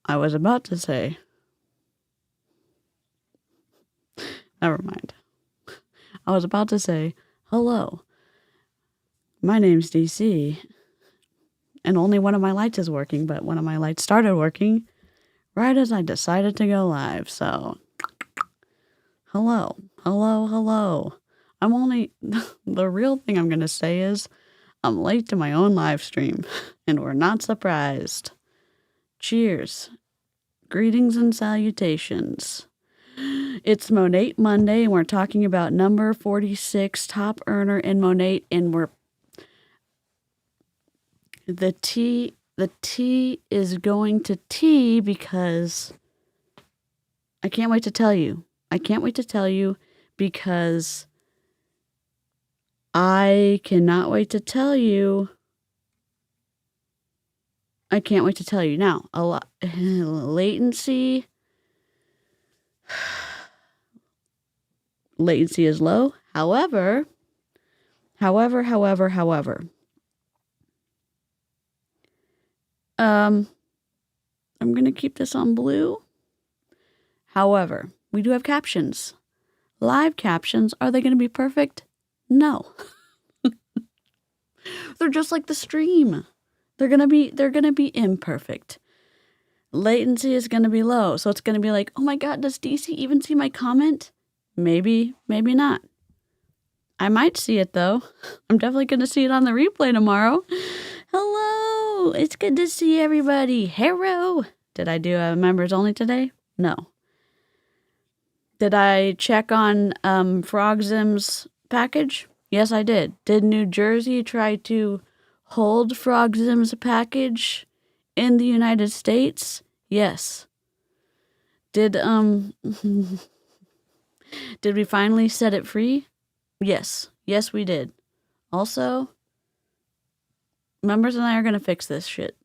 I was about to say, never mind. I was about to say, hello, my name's DeeCee, and only one of my lights is working, but one of my lights started working right as I decided to go live, so hello. I'm only, the real thing I'm going to say is, I'm late to my own live stream, and we're not surprised. Cheers. Greetings and salutations. It's Monat Monday, and we're talking about number 46, top earner in Monat, and we're the T is going to T because I can't wait to tell you. Because I cannot wait to tell you. I can't wait to tell you. Now, a lot latency is low. However, I'm going to keep this on blue. However, we do have captions. Live captions, are they going to be perfect? No. They're just like the stream. They're going to be imperfect. Latency is going to be low, so it's going to be like, "Oh my god, does DeeCee even see my comment?" Maybe, maybe not. I might see it though. I'm definitely going to see it on the replay tomorrow. Hello, it's good to see everybody. Hello. Did I do a members only today? No. Did I check on 𝗧𝗿𝗶𝗴𝗴𝗀 package? Yes, I did. Did New Jersey try to hold 𝗧𝗿𝗶𝗴𝗀𝗀 package in the United States? Yes. Did did we finally set it free? Yes. Yes, we did. Also, members and I are going to fix this shit.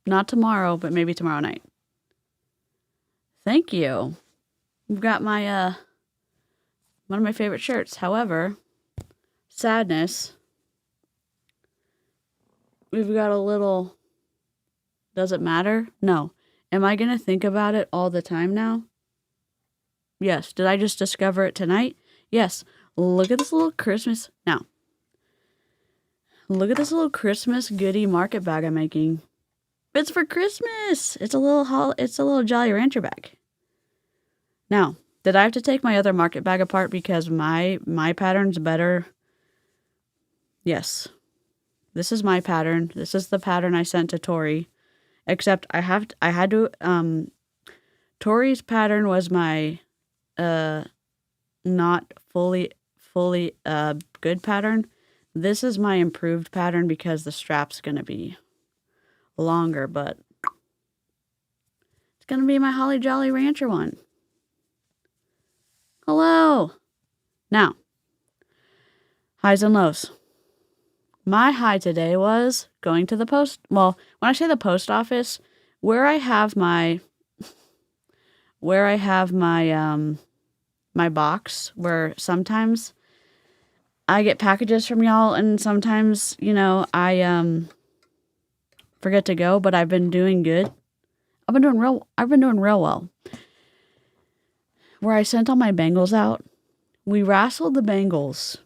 Not tomorrow, but maybe tomorrow night. Thank you. We've got my one of my favorite shirts. However, sadness. We've got a little, does it matter? No. Am I going to think about it all the time now? Yes. Did I just discover it tonight? Yes. Look at this little Christmas. Now, look at this little Christmas goodie market bag I'm making. It's for Christmas. It's a little Jolly Rancher bag. Now, did I have to take my other market bag apart because my pattern's better? Yes. This is my pattern. This is the pattern I sent to Tori. Except I had to Tori's pattern was my not fully good pattern. This is my improved pattern because the strap's gonna be longer, but it's gonna be my Holly Jolly Rancher one. Hello. Now, highs and lows. My high today was going to the post. Well, when I say the post office, where I have my my box, where sometimes I get packages from y'all, and sometimes, you know, I forget to go, but I've been doing good. I've been doing real well. Where I sent all my bangles out, we wrestled the bangles.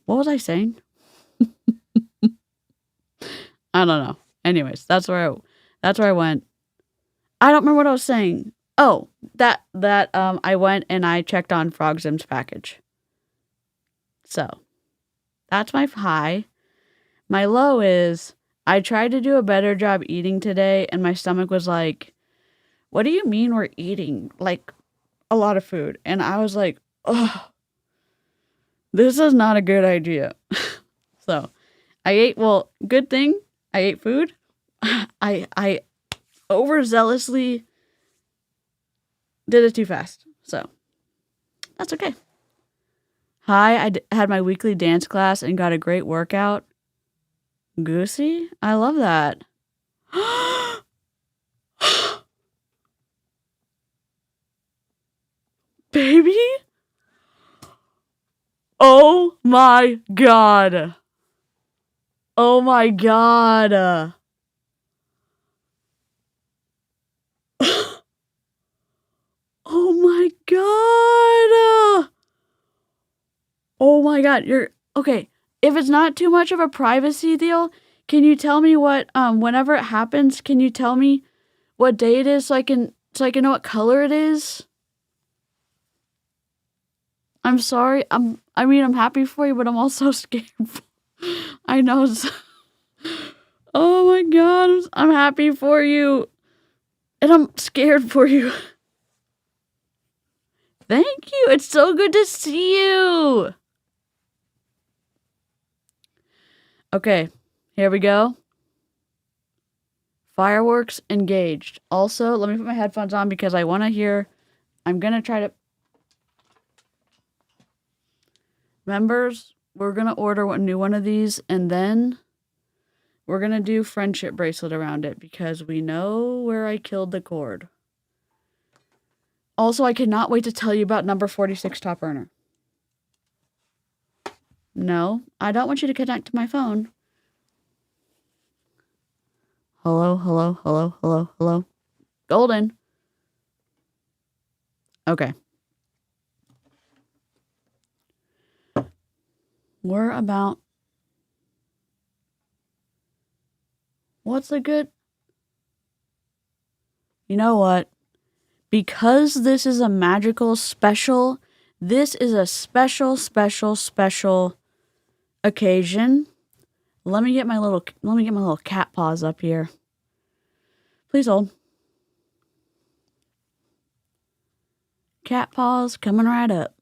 What was I saying? I don't know. Anyways, that's where I went. I don't remember what I was saying. Oh, that I went and I checked on 𝗧𝗿𝗶𝗴𝗀𝗀𝗀 package. So, that's my high. My low is I tried to do a better job eating today, and my stomach was like, "What do you mean we're eating like a lot of food?" And I was like, "Oh, this is not a good idea." So, I ate. Well, good thing I ate food. I overzealously did it too fast. So, that's okay. Hi, I had my weekly dance class and got a great workout. Goosey? I love that. Baby? Oh my god. Oh my god. Oh my god. Oh my god. You're okay. If it's not too much of a privacy deal, can you tell me what whenever it happens, can you tell me what day it is so I can know what color it is? I'm sorry. I'm happy for you, but I'm also scared. I know. Oh my god. I'm happy for you. And I'm scared for you. Thank you. It's so good to see you. Okay, here we go. Fireworks engaged. Also, let me put my headphones on because I want to hear. I'm going to try to. Members, we're going to order a new one of these and then we're going to do friendship bracelet around it because we know where I killed the cord. Also, I cannot wait to tell you about number 46 top earner. No, I don't want you to connect to my phone. Hello, hello, hello, hello, hello. Golden. Okay. We're about... What's a good... You know what? Because this is a magical special, this is a special occasion. Let me get my little cat paws up here. Please hold. Cat paws coming right up.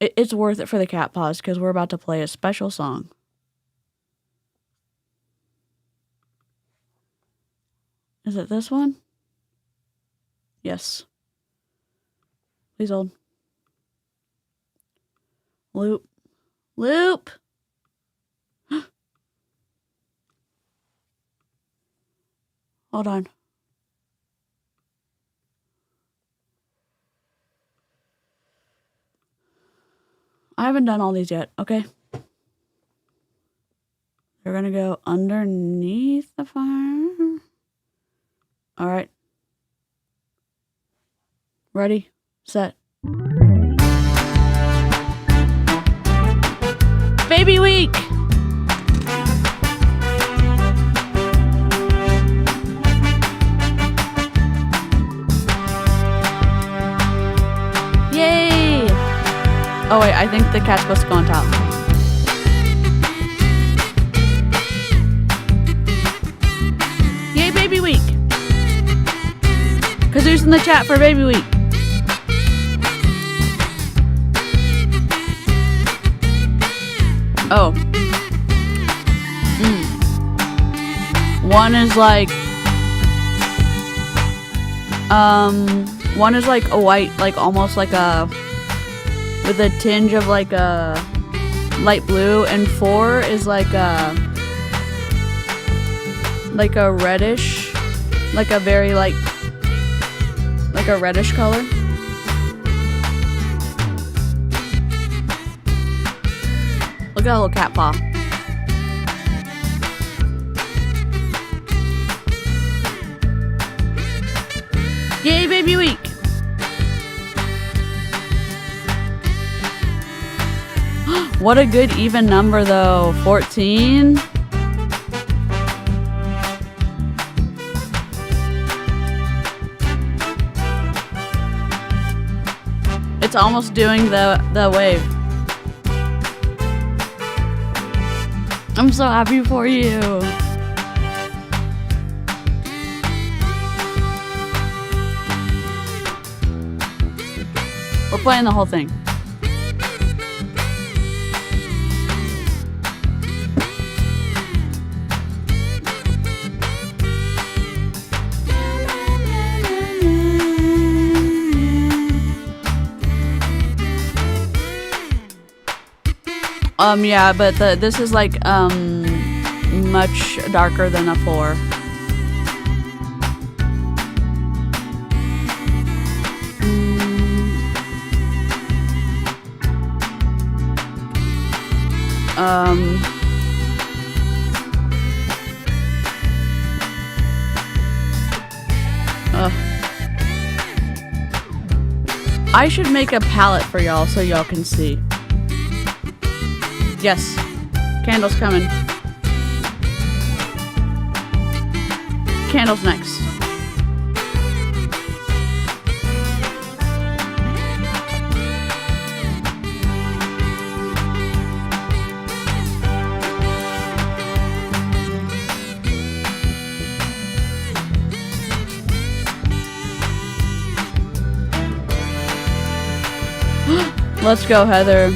It's worth it for the cat paws because we're about to play a special song. Is it this one? Yes. Please hold. Loop. Loop! Hold on. I haven't done all these yet, okay? They're gonna go underneath the fire. Alright. Ready, set. Baby week! Yay! Oh wait, I think the cat's supposed to go on top. Yay, baby week! Cause who's in the chat for baby week? Oh. One is like a white, like almost like a with a tinge of like a light blue, and 4 is like a reddish, like a very like a reddish color. Look at that little cat paw. Yay, baby week! What a good even number though. 14. It's almost doing the wave. I'm so happy for you. We're playing the whole thing. Yeah, but this is like much darker than a 4. I should make a palette for y'all so y'all can see. Yes. Candle's coming. Candle's next. Let's go, Heather.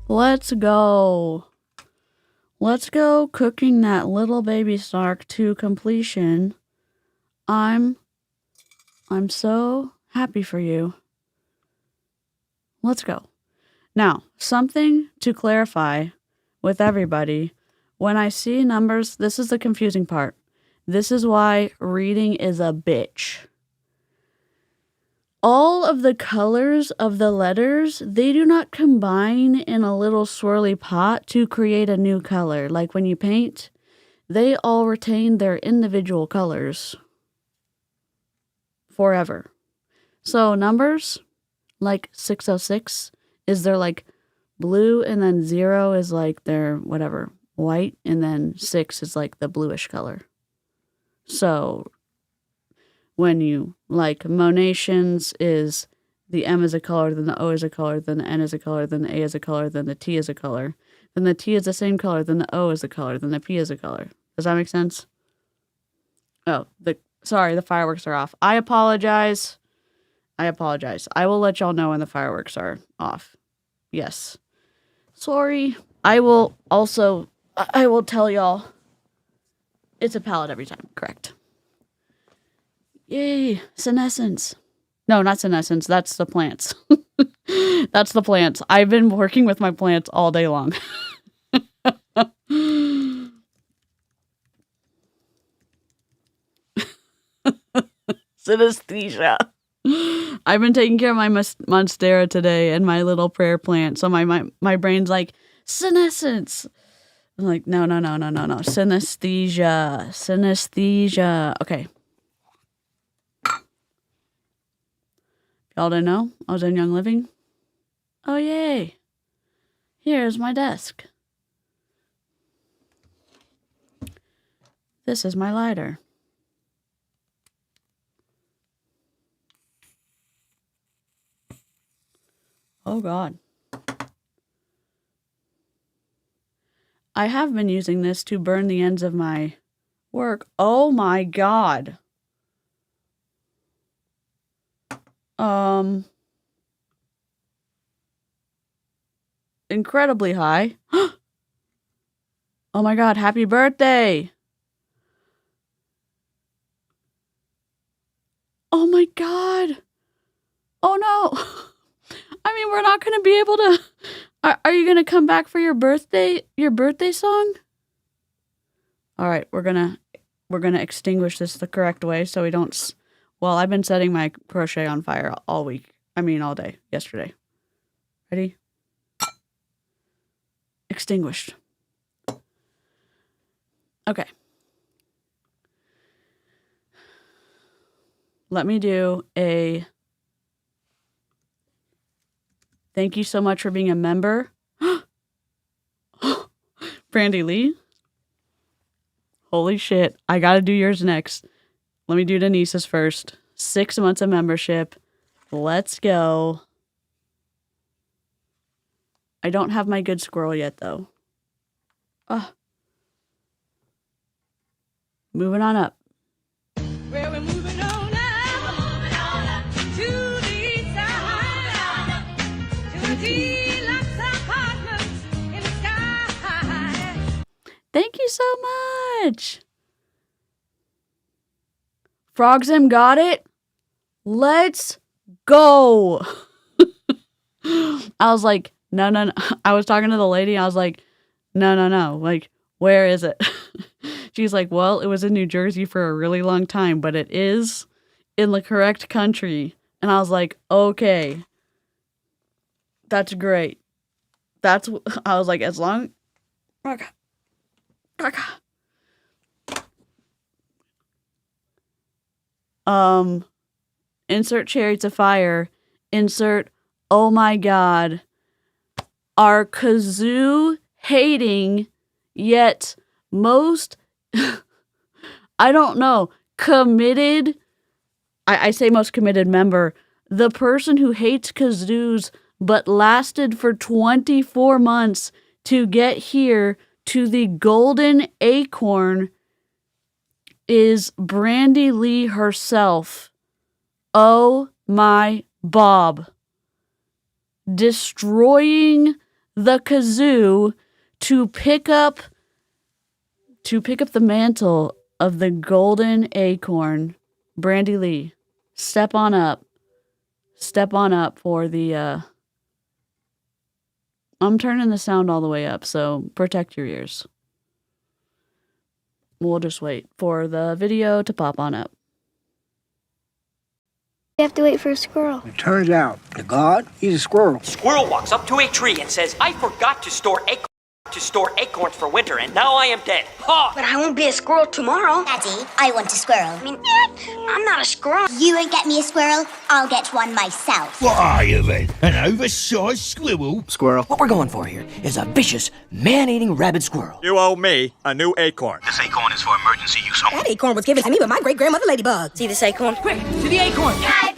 Let's go. Let's go cooking that little baby snark to completion. I'm so happy for you. Let's go. Now, something to clarify with everybody. When I see numbers, this is the confusing part. This is why reading is a bitch. All of the colors of the letters, they do not combine in a little swirly pot to create a new color. Like when you paint, they all retain their individual colors forever. So numbers, like 606, is their like blue, and then 0 is like their whatever, white, and then 6 is like the bluish color. So when you like monations is the M is a color, then the O is a color, then the N is a color, then the A is a color, then the T is a color. Then the T is the same color, then the O is a color, then the P is a color. Does that make sense? Oh, sorry, the fireworks are off. I apologize. I will let y'all know when the fireworks are off. Yes. Sorry. I will tell y'all it's a palette every time. Correct. Yay, senescence. No, not senescence. That's the plants. That's the plants. I've been working with my plants all day long. Synesthesia. I've been taking care of my monstera today and my little prayer plant. So my brain's like, senescence. I'm like, no. Synesthesia. Okay. Y'all didn't know? I was in Young Living. Oh, yay. Here's my desk. This is my lighter. Oh, God. I have been using this to burn the ends of my work. Oh, my God. Incredibly high. Oh my God, happy birthday. Oh my God. Oh no. I mean, we're not going to be able to. Are you going to come back for your birthday song? All right, we're going to extinguish this the correct way so we don't. Well, I've been setting my crochet on fire all week. I mean, all day. Yesterday. Ready? Extinguished. Okay. Let me do a thank you so much for being a member. Brandy Lee. Holy shit. I gotta do yours next. Let me do Denise's first. 6 months of membership. Let's go. I don't have my good squirrel yet, though. Moving on up. Well, we're moving on up to the side, to the deluxe apartments in the sky. Thank you so much. Frogsim got it. Let's go. I was like, no. I was talking to the lady. I was like, no. Like, where is it? She's like, well, it was in New Jersey for a really long time, but it is in the correct country. And I was like, okay, that's great. I was like, as long. Insert Chariots of Fire. Insert, oh my God, our kazoo hating, yet most, I don't know, committed, I say most committed member, the person who hates kazoos but lasted for 24 months to get here to the golden acorn is Brandy Lee herself. Oh my Bob. Destroying the kazoo to pick up the mantle of the golden acorn. Brandy Lee, step on up for the I'm turning the sound all the way up, so protect your ears. We'll just wait for the video to pop on up. You have to wait for a squirrel. It turns out the god, he's a squirrel. Squirrel walks up to a tree and says, I forgot to store acorns for winter, and now I am dead. Ha! But I won't be a squirrel tomorrow. Daddy, I want a squirrel. I mean, I'm not a squirrel. You won't get me a squirrel, I'll get one myself. What are you then? An oversized squirrel? Squirrel. What we're going for here is a vicious, man-eating rabid squirrel. You owe me a new acorn. This acorn is for emergency use only. That acorn was given to me by my great-grandmother Ladybug. See this acorn? Quick, to the acorn! I'm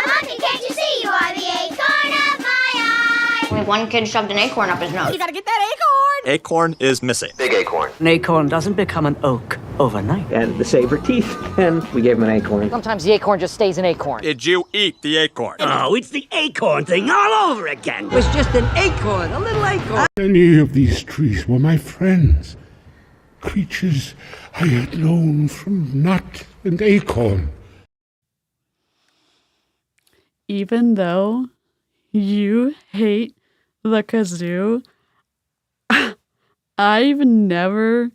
Monkey, can't you see? You are the acorn of my eye. One kid shoved an acorn up his nose. You gotta get that acorn. Acorn is missing. Big acorn. An acorn doesn't become an oak overnight. And the saber teeth, and we gave him an acorn. Sometimes the acorn just stays an acorn. Did you eat the acorn? Oh, it's the acorn thing all over again. It was just an acorn, a little acorn. Many of these trees were my friends, creatures I had known from nut and acorn. Even though you hate the kazoo, I've never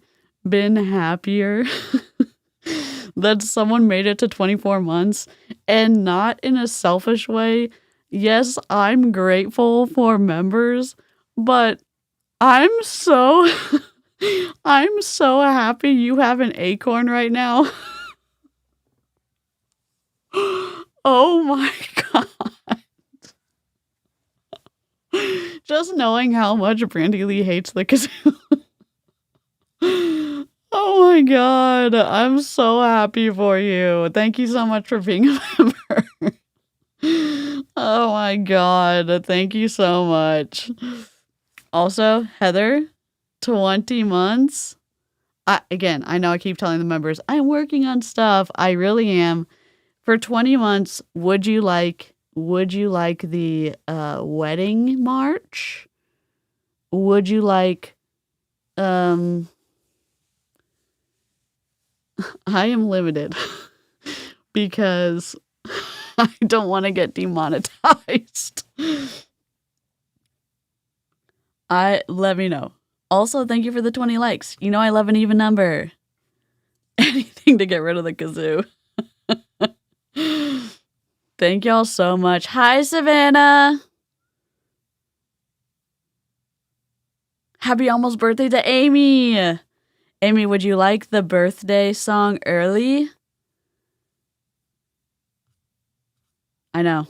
been happier that someone made it to 24 months, and not in a selfish way. Yes, I'm grateful for members, but I'm so happy you have an acorn right now. Oh my God. Just knowing how much Brandy Lee hates the kazoo. Oh my God. I'm so happy for you. Thank you so much for being a member. Oh my God. Thank you so much. Also, Heather, 20 months. I know I keep telling the members, I'm working on stuff. I really am. For 20 months, would you like the wedding march? Would you like I am limited because I don't want to get demonetized. Let me know. Also, thank you for the 20 likes. You know I love an even number. Anything to get rid of the kazoo. Thank y'all so much. Hi, Savannah. Happy almost birthday to Amy. Amy, would you like the birthday song early? I know.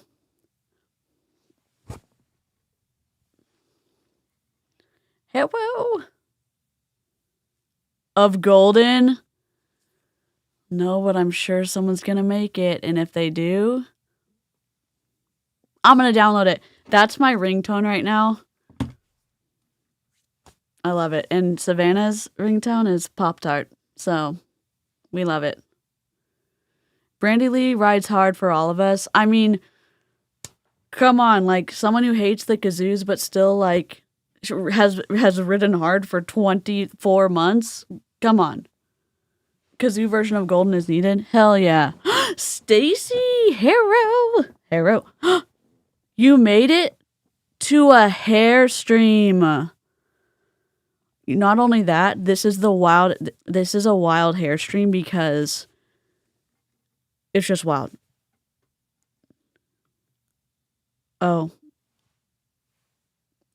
Hello. Of Golden? No, but I'm sure someone's gonna make it. And if they do, I'm gonna download it. That's my ringtone right now. I love it. And Savannah's ringtone is Pop-Tart. So we love it. Brandy Lee rides hard for all of us. I mean, come on, like someone who hates the kazoos but still like has ridden hard for 24 months. Come on. Kazoo version of Golden is needed. Hell yeah. Stacy Harrow. You made it to a hair stream. Not only that, this is a wild hair stream because it's just wild. Oh.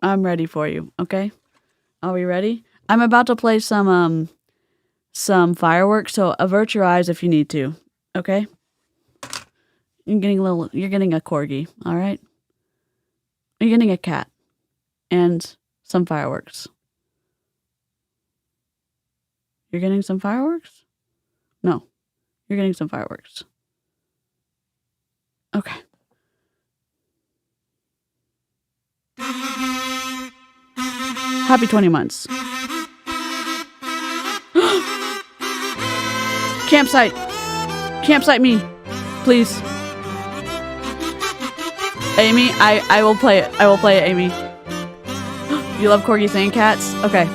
I'm ready for you, okay? Are we ready? I'm about to play some fireworks, so avert your eyes if you need to, okay? You're getting a corgi, all right? You're getting a cat and some fireworks. You're getting some fireworks? No. You're getting some fireworks. Okay. Happy 20 months. Campsite. Campsite me. Please. Amy, I will play it. I will play it, Amy. You love corgis and cats? Okay.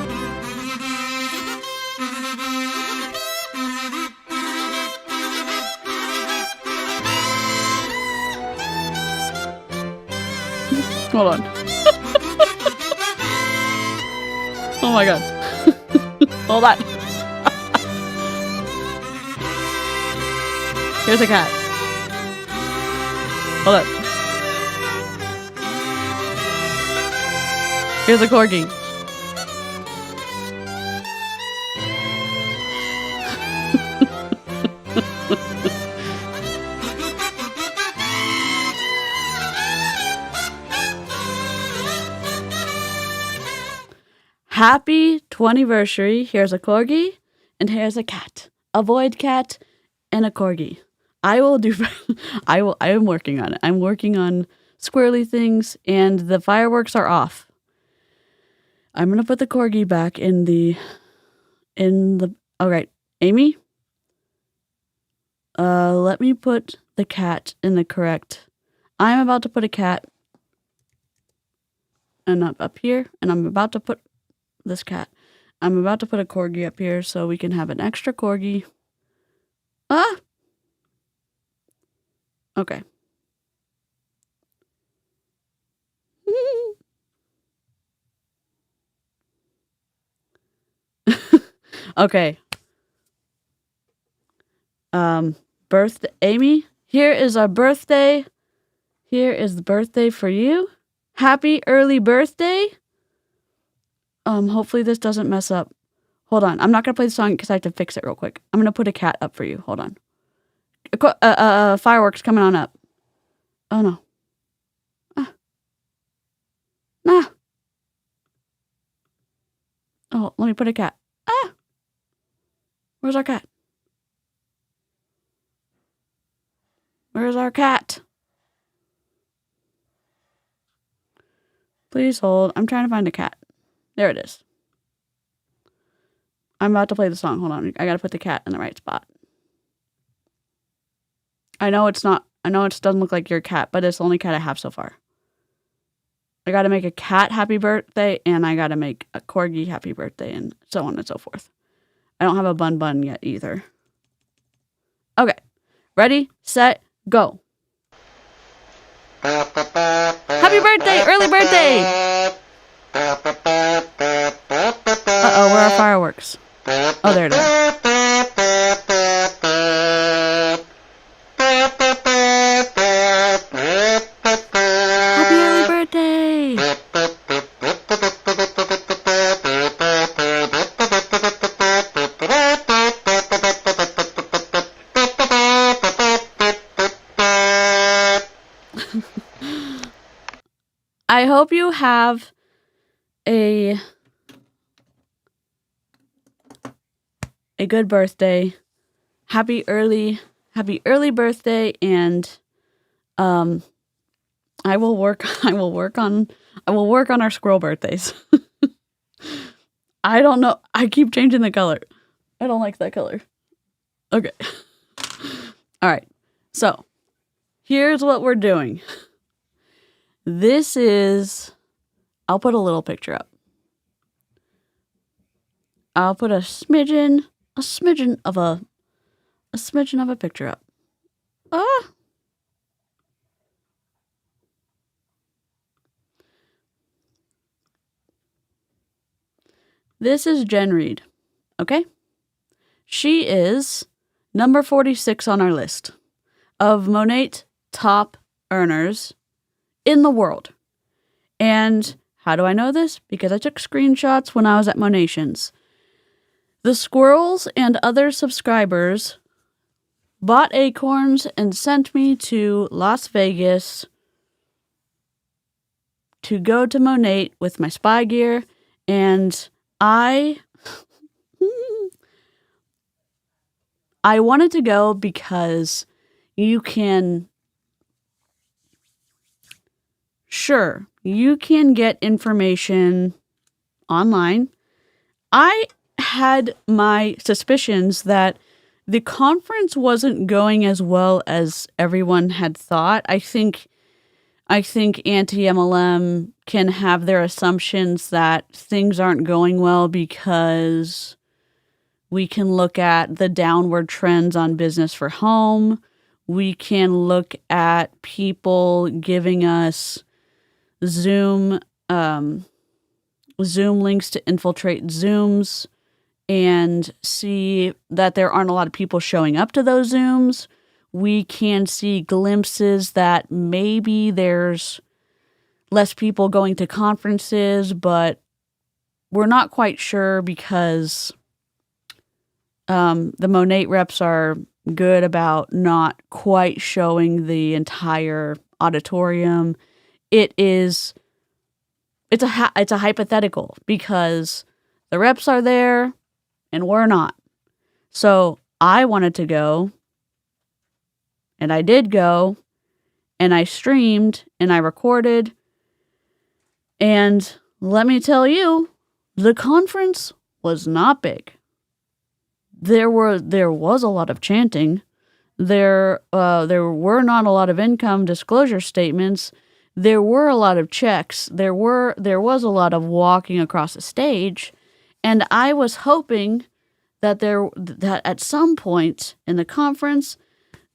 Hold on. Oh my god. Hold on. Here's a cat. Hold on. Here's a corgi. Happy 20th. Here's a corgi, and here's a cat. A void cat and a corgi. I am working on it. I'm working on squirrely things, and the fireworks are off. I'm gonna put the corgi back in the. All right, Amy. Let me put the cat in the correct. I'm about to put a cat, and up here, and I'm about to put this cat. I'm about to put a corgi up here so we can have an extra corgi. Ah. Okay. Okay. Birthday, Amy, here is our birthday. Here is the birthday for you. Happy early birthday. Hopefully this doesn't mess up. Hold on. I'm not going to play the song because I have to fix it real quick. I'm going to put a cat up for you. Hold on. Fireworks coming on up. Oh no. Nah. Oh, let me put a cat. Ah. Where's our cat? Where's our cat? Please hold. I'm trying to find a cat. There it is. I'm about to play the song. Hold on. I gotta put the cat in the right spot. I know it doesn't look like your cat, but it's the only cat I have so far. I gotta make a cat happy birthday, and I gotta make a corgi happy birthday, and so on and so forth. I don't have a bun yet either. Okay. Ready, set, go. Happy birthday! Early birthday! Uh-oh, where are fireworks? Oh, there it is. Happy early birthday! I hope you have a good birthday. Happy early birthday, and I will work on our squirrel birthdays. I don't know. I keep changing the color. I don't like that color. Okay. All right. So here's what we're doing. This is, I'll put a little picture up. I'll put a smidgen of a picture up. This is Jen Reed, okay? She is number 46 on our list of Monat top earners in the world. And how do I know this? Because I took screenshots when I was at Monations. The 𝗧𝗿𝗄𝗏s and other subscribers bought acorns and sent me to Las Vegas to go to Monat with my spy gear, and I wanted to go because you can get information online. I had my suspicions that the conference wasn't going as well as everyone had thought. I think anti-MLM can have their assumptions that things aren't going well because we can look at the downward trends on business for home. We can look at people giving us Zoom links to infiltrate Zooms and see that there aren't a lot of people showing up to those Zooms. We can see glimpses that maybe there's less people going to conferences, but we're not quite sure because the Monat reps are good about not quite showing the entire auditorium. It's a hypothetical because the reps are there and we're not. So I wanted to go, and I did go, and I streamed and I recorded. And let me tell you, the conference was not big. There was a lot of chanting. There were not a lot of income disclosure statements. There were a lot of checks. There was a lot of walking across the stage, and I was hoping that at some point in the conference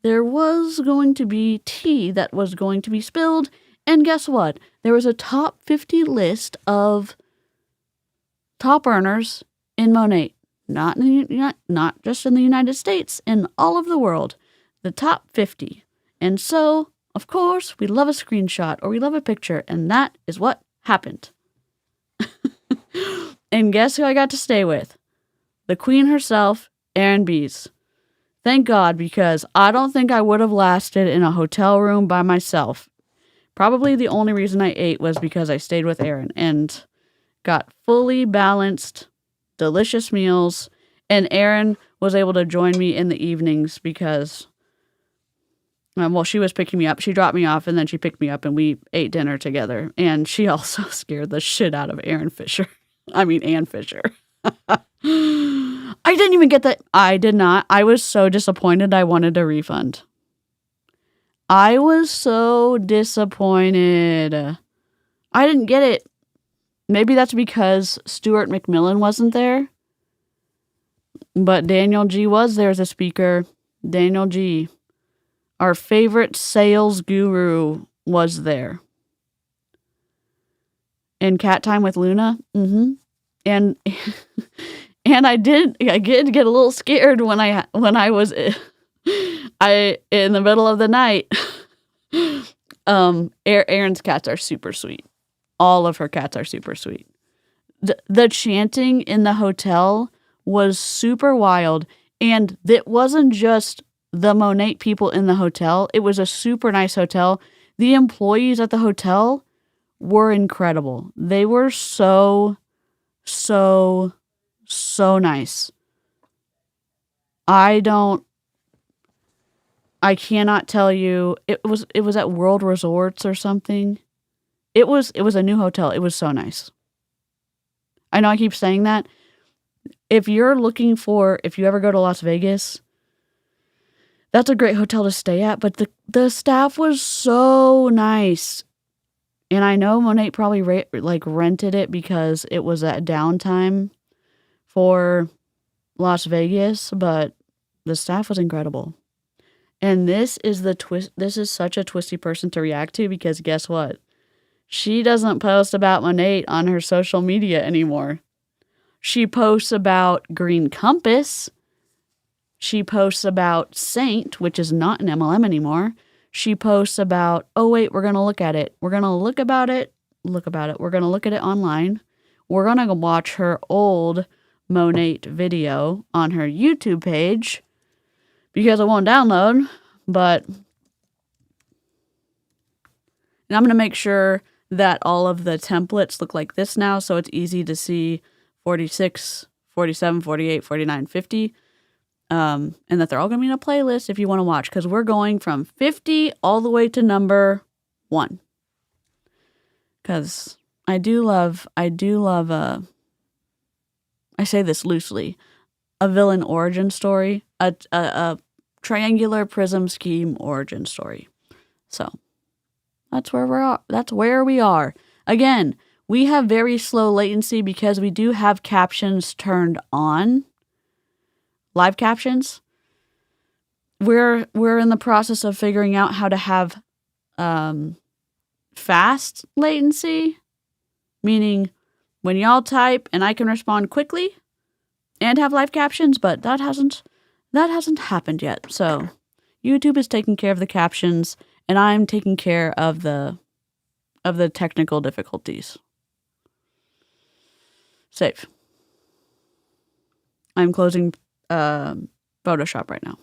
there was going to be tea that was going to be spilled. And guess what? There was a top 50 list of top earners in Monat. Not just in the United States, in all of the world. The top 50. And so, of course, we love a screenshot or we love a picture, and that is what happened. And guess who I got to stay with? The queen herself, Erin Bees. Thank God, because I don't think I would have lasted in a hotel room by myself. Probably the only reason I ate was because I stayed with Erin and got fully balanced, delicious meals, and Erin was able to join me in the evenings because, she was picking me up. She dropped me off and then she picked me up and we ate dinner together. And she also scared the shit out of Ann Fisher. I didn't even get that. I did not. I was so disappointed. I wanted a refund. I was so disappointed. I didn't get it. Maybe that's because Stuart McMillan wasn't there. But Daniel G was there as a speaker. Daniel G, our favorite sales guru, was there. And Cat Time with Luna. Mm-hmm. And I did get a little scared when I was in the middle of the night. Erin's cats are super sweet. All of her cats are super sweet. The chanting in the hotel was super wild, and it wasn't just the Monat people in the hotel. It was a super nice hotel. The employees at the hotel were incredible. They were so nice. I cannot tell you. It was at World Resorts or something. It was a new hotel. It was so nice. I know I keep saying that, if you ever go to Las Vegas, that's a great hotel to stay at. But the staff was so nice. And I know Monat probably rented it because it was at downtime for Las Vegas, but the staff was incredible. And this is such a twisty person to react to, because guess what? She doesn't post about Monat on her social media anymore. She posts about Green Compass. She posts about Saint, which is not an MLM anymore. She posts about, oh wait, we're going to look at it. We're going to look about it. We're going to look at it online. We're going to watch her old Monat video on her YouTube page because it won't download, but and I'm going to make sure that all of the templates look like this now, so it's easy to see 46, 47, 48, 49, 50. And that they're all going to be in a playlist if you want to watch, because we're going from 50 all the way to number 1. Because I love, I say this loosely, a villain origin story, a triangular prism scheme origin story. So that's where we are. Again, we have very slow latency because we do have captions turned on. Live captions. We're in the process of figuring out how to have fast latency, meaning when y'all type and I can respond quickly and have live captions, but that hasn't happened yet. So YouTube is taking care of the captions and I'm taking care of the technical difficulties. Save. I'm closing Photoshop right now.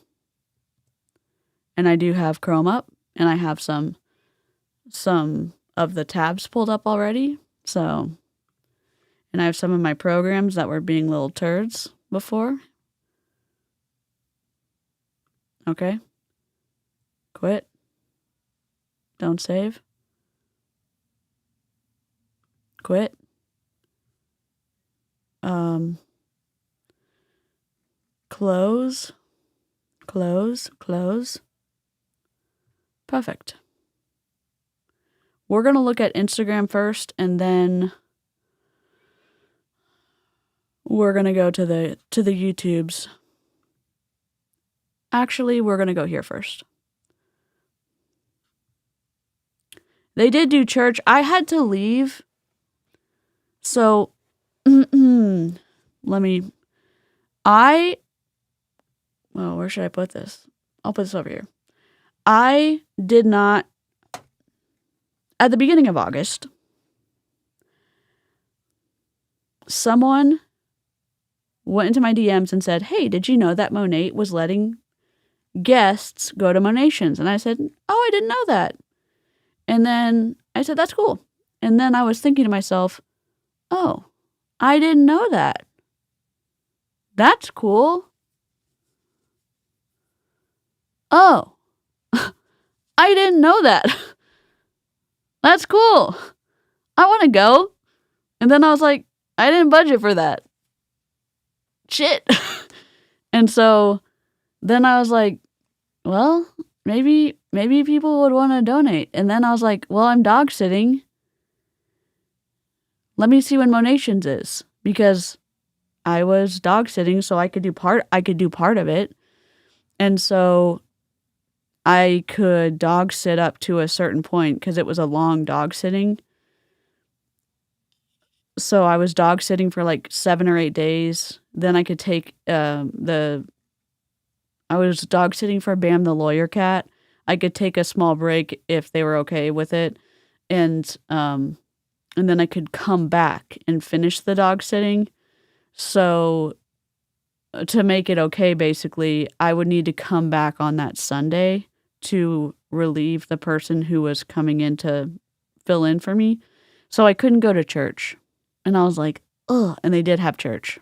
And I do have Chrome up, and I have some of the tabs pulled up already. So, and I have some of my programs that were being little turds before. Okay. Quit. Don't save. Quit. Close. Perfect. We're going to look at Instagram first, and then we're going to go to the YouTubes. Actually, we're going to go here first. They did do church. I had to leave. So, where should I put this? I'll put this over here. I did not, at the beginning of August, someone went into my DMs and said, hey, did you know that Monat was letting guests go to Monations? And I said, oh, I didn't know that. And then I said, that's cool. And then I was thinking to myself, oh, I didn't know that. That's cool. Oh, I didn't know that. That's cool. I want to go. And then I was like, I didn't budget for that. Shit. And so then I was like, well, maybe people would want to donate. And then I was like, well, I'm dog sitting. Let me see when Monations is, because I was dog sitting, so I could do part of it. And so I could dog sit up to a certain point because it was a long dog sitting. So I was dog sitting for like 7 or 8 days. Then I could take I was dog sitting for Bam the lawyer cat. I could take a small break if they were okay with it. And then I could come back and finish the dog sitting. So to make it okay, basically, I would need to come back on that Sunday to relieve the person who was coming in to fill in for me. So I couldn't go to church. And I was like, ugh. And they did have church.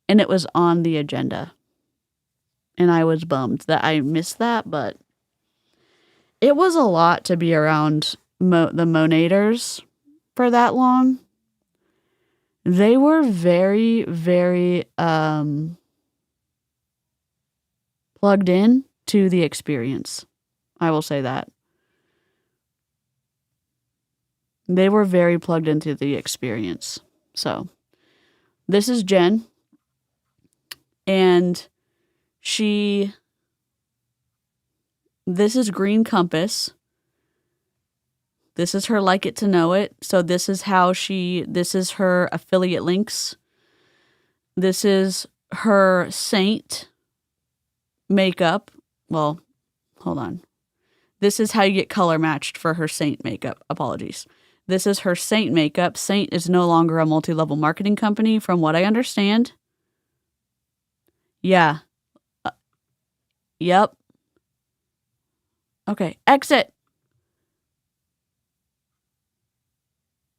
And it was on the agenda. And I was bummed that I missed that, but it was a lot to be around the Monators for that long. They were very, very plugged in to the experience. I will say that. They were very plugged into the experience. So, this is Jen. And this is Green Compass. This is her Like It to Know It. So this is this is her affiliate links. This is her saint makeup. Well, hold on. This is how you get color matched for her saint makeup. Apologies. This is her saint makeup. Saint is no longer a multi-level marketing company from what I understand. Yeah. Yep. Okay. Exit.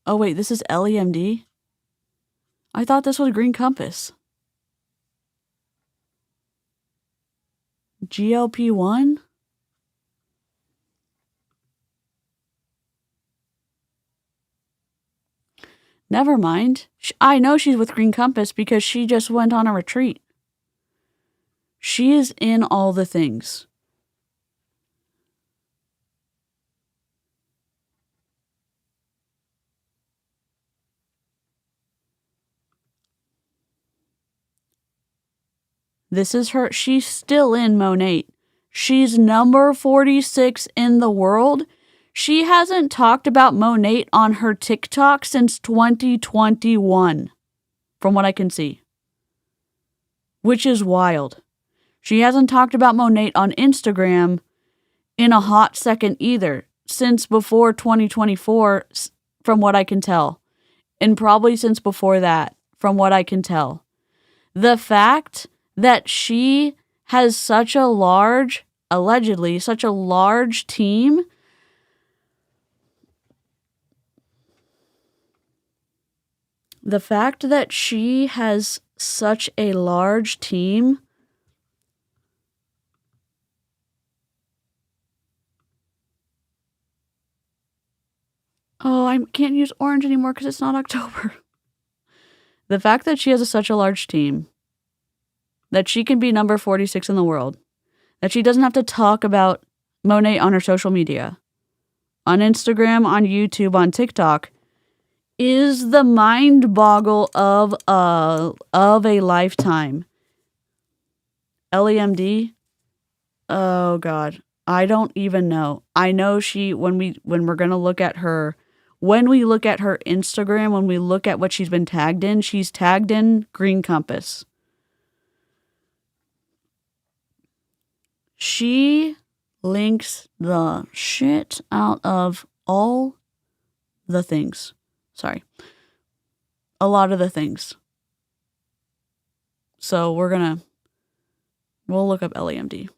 Oh, wait. This is LEMD? I thought this was Green Compass. GLP-1? Never mind. I know she's with Green Compass because she just went on a retreat. She is in all the things. This is her. She's still in Monat. She's number 46 in the world. She hasn't talked about Monat on her TikTok since 2021, from what I can see. Which is wild. She hasn't talked about Monat on Instagram in a hot second either, since before 2024, from what I can tell. And probably since before that, from what I can tell. The fact that she has such a large, allegedly, such a large team. The fact that she has such a large team. Oh, I can't use orange anymore because it's not October. The fact that she has such a large team. That she can be number 46 in the world. That she doesn't have to talk about Monat on her social media. On Instagram, on YouTube, on TikTok. Is the mind boggle of a lifetime. LEMD? Oh, God. I don't even know. I know when we're going to look at her, when we look at her Instagram, when we look at what she's been tagged in, she's tagged in Green Compass. She links the shit out of all the things. Sorry. A lot of the things. So we'll look up LEMD.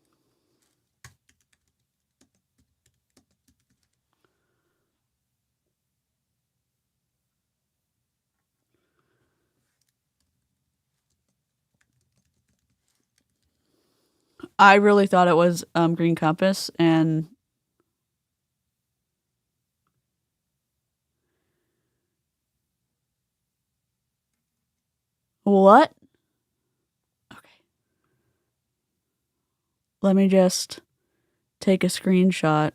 I really thought it was Green Compass, and what? Okay. Let me just take a screenshot.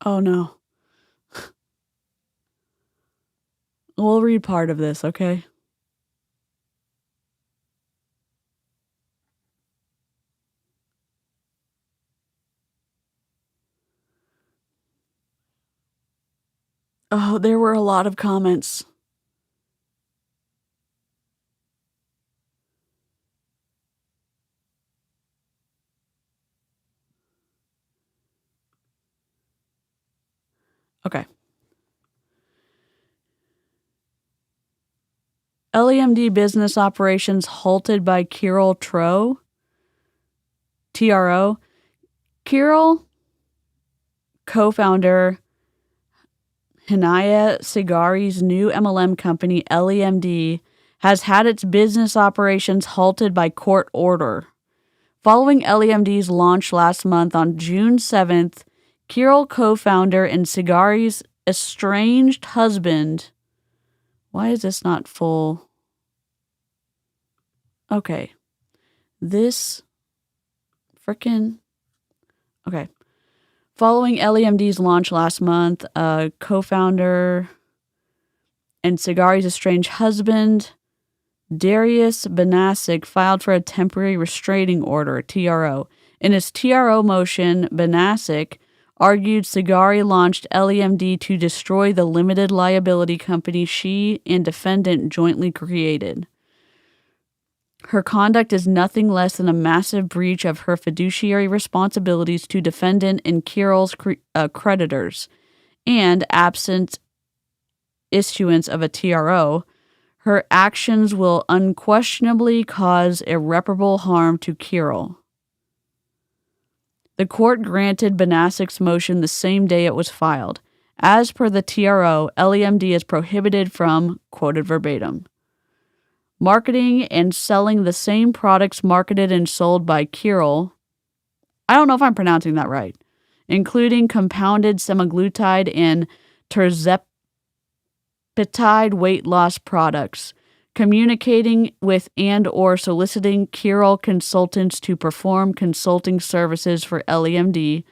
Oh no. We'll read part of this, okay? Oh, there were a lot of comments. Okay. LEMD business operations halted by 𝗘𝘅𝗽𝗿. TRO. 𝗘𝘅, co-founder Hnaya Sigari's new MLM company, LEMD, has had its business operations halted by court order. Following LEMD's launch last month on June 7th, Qiral co-founder and 𝗧𝗏𝗽's estranged husband. Why is this not full? Okay. This frickin'... Okay. Following LEMD's launch last month, co-founder and 𝗧𝗏𝗽's estranged husband, 𝗧𝙪𝗽𝗏𝗀𝗴𝗏𝗀, filed for a temporary restraining order, TRO. In his TRO motion, 𝗧𝗏𝗀𝗃 argued 𝗧𝗏𝗽 launched LEMD to destroy the limited liability company she and defendant jointly created. Her conduct is nothing less than a massive breach of her fiduciary responsibilities to defendant and Qiral's creditors, and absent issuance of a TRO, her actions will unquestionably cause irreparable harm to Qiral. The court granted 𝗧𝗏𝗃's motion the same day it was filed. As per the TRO, LEMD is prohibited from, quoted verbatim, marketing and selling the same products marketed and sold by Qiral. I don't know if I'm pronouncing that right. Including compounded semaglutide and 𝗘𝘅𝗽𝗿𝗄𝗏 weight loss products, communicating with and or soliciting Qiral consultants to perform consulting services for LEMD,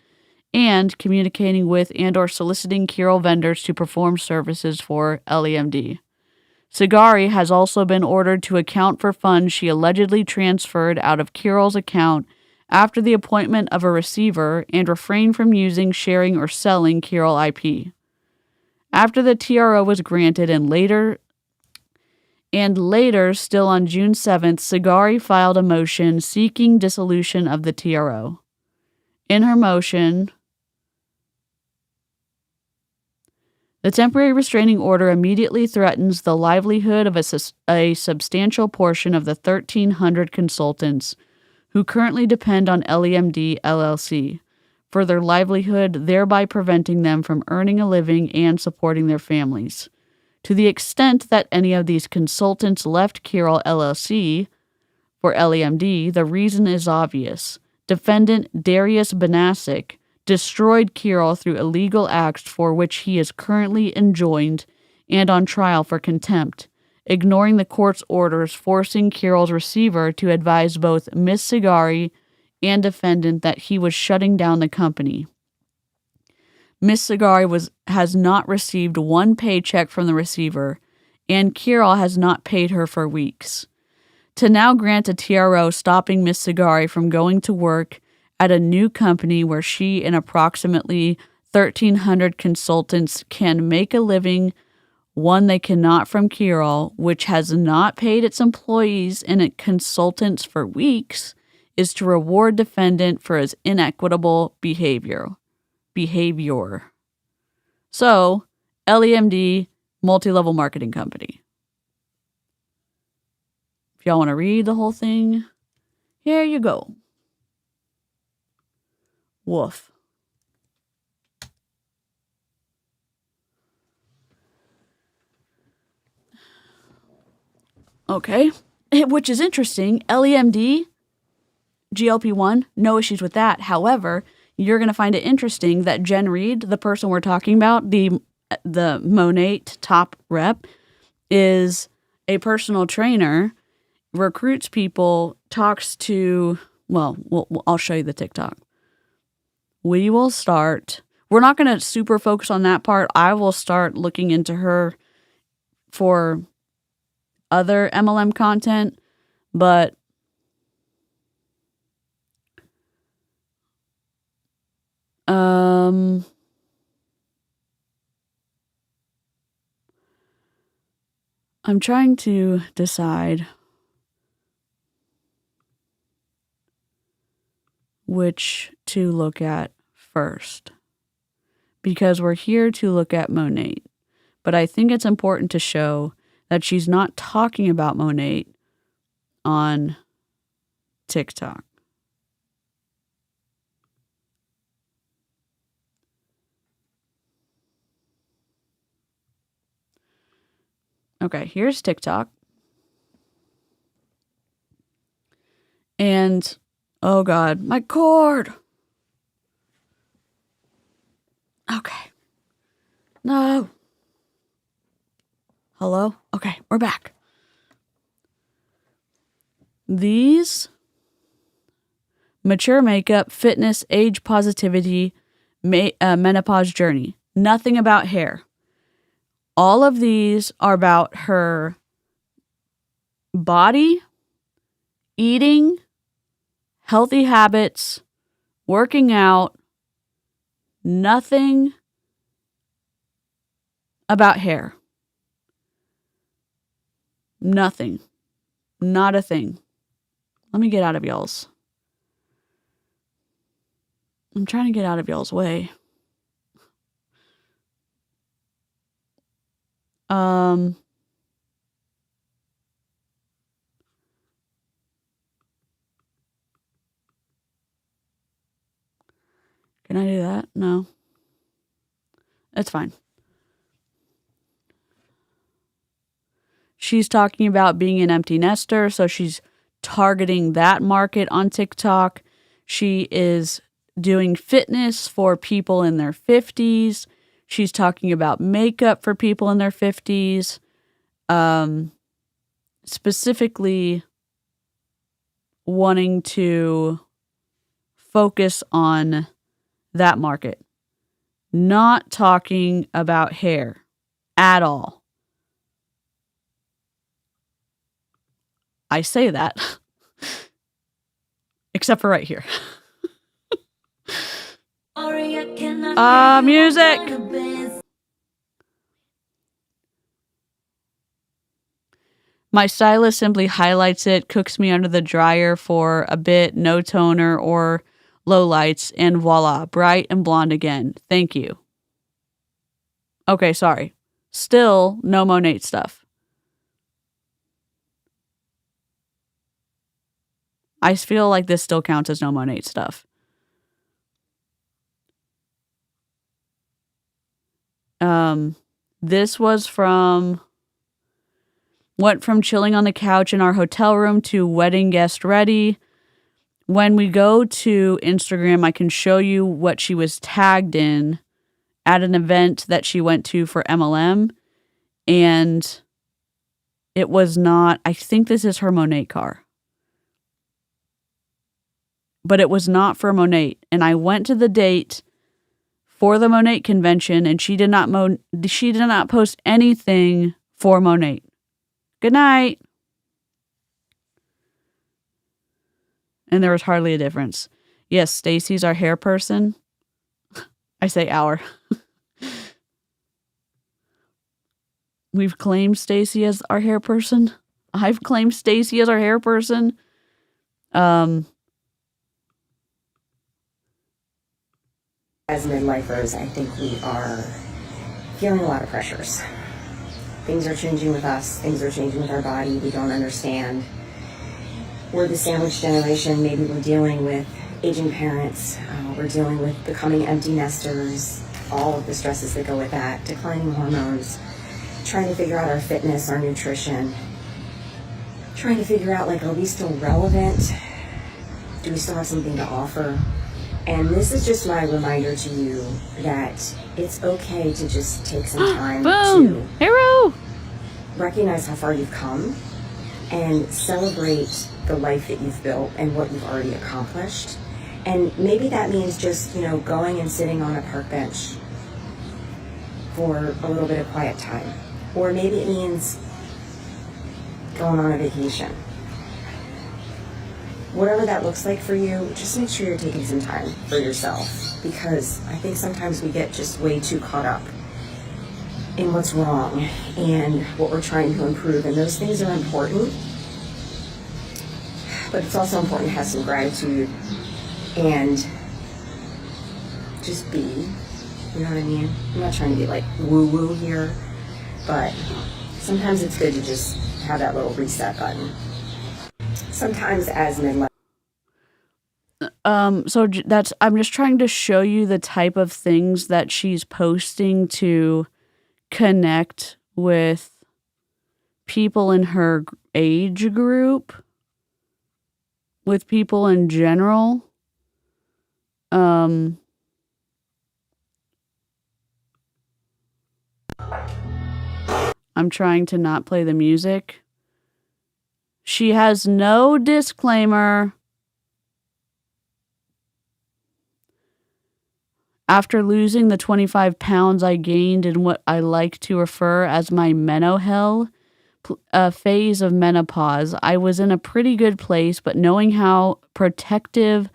and communicating with and or soliciting Qiral vendors to perform services for LEMD. 𝗧𝗏𝗽 has also been ordered to account for funds she allegedly transferred out of Qiral's account after the appointment of a receiver and refrain from using, sharing, or selling Qiral IP. After the TRO was granted and later, still on June 7th, 𝗧𝗏𝗽 filed a motion seeking dissolution of the TRO. In her motion, the temporary restraining order immediately threatens the livelihood of a substantial portion of the 1,300 consultants who currently depend on LEMD LLC for their livelihood, thereby preventing them from earning a living and supporting their families. To the extent that any of these consultants left Qiral LLC for LEMD, the reason is obvious. Defendant 𝗧𝗪𝗻𝗃 destroyed Qiral through illegal acts for which he is currently enjoined and on trial for contempt, ignoring the court's orders forcing Qiral's receiver to advise both Ms. 𝗧𝗏𝗽 and defendant that he was shutting down the company. Ms. 𝗧𝗏𝗽 has not received one paycheck from the receiver, and Qiral has not paid her for weeks. To now grant a TRO stopping Ms. 𝗧𝗏𝗽 from going to work at a new company where she and approximately 1,300 consultants can make a living, one they cannot from Qiral, which has not paid its employees and its consultants for weeks, is to reward defendant for his inequitable behavior. So, LEMD, multi-level marketing company. If y'all want to read the whole thing, here you go. Woof. Okay, which is interesting. LEMD, GLP-1, no issues with that. However, you're going to find it interesting that Jen Reed, the person we're talking about, the Monat top rep, is a personal trainer, recruits people, talks to, well, I'll show you the TikTok. We will start, we're not going to super focus on that part. I will start looking into her for other MLM content, but I'm trying to decide which to look at first, because we're here to look at Monat, but I think it's important to show that she's not talking about Monat on TikTok. Okay, here's TikTok. And, oh God, my cord. Hello? Okay, we're back. These mature makeup, fitness, age positivity, menopause journey. Nothing about hair. All of these are about her body, eating, healthy habits, working out. Nothing about hair. Nothing. Not a thing. Let me get out of y'all's. I'm trying to get out of y'all's way. Can I do that? No. That's fine. She's talking about being an empty nester, so she's targeting that market on TikTok. She is doing fitness for people in their 50s. She's talking about makeup for people in their 50s. Specifically wanting to focus on that market. Not talking about hair at all. I say that. Except for right here. Music! My stylist simply highlights it, cooks me under the dryer for a bit, no toner or low lights, and voila, bright and blonde again. Thank you. Okay, sorry. Still no Monat stuff. I feel like this still counts as no Monat stuff. This was went from chilling on the couch in our hotel room to wedding guest ready. When we go to Instagram, I can show you what she was tagged in at an event that she went to for MLM. And it was not, I think this is her Monat car. But it was not for Monat. And I went to the date for the Monat convention, and she did not post anything for Monat. Good night. And there was hardly a difference. Yes, Stacy's our hair person. I say our. We've claimed Stacy as our hair person. I've claimed Stacy as our hair person. As midlifers, I think we are feeling a lot of pressures. Things are changing with us. Things are changing with our body. We don't understand. We're the sandwich generation. Maybe we're dealing with aging parents. We're dealing with becoming empty nesters, all of the stresses that go with that, declining hormones, trying to figure out our fitness, our nutrition, trying to figure out, like, are we still relevant? Do we still have something to offer? And this is just my reminder to you that it's okay to just take some time to recognize how far you've come and celebrate the life that you've built and what you've already accomplished. And maybe that means just, going and sitting on a park bench for a little bit of quiet time. Or maybe it means going on a vacation. Whatever that looks like for you, just make sure you're taking some time for yourself, because I think sometimes we get just way too caught up in what's wrong and what we're trying to improve, and those things are important, but it's also important to have some gratitude and just be, you know what I mean? I'm not trying to be like woo-woo here, but sometimes it's good to just have that little reset button. Sometimes as midlife. I'm just trying to show you the type of things that she's posting to connect with people in her age group, with people in general. I'm trying to not play the music. She has no disclaimer. After losing the 25 pounds I gained in what I like to refer as my 𝗧𝗆 phase of menopause, I was in a pretty good place, but knowing how protective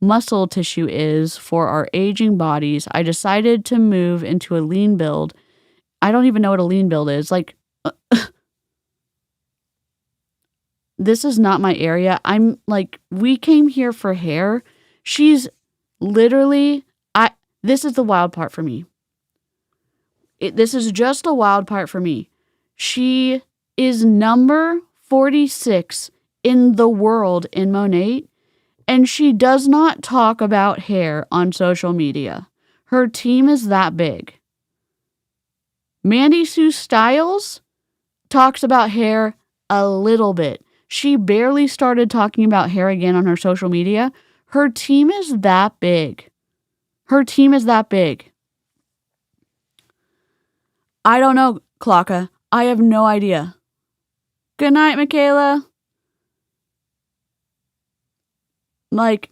muscle tissue is for our aging bodies, I decided to move into a lean build. I don't even know what a lean build is. Like, this is not my area. I'm like, we came here for hair. She's literally, this is the wild part for me. This is just the wild part for me. She is number 46 in the world in Monat, and she does not talk about hair on social media. Her team is that big. Mandy Sue Styles talks about hair a little bit. She barely started talking about hair again on her social media. Her team is that big. Her team is that big. I don't know, 𝗧𝗏𝗏. I have no idea. Good night, Michaela. Like,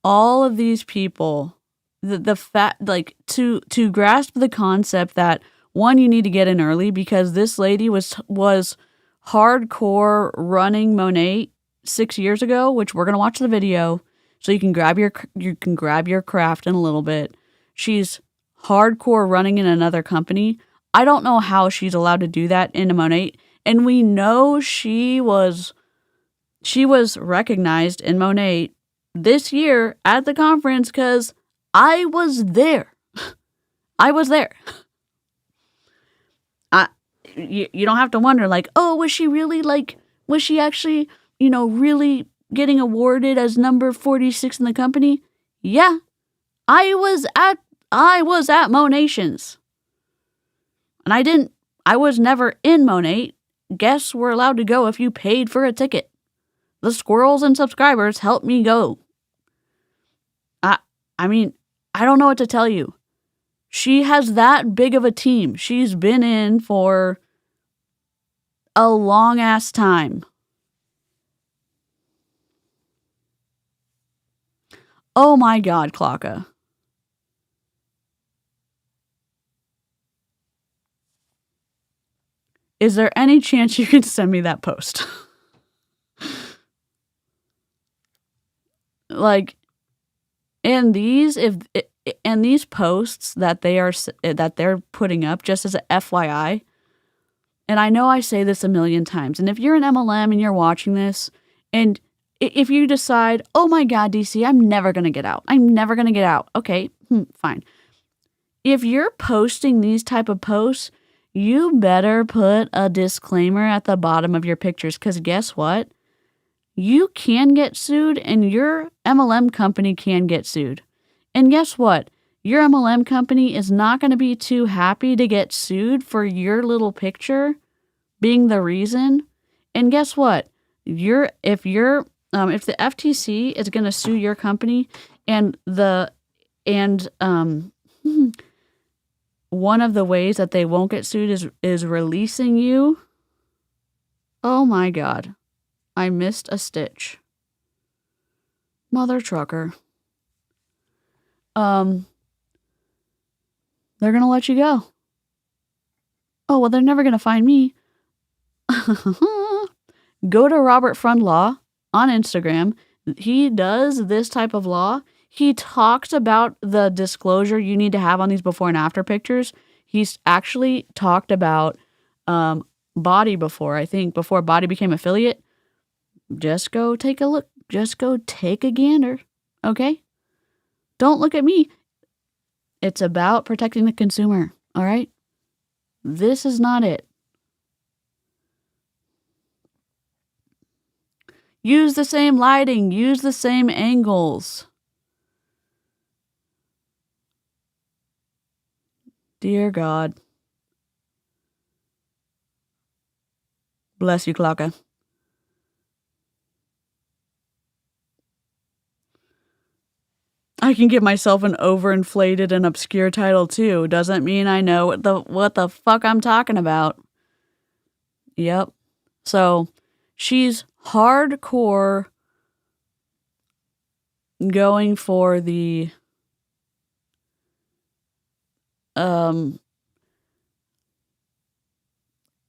all of these people, to grasp the concept that, one, you need to get in early because this lady was hardcore running Monat 6 years ago, which we're going to watch the video so you can grab your craft in a little bit. She's hardcore running in another company. I don't know how she's allowed to do that in a Monat, and we know she was recognized in Monat this year at the conference because I was there. I was there. You don't have to wonder, like, oh, was she actually, really getting awarded as number 46 in the company? Yeah. I was at Monations. And I was never in Monat. Guests were allowed to go if you paid for a ticket. The squirrels and subscribers helped me go. I mean, I don't know what to tell you. She has that big of a team. She's been in for a long ass time. Oh my God, 𝗧𝗏𝗏. Is there any chance you can send me that post? Like, and these posts that they're putting up, just as a FYI, and I know I say this a million times, and if you're an MLM and you're watching this, and if you decide, oh my God, DeeCee, I'm never going to get out. Okay, fine. If you're posting these type of posts, you better put a disclaimer at the bottom of your pictures, because guess what? You can get sued, and your MLM company can get sued. And guess what? Your MLM company is not going to be too happy to get sued for your little picture being the reason. And guess what? If the FTC is going to sue your company, and one of the ways that they won't get sued is releasing you. Oh my God. I missed a stitch. Mother trucker. They're going to let you go. Oh, well, they're never going to find me. Go to Robert Frund Law on Instagram. He does this type of law. He talks about the disclosure you need to have on these before and after pictures. He's actually talked about Body before, I think, before Body became affiliate. Just go take a look. Just go take a gander. Okay? Don't look at me. It's about protecting the consumer. All right? This is not it. Use the same lighting. Use the same angles. Dear God. Bless you, 𝗧𝗏𝗏𝗏. I can give myself an overinflated and obscure title too. Doesn't mean I know what the fuck I'm talking about. Yep. So she's hardcore going for the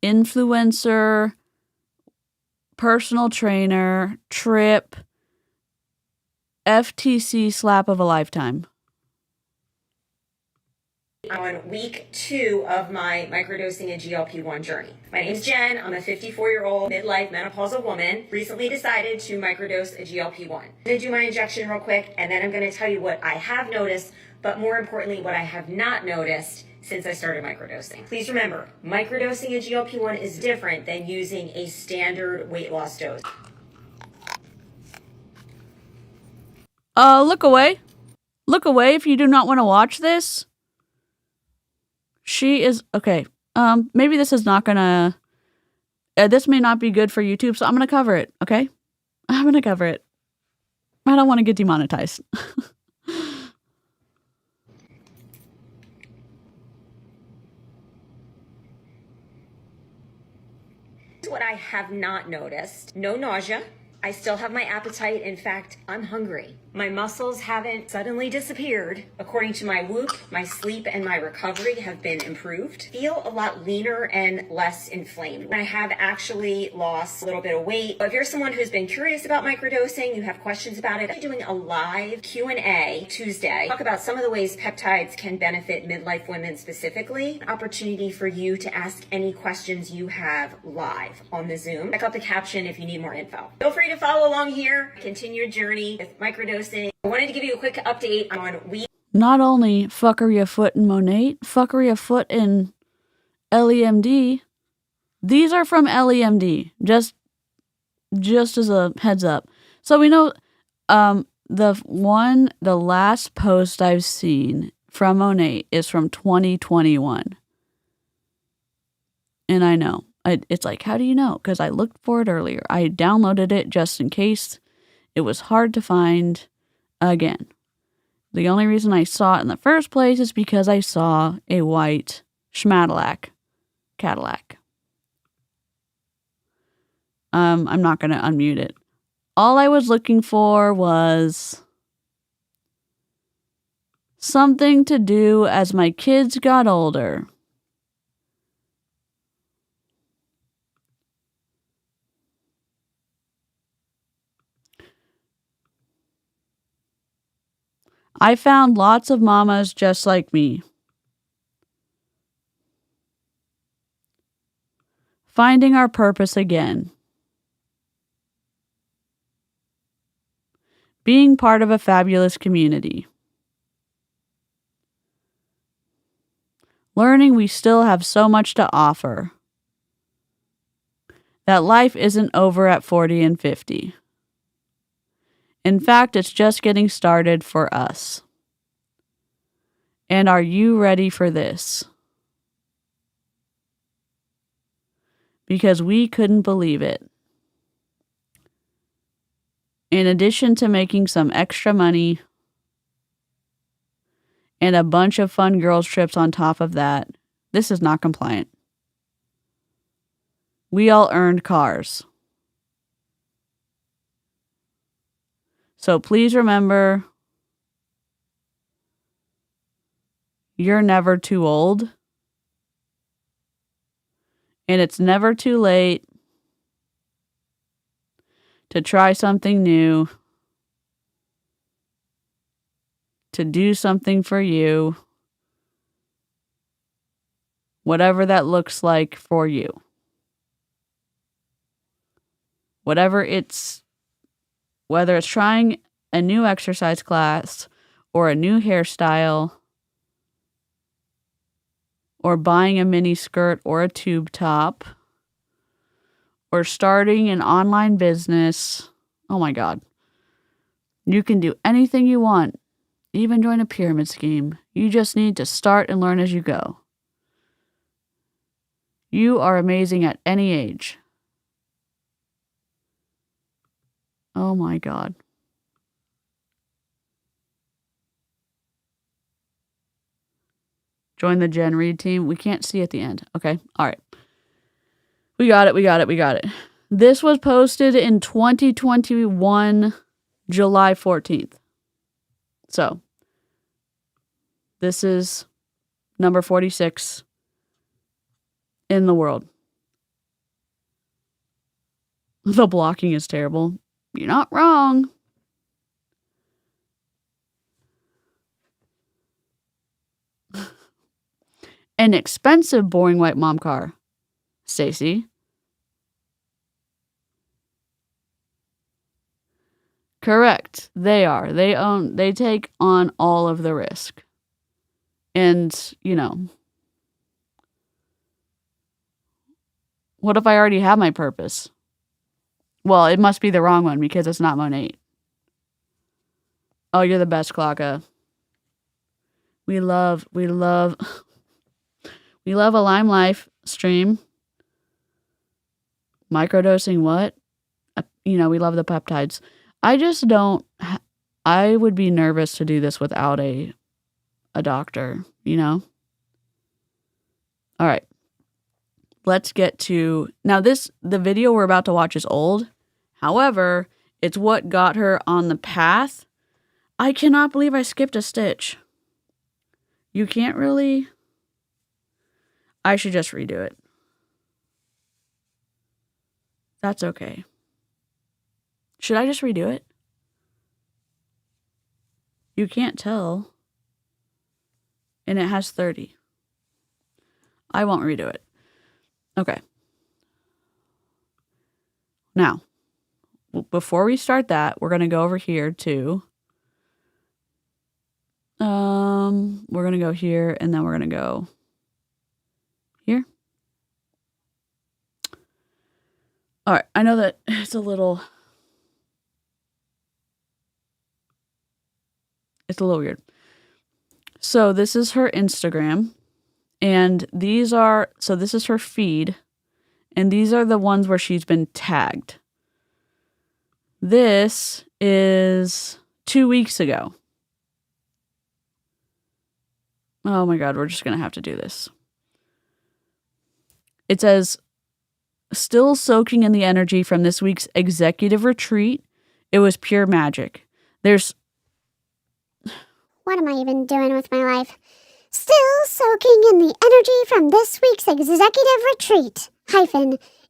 influencer, personal trainer, trip, FTC slap of a lifetime. On week 2 of my microdosing and GLP-1 journey. My name's Jen. I'm a 54-year-old midlife menopausal woman. Recently decided to microdose a GLP-1. I'm going to do my injection real quick, and then I'm going to tell you what I have noticed, but more importantly, what I have not noticed since I started microdosing. Please remember, microdosing a GLP-1 is different than using a standard weight loss dose. Look away. Look away if you do not want to watch this. She is, okay, maybe this is not gonna, this may not be good for YouTube, so I'm gonna cover it, okay? I'm gonna cover it. I don't want to get demonetized. What I have not noticed, no nausea. I still have my appetite. In fact, I'm hungry. My muscles haven't suddenly disappeared. According to my Whoop, my sleep and my recovery have been improved. Feel a lot leaner and less inflamed. I have actually lost a little bit of weight. If you're someone who's been curious about microdosing, you have questions about it, I'm doing a live Q&A Tuesday. Talk about some of the ways peptides can benefit midlife women specifically. An opportunity for you to ask any questions you have live on the Zoom. Check out the caption if you need more info. Feel free to follow along here. Continue your journey with microdosing. I wanted to give you a quick update on week. Not only 𝗧𝗍𝗶𝗴𝗏 and Monat, 𝗧𝗍𝗶𝗴𝗏𝗏 and LEMD. These are from LEMD. Just as a heads up. So we know the last post I've seen from Monat is from 2021. And I know. It's like, how do you know? Because I looked for it earlier. I downloaded it just in case. It was hard to find again. The only reason I saw it in the first place is because I saw a white 𝗬𝗏𝗡 Cadillac. I'm not going to unmute it. All I was looking for was something to do as my kids got older. I found lots of mamas just like me. Finding our purpose again. Being part of a fabulous community. Learning we still have so much to offer. That life isn't over at 40 and 50. In fact, it's just getting started for us. And are you ready for this? Because we couldn't believe it. In addition to making some extra money and a bunch of fun girls trips on top of that, this is not compliant. We all earned cars. So please remember, you're never too old. And it's never too late to try something new, to do something for you, whatever that looks like for you. Whether it's trying a new exercise class or a new hairstyle or buying a mini skirt or a tube top or starting an online business. Oh my God. You can do anything you want, even join a pyramid scheme. You just need to start and learn as you go. You are amazing at any age. Oh my God. Join the Jen Reed team. We can't see at the end. Okay. All right. We got it. This was posted in 2021, July 14th. So, this is number 46 in the world. The blocking is terrible. You're not wrong. An expensive, boring white mom car. Stacy. Correct. They are. They take on all of the risk. And, you know, what if I already have my purpose? Well, it must be the wrong one because it's not Monat. Oh, you're the best, Clocka. We love a Lime Life stream. Microdosing what? You know, we love the peptides. I just don't... I would be nervous to do this without a doctor, you know? All right. Let's get to... Now, the video we're about to watch is old. However, it's what got her on the path. I cannot believe I skipped a stitch. You can't really... I should just redo it. That's okay. Should I just redo it? You can't tell. And it has 30. I won't redo it. Okay. Now, before we start that, we're going to go over here to... we're going to go here, and then we're going to go here. All right, I know that it's a little weird. So this is her Instagram, and this is her feed, and these are the ones where she's been tagged. This is 2 weeks ago. Oh my God, we're just going to have to do this. It says, still soaking in the energy from this week's executive retreat. It was pure magic. What am I even doing with my life? Still soaking in the energy from this week's executive retreat.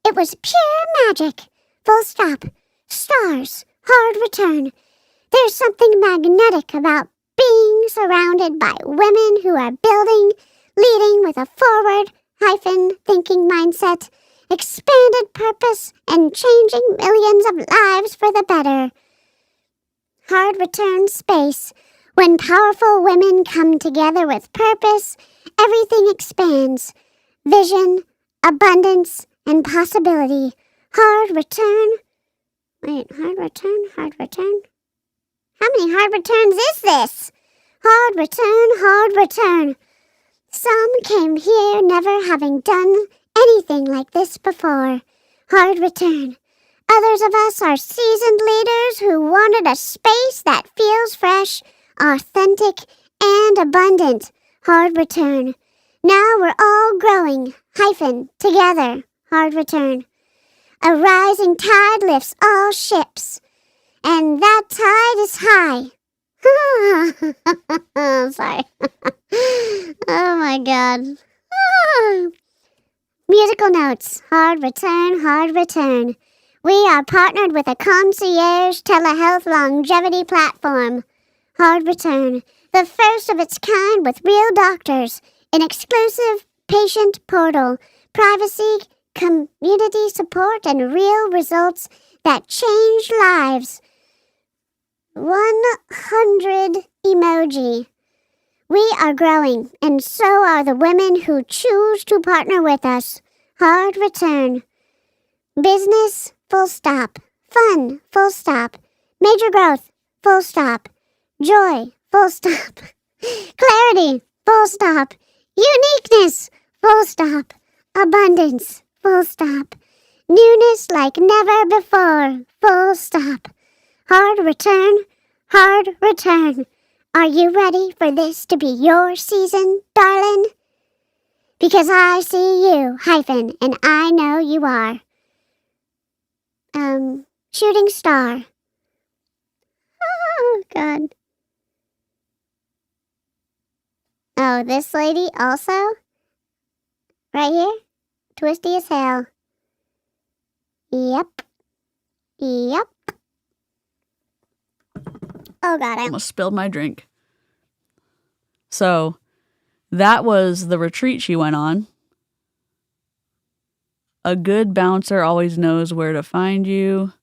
It was pure magic. Full stop. Stars. Hard return. There's something magnetic about being surrounded by women who are building, leading with a forward, thinking mindset, expanded purpose, and changing millions of lives for the better. Hard return space. When powerful women come together with purpose, everything expands. Vision, abundance, and possibility. Hard return. Wait, hard return? Hard return? How many hard returns is this? Hard return. Some came here never having done anything like this before. Hard return. Others of us are seasoned leaders who wanted a space that feels fresh, authentic, and abundant. Hard return. Now we're all growing, together. Hard return. A rising tide lifts all ships, and that tide is high. Sorry. Oh my God. Musical notes. Hard return. We are partnered with a concierge telehealth longevity platform. Hard return. The first of its kind with real doctors. An exclusive patient portal. Privacy, community support, and real results that change lives. 100 emoji. We are growing, and so are the women who choose to partner with us. Hard return. Business, full stop. Fun, full stop. Major growth, full stop. Joy, full stop. Clarity, full stop. Uniqueness, full stop. Abundance, full stop. Newness like never before, full stop. Hard return. Are you ready for this to be your season, darling? Because I see you, hyphen, and I know you are. Shooting star. Oh, God. Oh, this lady also? Right here? Twisty as hell. Yep. Yep. Oh, God. Almost spilled my drink. So, that was the retreat she went on. A good bouncer always knows where to find you.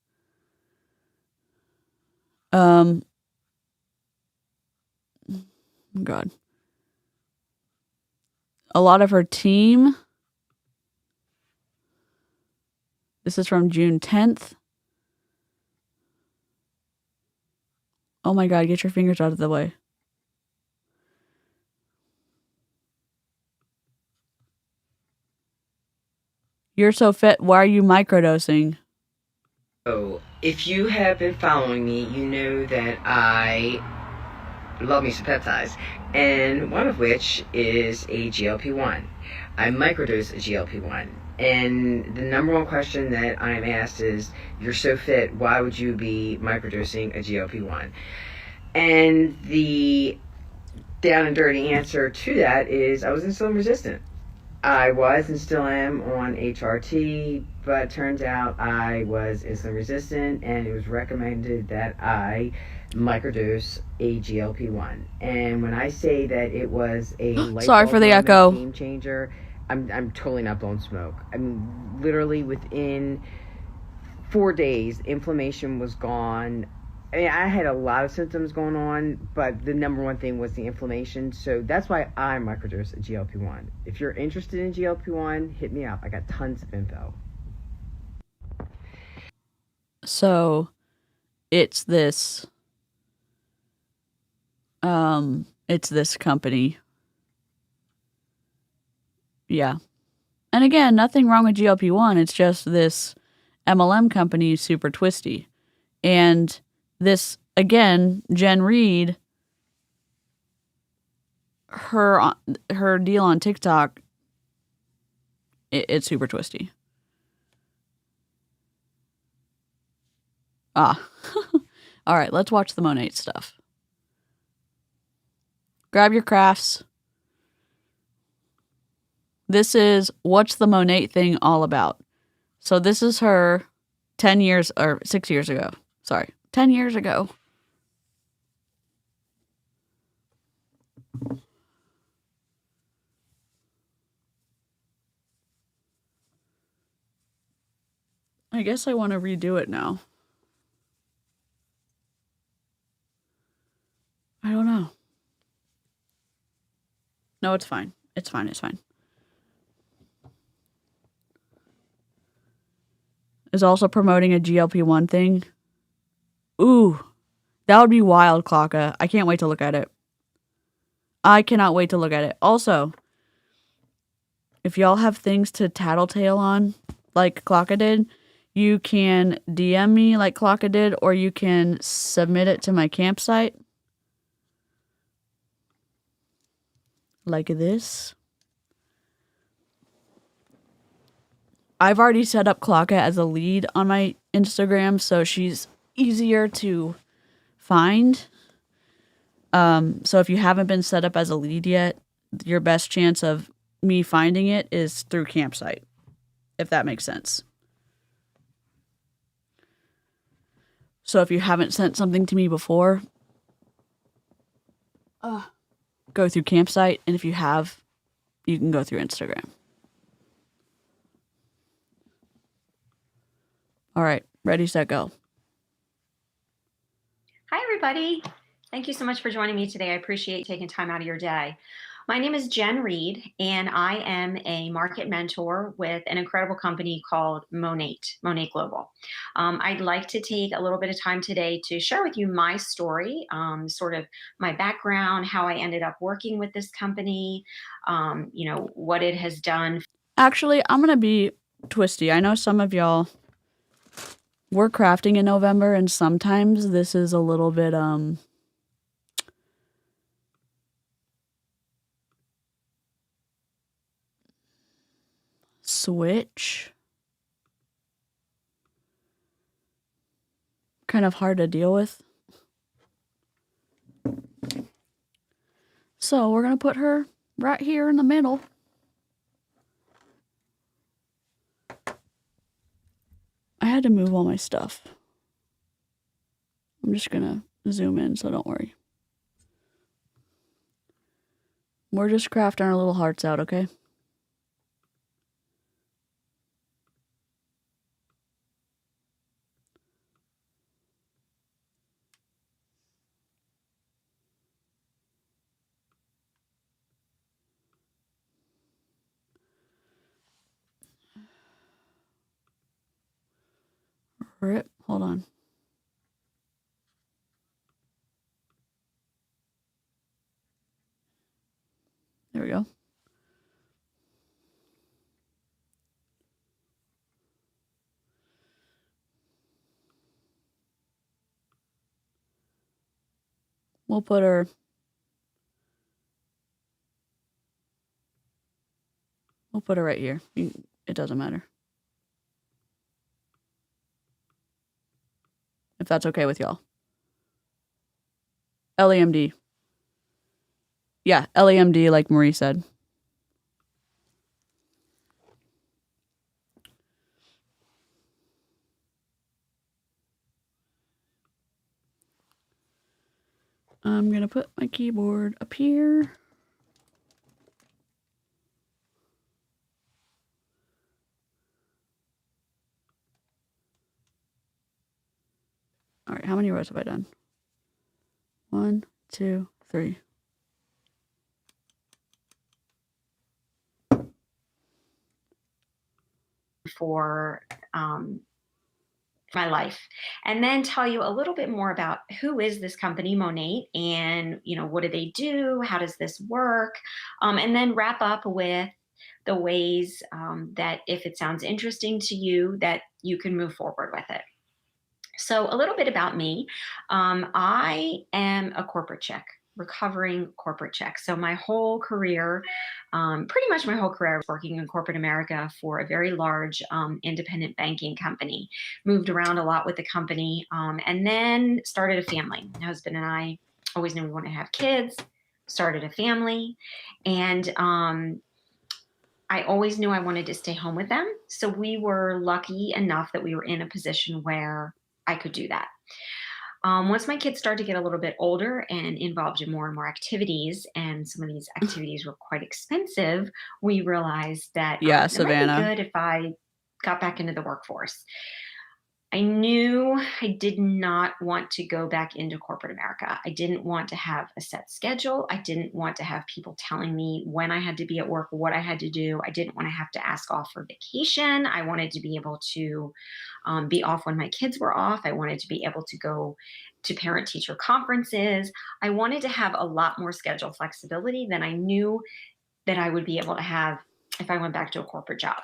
God. A lot of her team. This is from June 10th. Oh my God, get your fingers out of the way. You're so fit. Why are you microdosing? So, if you have been following me, you know that I love me some peptides, and one of which is a GLP-1. I microdose a GLP-1, and the number one question that I'm asked is, you're so fit, why would you be microdosing a GLP-1? And the down and dirty answer to that is I was insulin resistant. I was and still am on HRT, but turns out I was insulin resistant, and it was recommended that I microdose a GLP-1. And when I say that it was a Sorry for the echo. game changer, I'm totally not blowing smoke. I mean, literally within 4 days, inflammation was gone. I mean, I had a lot of symptoms going on, but the number one thing was the inflammation. So that's why I microdose a GLP-1. If you're interested in GLP-1, hit me up. I got tons of info. So, it's this company. Yeah. And again, nothing wrong with GLP-1. It's just this MLM company is super twisty. And this, again, Jen Reed, her deal on TikTok, it's super twisty. All right, let's watch the Monat stuff. Grab your crafts. This is what's the Monat thing all about. So this is her 6 years ago. Sorry, 10 years ago. I guess I want to redo it now. I don't know. No, it's fine. It's fine. It's fine. Is also promoting a GLP-1 thing. Ooh, that would be wild, Clocka. I can't wait to look at it. I cannot wait to look at it. Also, if y'all have things to tattletale on, like Clocka did, you can DM me like Clocka did, or you can submit it to my campsite. Like this. I've already set up Clocka as a lead on my Instagram, so she's easier to find. So if you haven't been set up as a lead yet, your best chance of me finding it is through campsite, if that makes sense. So if you haven't sent something to me before, go through campsite, and if you have, you can go through Instagram. All right, ready, set, go. Hi, everybody. Thank you so much for joining me today. I appreciate you taking time out of your day. My name is Jen Reed, and I am a market mentor with an incredible company called Monat Global. I'd like to take a little bit of time today to share with you my story, sort of my background, how I ended up working with this company, what it has done. Actually, I'm going to be twisty. I know some of y'all, we're crafting in November, and sometimes this is a little bit, switch. Kind of hard to deal with. So we're going to put her right here in the middle. I had to move all my stuff. I'm just going to zoom in, so don't worry. We're just crafting our little hearts out, okay? Rip, hold on. There we go. We'll put her right here. It doesn't matter. If that's okay with y'all. LAMD. Yeah, LAMD like Marie said. I'm going to put my keyboard up here. All right, how many rows have I done? 1, 2, 3. For my life, and then tell you a little bit more about who is this company Monat, and what do they do, how does this work, and then wrap up with the ways that if it sounds interesting to you that you can move forward with it. So a little bit about me. I am a corporate chick, recovering corporate chick. So my whole career, pretty much my whole career, I was working in corporate America for a very large independent banking company. Moved around a lot with the company, and then started a family. My husband and I always knew we wanted to have kids, started a family, and I always knew I wanted to stay home with them. So we were lucky enough that we were in a position where I could do that. Once my kids started to get a little bit older and involved in more and more activities, and some of these activities were quite expensive, we realized that it might Savannah. be good if I got back into the workforce. I knew I did not want to go back into corporate America. I didn't want to have a set schedule. I didn't want to have people telling me when I had to be at work, what I had to do. I didn't want to have to ask off for vacation. I wanted to be able to be off when my kids were off. I wanted to be able to go to parent-teacher conferences. I wanted to have a lot more schedule flexibility than I knew that I would be able to have if I went back to a corporate job.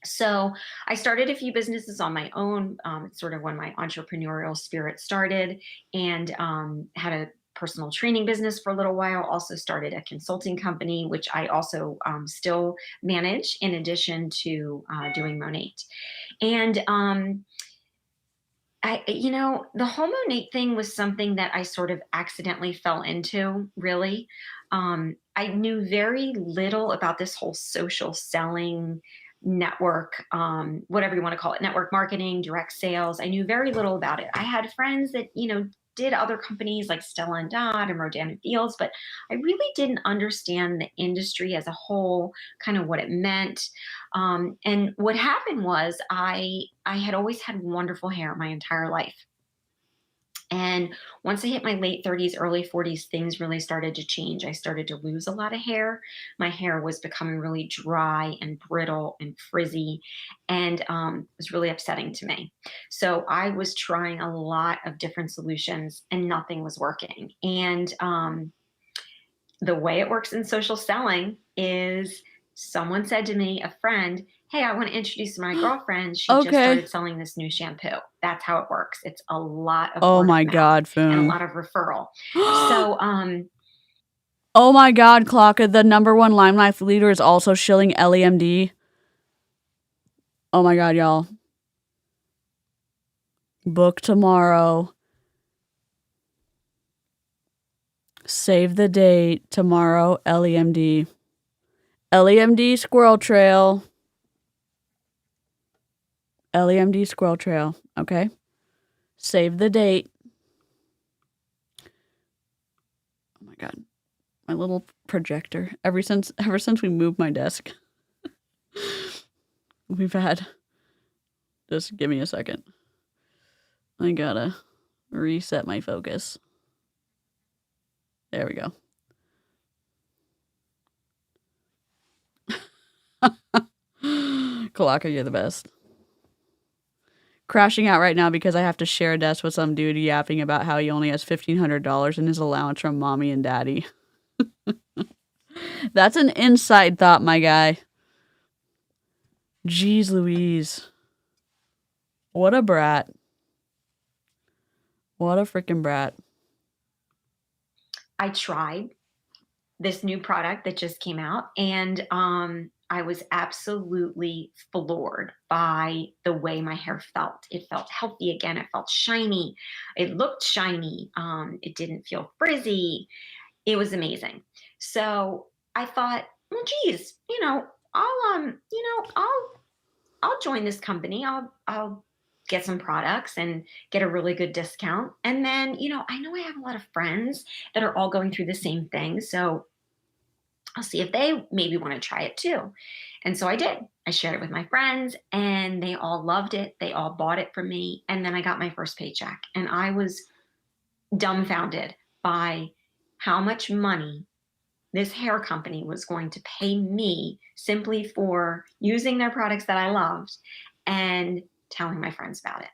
So I started a few businesses on my own, sort of when my entrepreneurial spirit started, and had a personal training business for a little while. Also started a consulting company, which I also still manage in addition to doing Monat. And the whole Monat thing was something that I sort of accidentally fell into, really. I knew very little about this whole social selling network, whatever you want to call it, network marketing, direct sales. I knew very little about it. I had friends that, did other companies like Stella & Dodd and Rodan & Fields, but I really didn't understand the industry as a whole, kind of what it meant. And what happened was I had always had wonderful hair my entire life. And once I hit my late 30s, early 40s, things really started to change. I started to lose a lot of hair. My hair was becoming really dry and brittle and frizzy, and it was really upsetting to me. So I was trying a lot of different solutions and nothing was working. And the way it works in social selling is someone said to me, a friend, hey, I want to introduce my girlfriend. She just started selling this new shampoo. That's how it works. It's a lot of Oh word my of mouth God, and a Foon. lot of referral. So, oh my God, Clocka, the #1 Lime Life leader is also shilling LAMD. Oh my God, y'all. Book tomorrow. Save the date tomorrow. LEMD. LEMD Squirrel Trail. LEMD Squirrel Trail. Okay. Save the date. Oh my God. My little projector. Ever since we moved my desk, we've had. Just give me a second. I gotta reset my focus. There we go. Kalaka, you're the best. Crashing out right now because I have to share a desk with some dude yapping about how he only has $1,500 in his allowance from mommy and daddy. That's an inside thought, my guy. Jeez Louise. What a brat. What a freaking brat. I tried this new product that just came out, and I was absolutely floored by the way my hair felt. It felt healthy again. It felt shiny. It looked shiny. It didn't feel frizzy. It was amazing. So I thought, well, geez, I'll join this company. I'll get some products and get a really good discount. And then, I know I have a lot of friends that are all going through the same thing. So I'll see if they maybe want to try it too. And so I did. I shared it with my friends and they all loved it. They all bought it from me. And then I got my first paycheck and I was dumbfounded by how much money this hair company was going to pay me simply for using their products that I loved and telling my friends about it.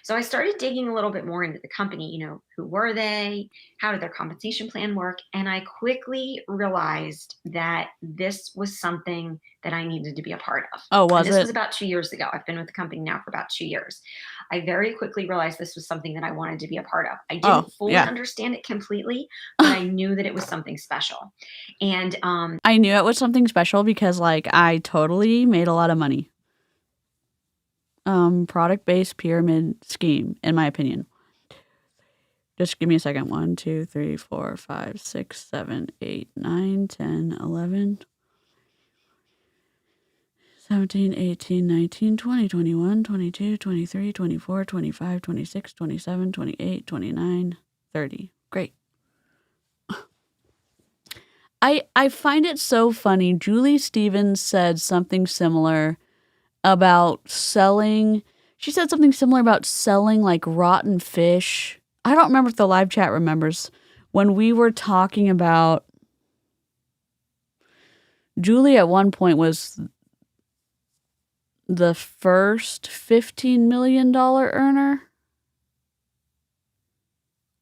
So I started digging a little bit more into the company, who were they? How did their compensation plan work? And I quickly realized that this was something that I needed to be a part of. Oh, was This it? was about 2 years ago. I've been with the company now for about 2 years. I very quickly realized this was something that I wanted to be a part of. I didn't fully understand it completely, but I knew that it was something special. And I knew it was something special because I totally made a lot of money. Product-based pyramid scheme, in my opinion. Just give me a second. 1, 2, 3, 4, 5, 6, 7, 8, 9, 10, 11, 17, 18, 19, 20, 21, 22, 23, 24, 25, 26, 27, 28, 29, 30. Great. I find it so funny. Julie Stevens said something similar about selling. She said something similar about selling rotten fish. I don't remember if the live chat remembers when we were talking about. Julie at one point was the first $15 million earner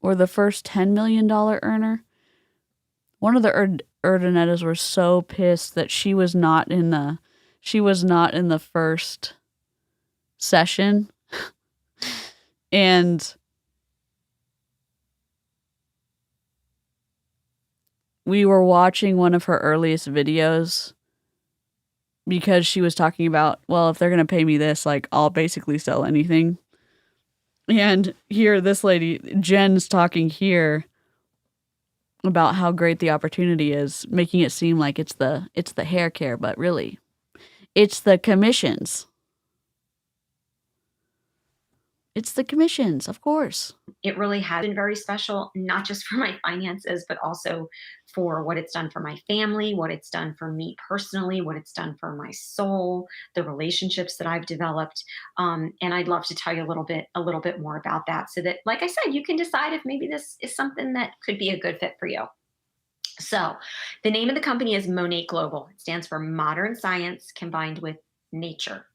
or the first $10 million earner. One of the Erdonettas were so pissed that she was not in the first session. And we were watching one of her earliest videos because she was talking about, well, if they're going to pay me this, I'll basically sell anything. And here, this lady, Jen's talking here about how great the opportunity is, making it seem like it's the hair care, but really, it's the commissions. It's the commissions, of course. It really has been very special, not just for my finances, but also for what it's done for my family, what it's done for me personally, what it's done for my soul, the relationships that I've developed. And I'd love to tell you a little bit more about that so that, like I said, you can decide if maybe this is something that could be a good fit for you. So the name of the company is Monat Global. It stands for Modern Science Combined with Nature.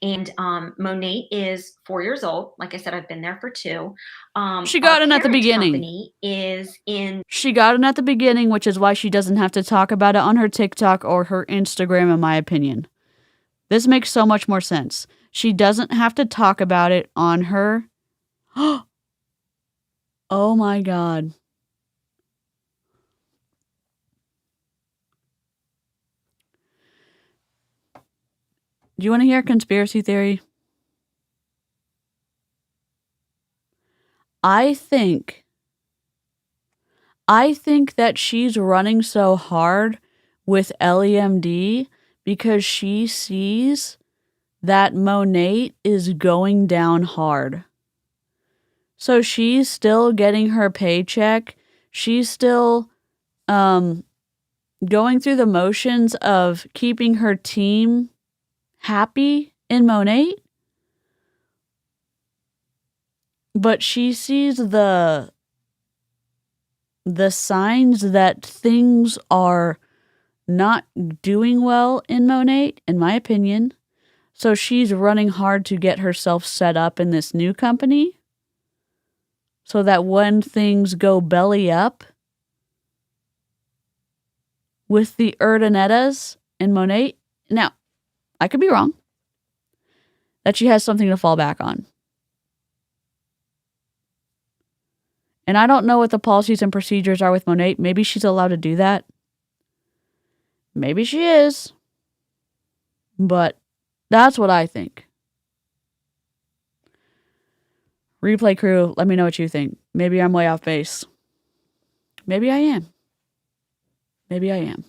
And Monat is 4 years old. Like I said, I've been there for 2. She got in at the beginning. She got in at the beginning, which is why she doesn't have to talk about it on her TikTok or her Instagram, in my opinion. This makes so much more sense. She doesn't have to talk about it on her. Oh my God. Do you want to hear a conspiracy theory? I think that she's running so hard with LEMD because she sees that Monat is going down hard. So she's still getting her paycheck. She's still going through the motions of keeping her team happy in Monat. But she sees the signs that things are not doing well in Monat, in my opinion. So she's running hard to get herself set up in this new company so that when things go belly up with the Erdonettas and Monat, now, I could be wrong, that she has something to fall back on. And I don't know what the policies and procedures are with Monat. Maybe she's allowed to do that. Maybe she is. But that's what I think. Replay crew, let me know what you think. Maybe I'm way off base. Maybe I am. Maybe I am.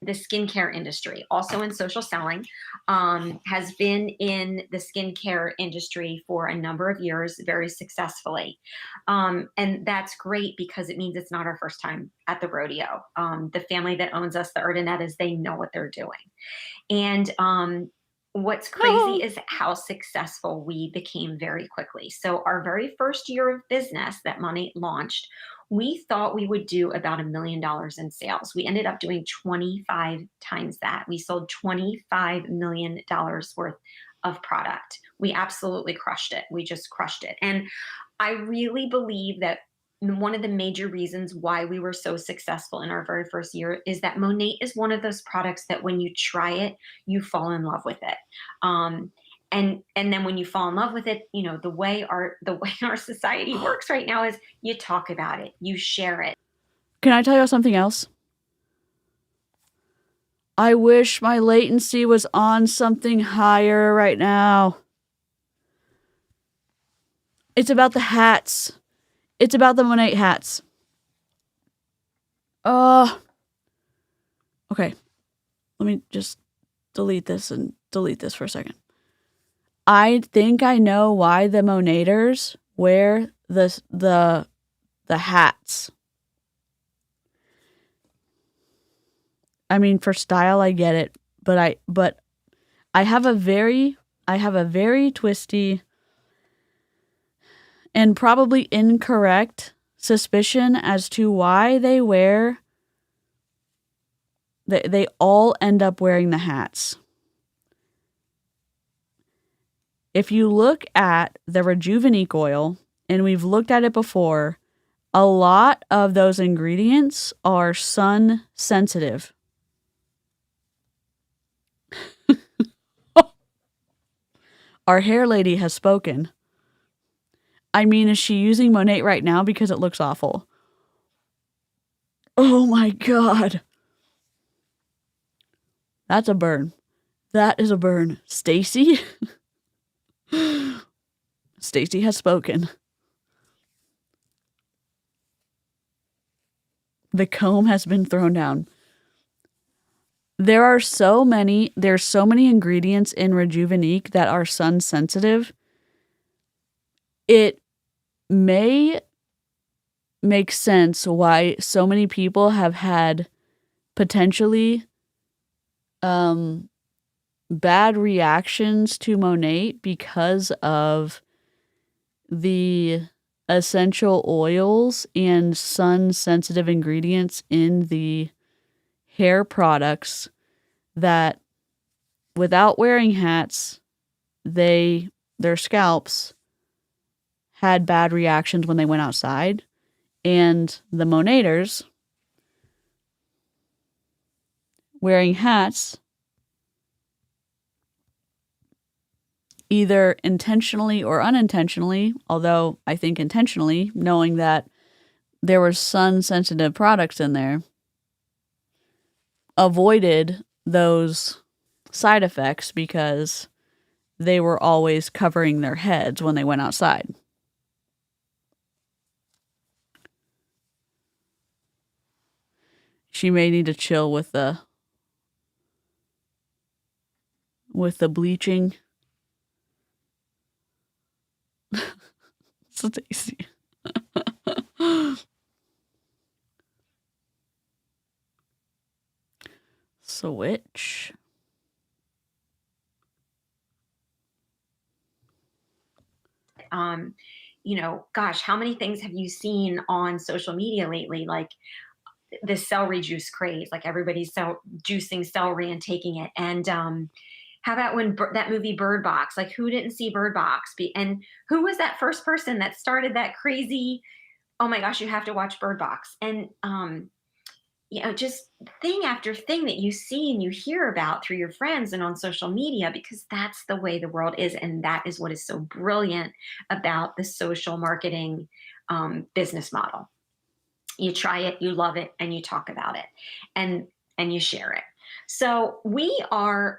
The skincare industry, also in social selling, has been in the skincare industry for a number of years very successfully. And that's great because it means it's not our first time at the rodeo. The family that owns us, the Erdonettas, they know what they're doing. And what's crazy is how successful we became very quickly. So our very first year of business that Monat launched, we thought we would do about $1 million in sales. We ended up doing 25 times that. We sold $25 million worth of product. We absolutely crushed it. We just crushed it. And I really believe that one of the major reasons why we were so successful in our very first year is that Monat is one of those products that when you try it, you fall in love with it. And then when you fall in love with it, you know, the way our society works right now is you talk about it, you share it. Can I tell you something else? I wish my latency was on something higher right now. It's about the hats. It's about the Monat hats. Okay. Let me just delete this and delete this for a second. I think I know why the Monators wear the hats. I mean, for style, I get it, but I have a very twisty and probably incorrect suspicion as to why they all end up wearing the hats. If you look at the Rejuvenate oil, and we've looked at it before, a lot of those ingredients are sun sensitive. Our hair lady has spoken. I mean, is she using Monat right now because it looks awful? Oh my God. That's a burn. That is a burn. Stacy? Stacy has spoken. The comb has been thrown down. There's so many ingredients in Rejuvenate that are sun sensitive. It may make sense why so many people have had potentially bad reactions to Monat because of the essential oils and sun sensitive ingredients in the hair products that without wearing hats, their scalps had bad reactions when they went outside. And the Monators wearing hats either intentionally or unintentionally, although I think intentionally, knowing that there were sun sensitive products in there, avoided those side effects because they were always covering their heads when they went outside. She may need to chill with the bleaching. Stacy. Switch. Gosh, how many things have you seen on social media lately? Like the celery juice craze, like everybody's juicing celery and taking it. And how about when that movie Bird Box? Like, who didn't see Bird Box? And who was that first person that started that crazy, oh my gosh, you have to watch Bird Box? And just thing after thing that you see and you hear about through your friends and on social media, because that's the way the world is. And that is what is so brilliant about the social marketing business model. You try it, you love it, and you talk about it, and you share it. So we are,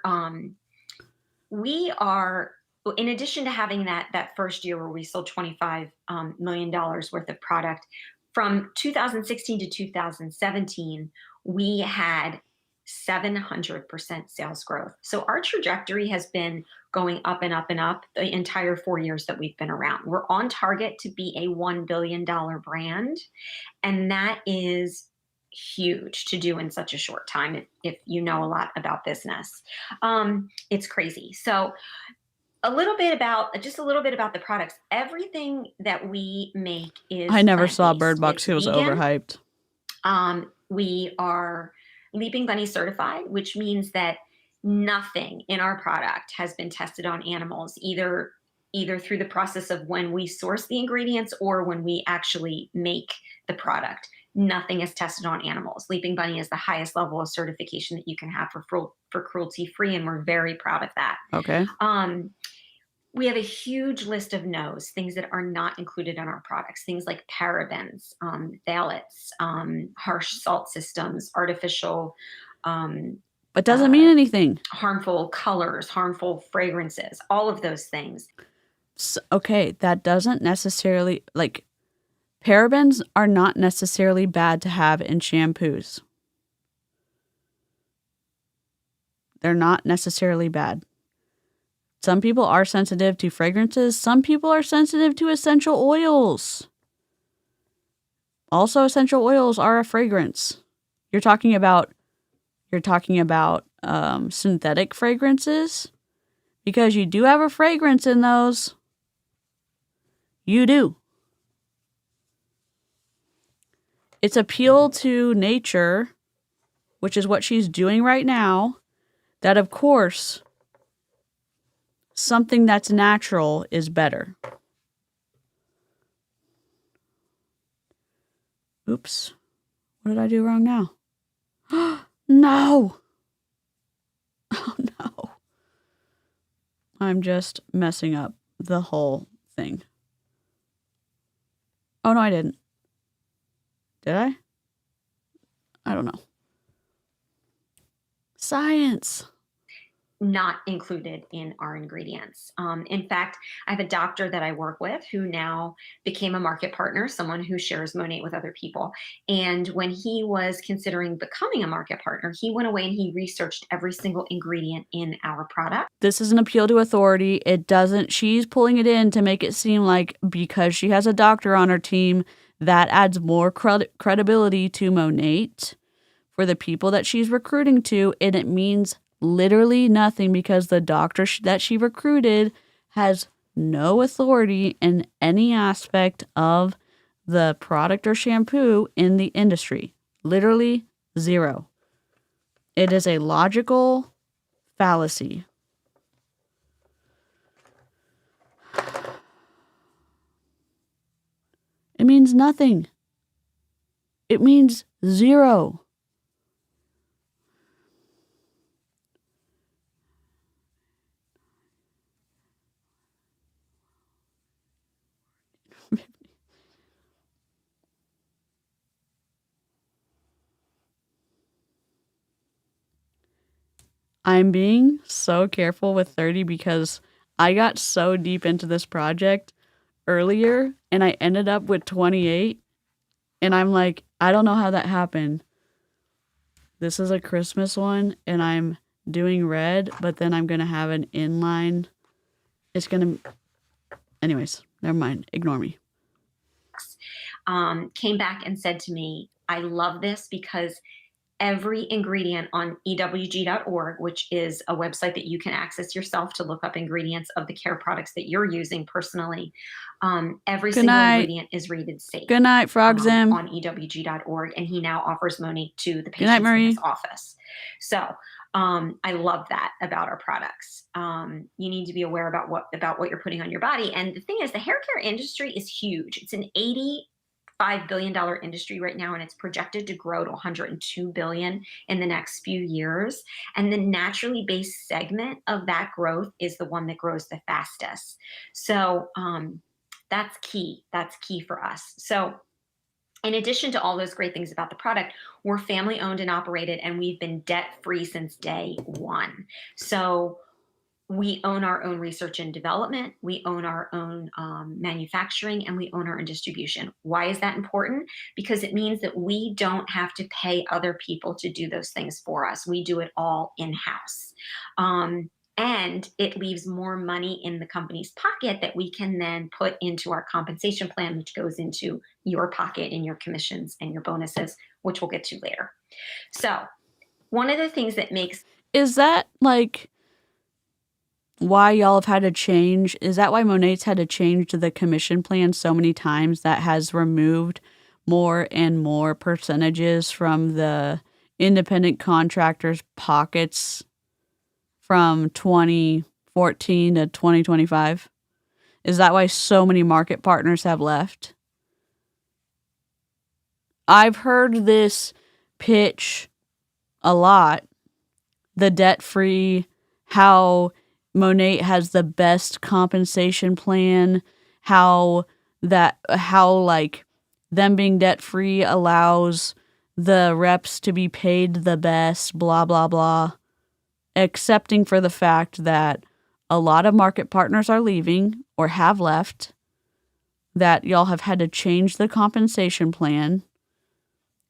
in addition to having that first year where we sold $25 million worth of product, from 2016 to 2017, we had 700% sales growth. So our trajectory has been going up and up and up the entire 4 years that we've been around. We're on target to be a $1 billion brand. And that is huge to do in such a short time if you know a lot about business. It's crazy. So a little bit about the products. Everything that we make is I never saw plant-based. Bird Box. It was vegan. overhyped. We are Leaping Bunny certified, which means that nothing in our product has been tested on animals, either through the process of when we source the ingredients or when we actually make the product. Nothing is tested on animals. Leaping Bunny is the highest level of certification that you can have for cruelty-free, and we're very proud of that. Okay. We have a huge list of no's, things that are not included in our products, things like parabens, phthalates, harsh salt systems, artificial, but doesn't mean anything. Harmful colors, harmful fragrances, all of those things. So, okay, that doesn't necessarily, like, parabens are not necessarily bad to have in shampoos. They're not necessarily bad. Some people are sensitive to fragrances. Some people are sensitive to essential oils. Also, essential oils are a fragrance. You're talking about synthetic fragrances, because you do have a fragrance in those. You do. It's appeal to nature, which is what she's doing right now. That, of course, something that's natural is better. Oops. What did I do wrong now? No. Oh, no. I'm just messing up the whole thing. Oh, no, I didn't. Did I? I don't know. Science. Not included in our ingredients. In fact, I have a doctor that I work with who now became a market partner, someone who shares Monat with other people. And when he was considering becoming a market partner, he went away and he researched every single ingredient in our product. This is an appeal to authority. She's pulling it in to make it seem like because she has a doctor on her team, that adds more credibility to Monat for the people that she's recruiting to, and it means literally nothing, because the doctor that she recruited has no authority in any aspect of the product or shampoo in the industry. Literally zero. It is a logical fallacy. It means nothing. It means zero. I'm being so careful with 30 because I got so deep into this project earlier and I ended up with 28. And I'm like, I don't know how that happened. This is a Christmas one and I'm doing red, but then I'm going to have an inline. It's going to, anyways, never mind. Ignore me. Came back and said to me, I love this because every ingredient on ewg.org, which is a website that you can access yourself to look up ingredients of the care products that you're using personally. Every single ingredient is rated safe. Good night, 𝗧𝗏𝗏𝗏𝗏. On ewg.org, and he now offers Monat to the Good night, patients Marie. in his office. So I love that about our products. You need to be aware about what you're putting on your body. And the thing is, the hair care industry is huge. It's an $85 billion industry right now, and it's projected to grow to $102 billion in the next few years. And the naturally based segment of that growth is the one that grows the fastest. So that's key. That's key for us. So in addition to all those great things about the product, we're family owned and operated, and we've been debt free since day one. So we own our own research and development, we own our own manufacturing, and we own our own distribution. Why is that important? Because it means that we don't have to pay other people to do those things for us. We do it all in-house. And it leaves more money in the company's pocket that we can then put into our compensation plan, which goes into your pocket and your commissions and your bonuses, which we'll get to later. So one of the things that makes... Is that like why y'all have had to change? Is that why Monat's had to change the commission plan so many times that has removed more and more percentages from the independent contractors' pockets from 2014 to 2025? Is that why so many market partners have left? I've heard this pitch a lot. The debt-free, how Monat has the best compensation plan, how like them being debt-free allows the reps to be paid the best, blah, blah, blah. Excepting for the fact that a lot of market partners are leaving or have left, that y'all have had to change the compensation plan,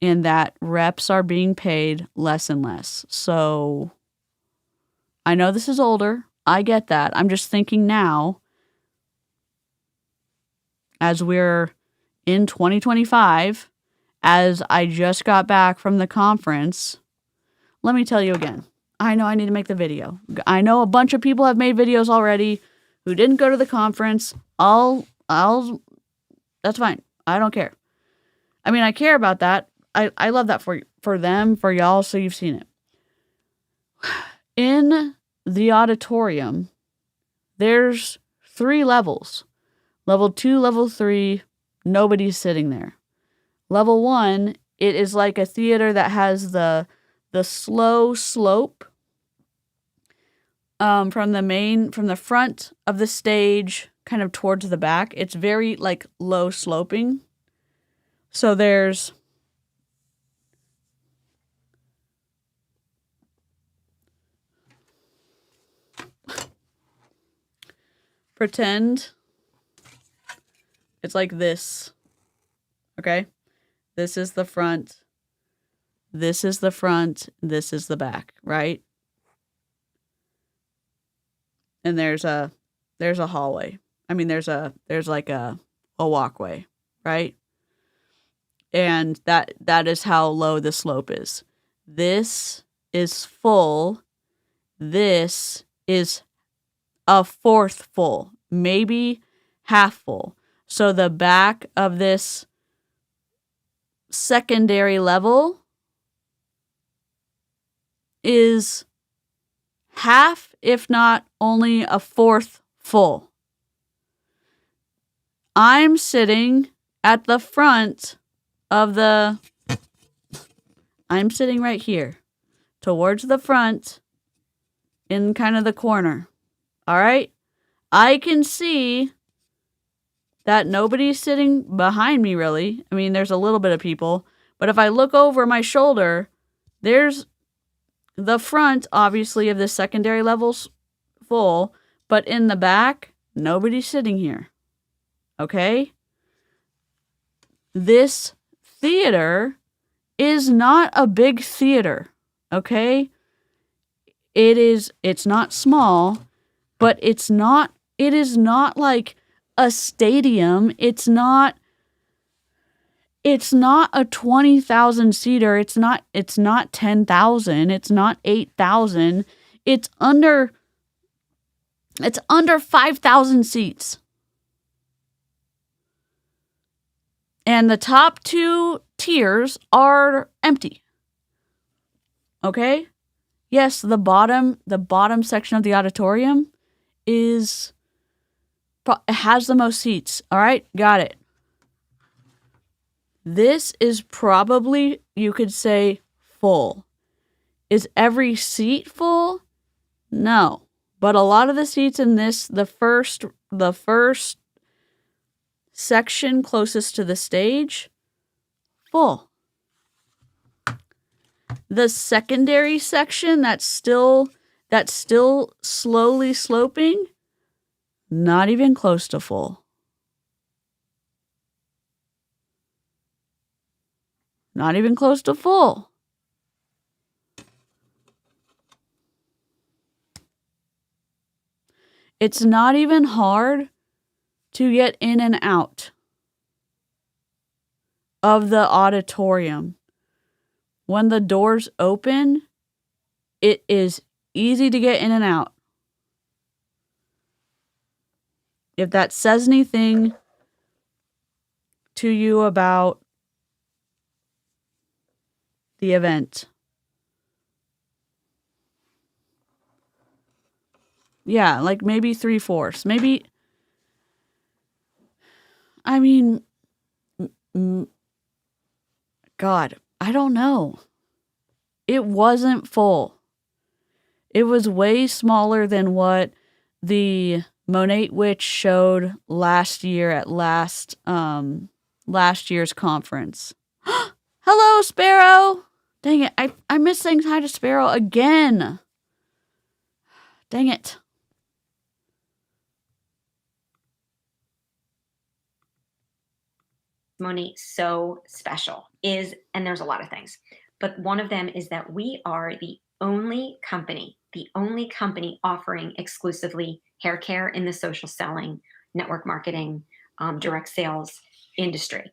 and that reps are being paid less and less. So I know this is older. I get that. I'm just thinking now, as we're in 2025, as I just got back from the conference, let me tell you again. I know I need to make the video. I know a bunch of people have made videos already who didn't go to the conference. That's fine. I don't care. I mean, I care about that. I love that for them, for y'all, so you've seen it. In the auditorium, there's 3 levels. Level 2, level 3, nobody's sitting there. Level 1, it is like a theater that has the slow slope from the front of the stage kind of towards the back. It's very like low sloping. So there's pretend it's like this. Okay? This is the front. This is the front. This is the back, right? And there's a hallway. I mean, there's like a walkway, right? And that is how low the slope is. This is full. This is a fourth full, maybe half full. So the back of this secondary level is half, if not only a fourth full. I'm sitting at the front of I'm sitting right here, towards the front, in kind of the corner. All right? I can see that nobody's sitting behind me, really. I mean, there's a little bit of people. But if I look over my shoulder, there's the front, obviously, of the secondary level's full, but in the back, nobody's sitting here. Okay? This theater is not a big theater. Okay? It's not small, but it is not like a stadium. It's not a 20,000 seater. It's not 10,000. It's not 8,000. It's under 5,000 seats. And the top 2 tiers are empty. Okay? Yes, the bottom section of the auditorium has the most seats. All right? Got it. This is probably, you could say, full. Is every seat full? No. But a lot of the seats in this, the first section closest to the stage, full. The secondary section that's still slowly sloping, not even close to full. Not even close to full. It's not even hard to get in and out of the auditorium. When the doors open, it is easy to get in and out. If that says anything to you about the event. Yeah, like maybe 3/4. Maybe, I mean, God, I don't know. It wasn't full. It was way smaller than what the Monat Witch showed last year at last year's conference. Hello, Sparrow! Dang it, I missed saying hi to Sparrow again. Dang it. Monat so special is, and there's a lot of things, but one of them is that we are the only company offering exclusively hair care in the social selling, network marketing, direct sales industry.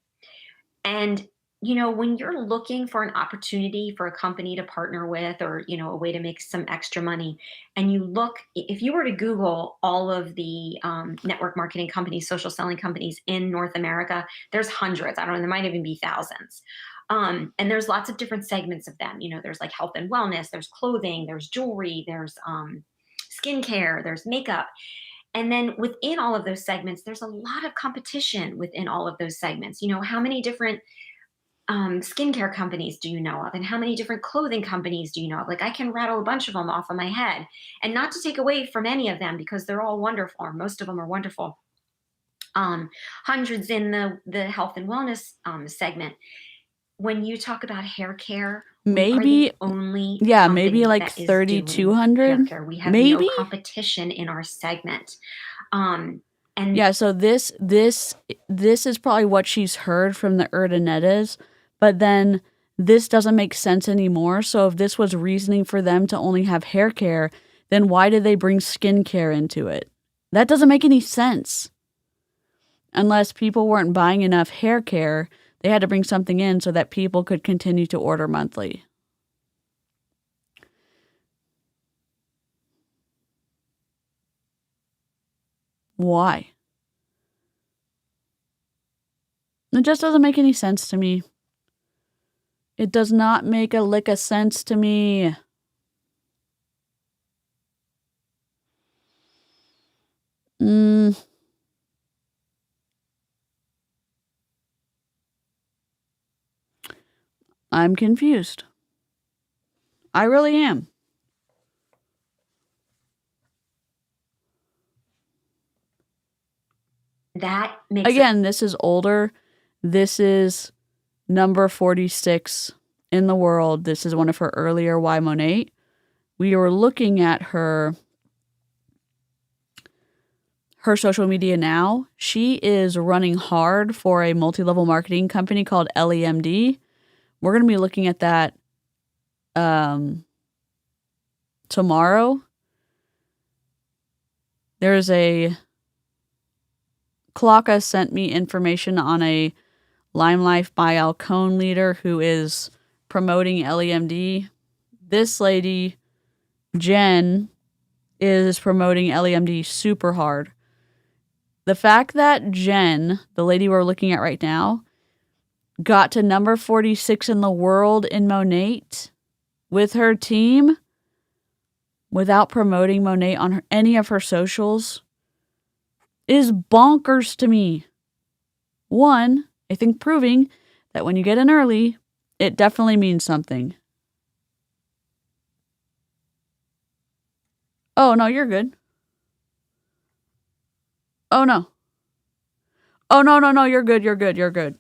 And you know, when you're looking for an opportunity for a company to partner with, or, you know, a way to make some extra money, and you look, if you were to Google all of the network marketing companies, social selling companies in North America, there's hundreds. I don't know, there might even be thousands. And there's lots of different segments of them. You know, there's like health and wellness, there's clothing, there's jewelry, there's skincare, there's makeup. And then within all of those segments, there's a lot of competition within all of those segments. You know, how many different skincare companies do you know of, and how many different clothing companies do you know of? Like, I can rattle a bunch of them off of my head, and not to take away from any of them, because they're all wonderful, or most of them are wonderful. Hundreds in the health and wellness segment. When you talk about hair care, maybe only maybe like 3,200. We have maybe no competition in our segment. And yeah, so this is probably what she's heard from the 𝗧𝗏𝗏𝗏s. But then this doesn't make sense anymore. So if this was reasoning for them to only have hair care, then why did they bring skincare into it? That doesn't make any sense. Unless people weren't buying enough hair care, they had to bring something in so that people could continue to order monthly. Why? It just doesn't make any sense to me. It does not make a lick of sense to me. I'm confused. I really am. That makes Again, this is older. This is number 46 in the world. This is one of her earlier 𝗏 Monat. we were looking at her social media now. She is running hard for a multi-level marketing company called LEMD. We're going to be looking at that tomorrow. There's Kalaka sent me information on a Lime Life by Alcone leader who is promoting LEMD. This lady, Jen, is promoting LEMD super hard. The fact that Jen, the lady we're looking at right now, got to number 46 in the world in Monat with her team without promoting Monat on any of her socials is bonkers to me. One, I think proving that when you get in early, it definitely means something. Oh, no, you're good. Oh, no. Oh, no, you're good.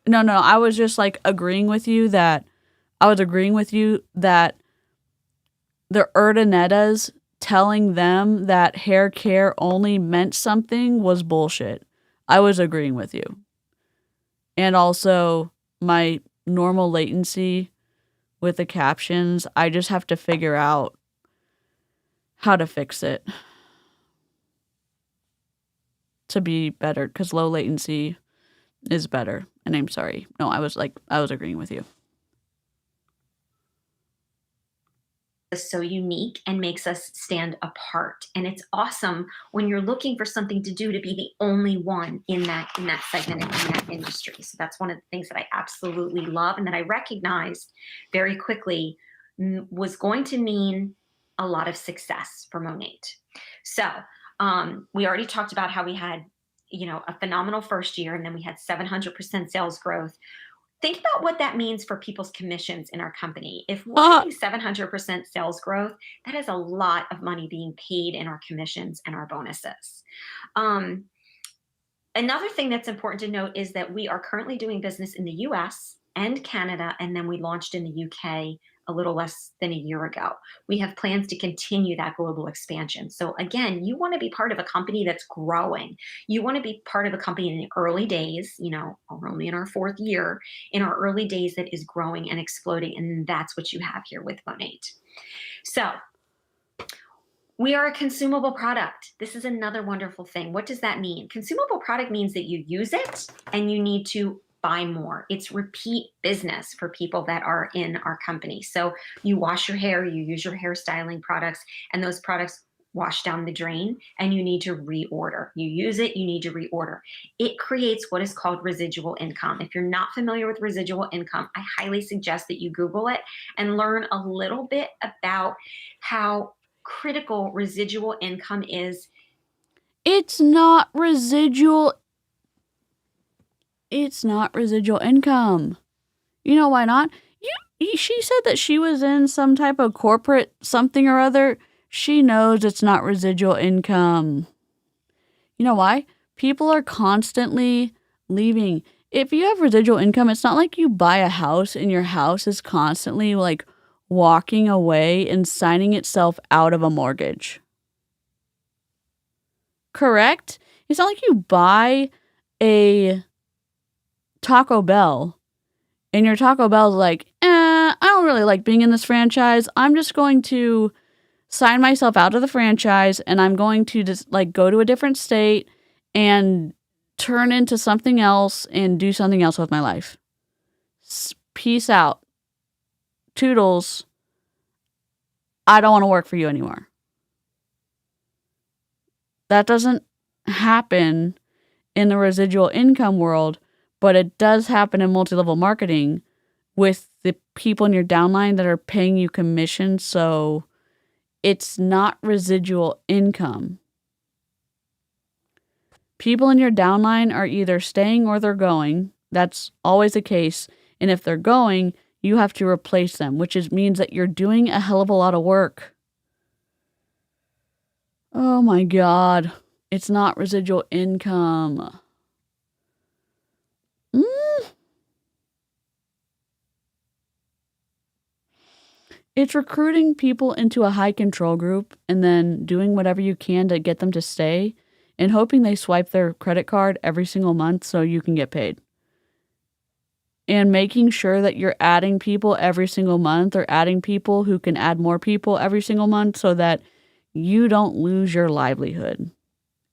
No, I was just like agreeing with you that the Erdonettas telling them that hair care only meant something was bullshit. I was agreeing with you. And also my normal latency with the captions, I just have to figure out how to fix it to be better, because low latency is better. And I'm sorry. No, I was agreeing with you. Is so unique and makes us stand apart. And it's awesome when you're looking for something to do to be the only one in that segment and in that industry. So that's one of the things that I absolutely love and that I recognized very quickly was going to mean a lot of success for Monat. So we already talked about how we had, a phenomenal first year, and then we had 700% sales growth. Think about what that means for people's commissions in our company. If we're having 700% sales growth, that is a lot of money being paid in our commissions and our bonuses. Another thing that's important to note is that we are currently doing business in the US and Canada, and then we launched in the UK a little less than a year ago. We have plans to continue that global expansion. So again, you want to be part of a company that's growing. You want to be part of a company in the early days, we're only in our 4th year, in our early days that is growing and exploding. And that's what you have here with Monat. So we are a consumable product. This is another wonderful thing. What does that mean? Consumable product means that you use it and you need to buy more. It's repeat business for people that are in our company. So you wash your hair, you use your hair styling products, and those products wash down the drain, and you need to reorder. You use it, you need to reorder. It creates what is called residual income. If you're not familiar with residual income, I highly suggest that you Google it and learn a little bit about how critical residual income is. It's not residual income. You know why not? She said that she was in some type of corporate something or other. She knows it's not residual income. You know why? People are constantly leaving. If you have residual income, it's not like you buy a house and your house is constantly like walking away and signing itself out of a mortgage. Correct? It's not like you buy a Taco Bell and your Taco Bell's like, I don't really like being in this franchise. I'm just going to sign myself out of the franchise and I'm going to just like go to a different state and turn into something else and do something else with my life. Peace out. Toodles. I don't want to work for you anymore. That doesn't happen in the residual income world, but it does happen in multi-level marketing with the people in your downline that are paying you commission. So it's not residual income. People in your downline are either staying or they're going. That's always the case. And if they're going, you have to replace them, which means that you're doing a hell of a lot of work. Oh my God. It's not residual income. It's recruiting people into a high control group and then doing whatever you can to get them to stay and hoping they swipe their credit card every single month so you can get paid. And making sure that you're adding people every single month or adding people who can add more people every single month so that you don't lose your livelihood.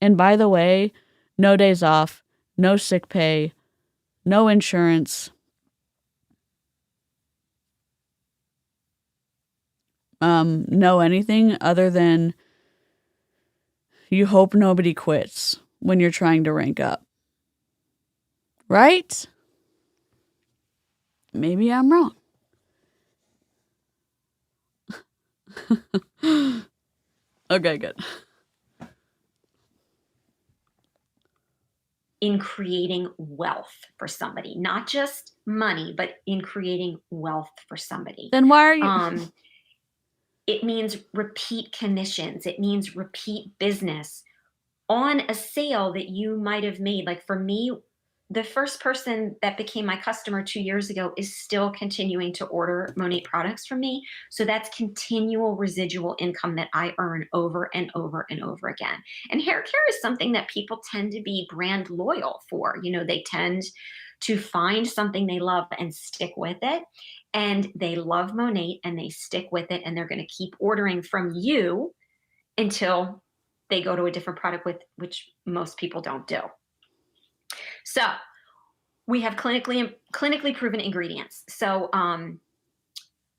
And by the way, no days off, no sick pay, no insurance, no anything other than you hope nobody quits when you're trying to rank up. Right? Maybe I'm wrong. Okay, good. In creating wealth for somebody, not just money, but in creating wealth for somebody. Then why are you... It means repeat commissions. It means repeat business on a sale that you might have made. Like for me, the first person that became my customer 2 years ago is still continuing to order Monat products from me. So that's continual residual income that I earn over and over and over again. And hair care is something that people tend to be brand loyal for. You know, they tend to find something they love and stick with it. And they love Monat and they stick with it, and they're going to keep ordering from you until they go to a different product, which most people don't do. So we have clinically proven ingredients. So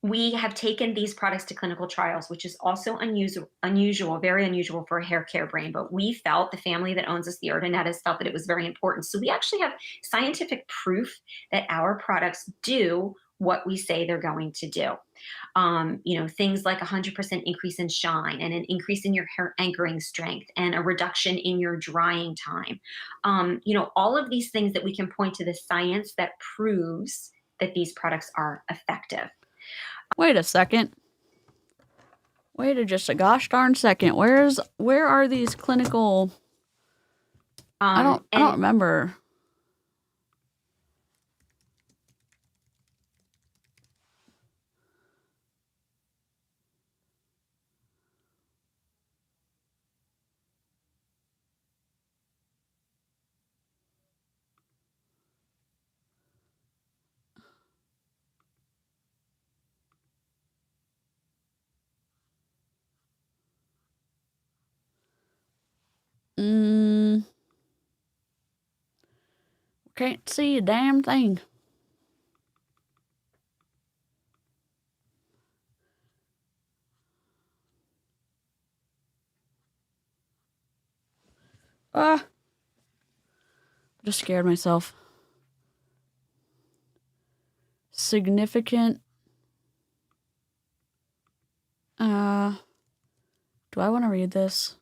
we have taken these products to clinical trials, which is also unusual, very unusual for a hair care brand. But we felt, the family that owns us, the Erdonettas, felt that it was very important. So we actually have scientific proof that our products do what we say they're going to do. You know, things like 100% increase in shine and an increase in your hair anchoring strength and a reduction in your drying time. You know, all of these things that we can point to the science that proves that these products are effective. Wait a second. Wait just a gosh darn second. Where are these clinical? I don't remember. Can't see a damn thing. Just scared myself. Significant. Do I want to read this?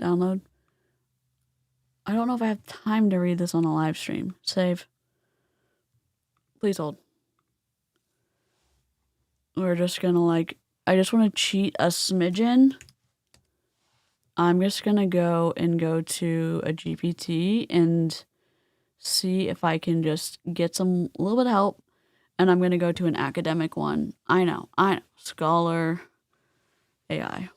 Download. I don't know if I have time to read this on a live stream. Save. Please hold. We're just gonna I just want to cheat a smidgen. I'm just gonna go to a GPT and see if I can just get a little bit of help. And I'm gonna go to an academic one. I know. Scholar AI.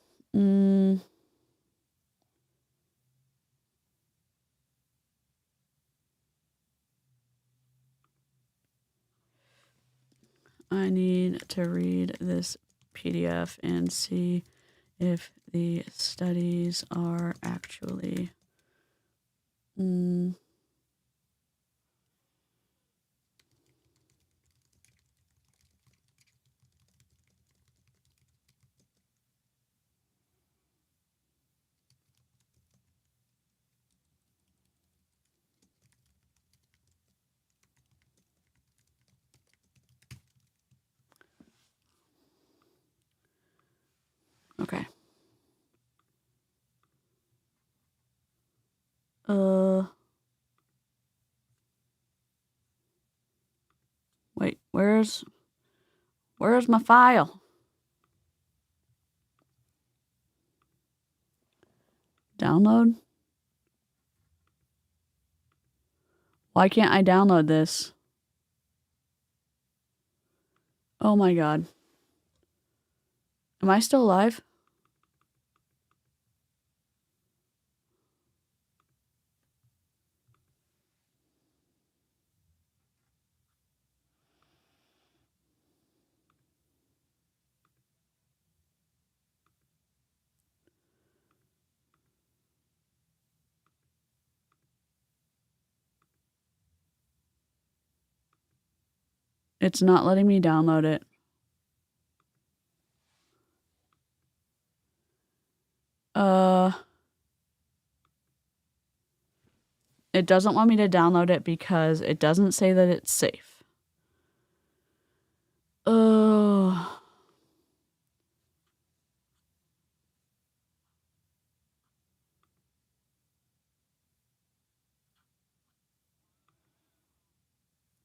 I need to read this PDF and see if the studies are actually okay. Wait, where's my file? Download? Why can't I download this? Oh my god. Am I still alive? It's not letting me download it. It doesn't want me to download it because it doesn't say that it's safe. Oh.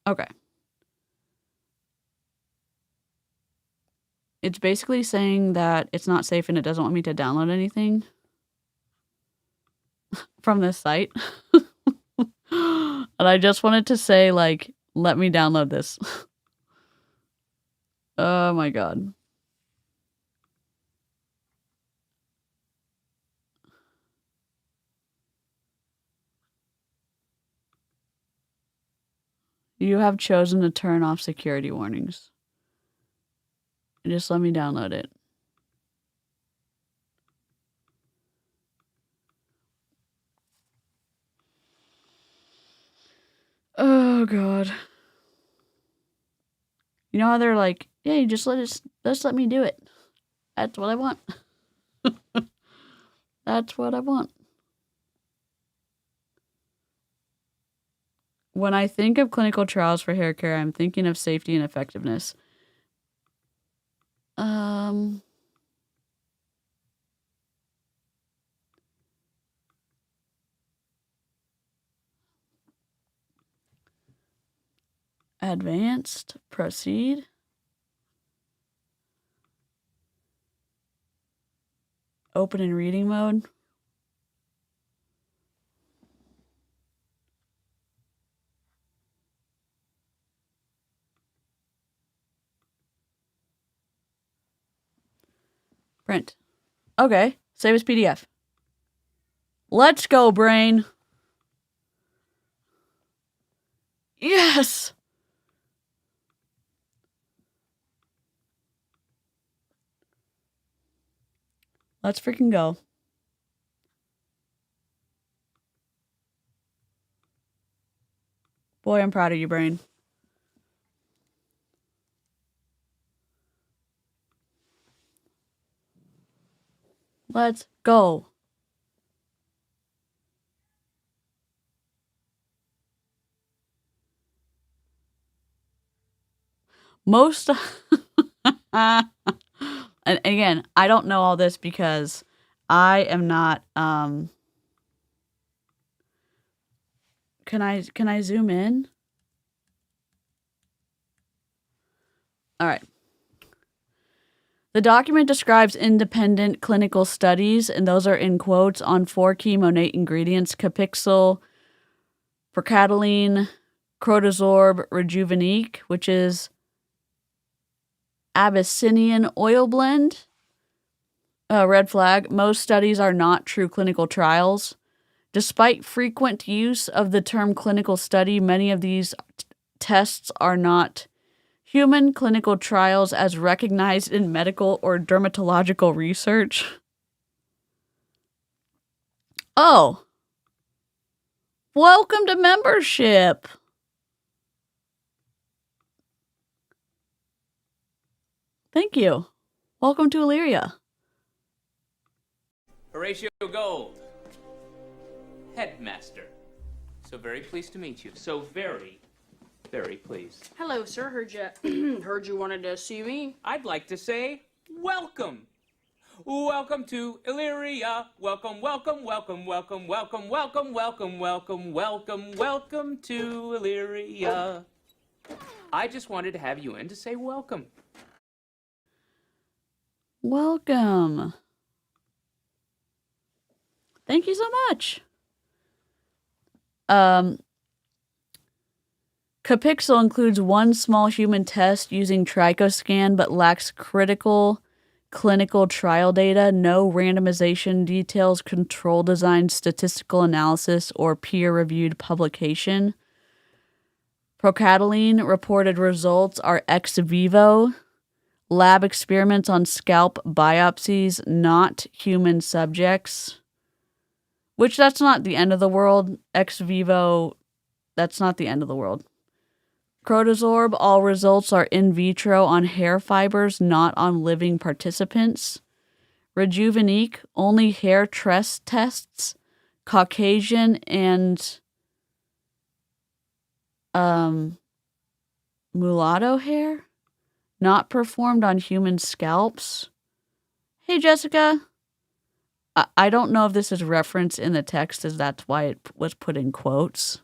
Okay. It's basically saying that it's not safe and it doesn't want me to download anything from this site. And I just wanted to say, like, let me download this. Oh my god. You have chosen to turn off security warnings. Just let me download it. Oh god. You know how they're like, yeah, you just let me do it. That's what I want. That's what I want. When I think of clinical trials for hair care, I'm thinking of safety and effectiveness. Advanced, proceed. Open in reading mode. Print. Okay, save as PDF. Let's go, brain. Yes! Let's freaking go. Boy, I'm proud of you, brain. Let's go. Most and again, I don't know all this because I am not Can I zoom in? All right. The document describes independent clinical studies, and those are in quotes, on 4 key Monat ingredients: capixyl, percataline, 𝗘𝘅𝗽𝗿𝗀𝗏 rejuveneque, which is Abyssinian oil blend. Red flag. Most studies are not true clinical trials. Despite frequent use of the term clinical study, many of these tests are not human clinical trials as recognized in medical or dermatological research. Oh. Welcome to membership. Thank you. Welcome to Illyria. Horatio Gold, headmaster. So very pleased to meet you. So very, very pleased. Hello, sir. Heard you wanted to see me. I'd like to say welcome. Welcome to Illyria. Welcome, welcome, welcome, welcome, welcome, welcome, welcome, welcome, welcome, welcome to Illyria. I just wanted to have you in to say welcome. Welcome. Thank you so much. 𝗘𝗃𝗀𝗀 includes one small human test using trichoscan but lacks critical clinical trial data, no randomization details, control design, statistical analysis, or peer-reviewed publication. Procataline reported results are ex vivo, lab experiments on scalp biopsies, not human subjects. Which, that's not the end of the world. Ex vivo, that's not the end of the world. 𝗧𝗍𝗄, all results are in vitro on hair fibers, not on living participants. 𝗬𝙗𝗎𝗌𝗍, only hair tress tests, Caucasian and mulatto hair, not performed on human scalps. Hey, Jessica. I don't know if this is referenced in the text, as that's why it was put in quotes.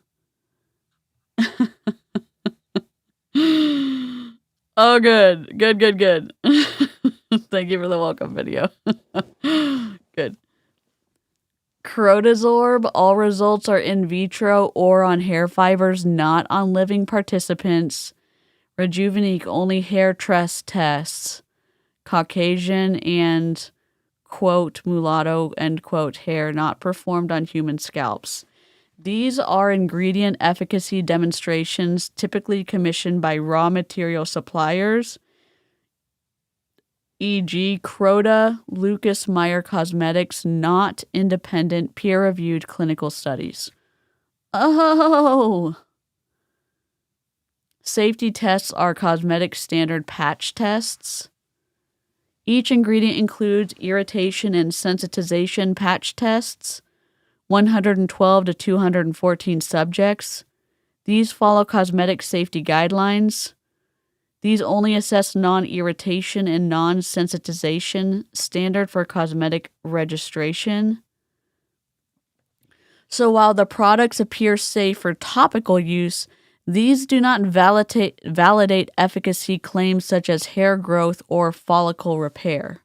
Oh, good. Good. Thank you for the welcome video. Good. 𝗧𝗍𝗄, all results are in vitro or on hair fibers, not on living participants. 𝗬𝙗𝗎𝗌, only hair tress tests, Caucasian and, quote, mulatto, end quote, hair, not performed on human scalps. These are ingredient efficacy demonstrations typically commissioned by raw material suppliers, e.g. Croda, Lucas Meyer Cosmetics, not independent peer-reviewed clinical studies. Oh! Safety tests are cosmetic standard patch tests. Each ingredient includes irritation and sensitization patch tests. 112 to 214 subjects. These follow cosmetic safety guidelines. These only assess non-irritation and non-sensitization, standard for cosmetic registration. So while the products appear safe for topical use, these do not validate efficacy claims such as hair growth or follicle repair.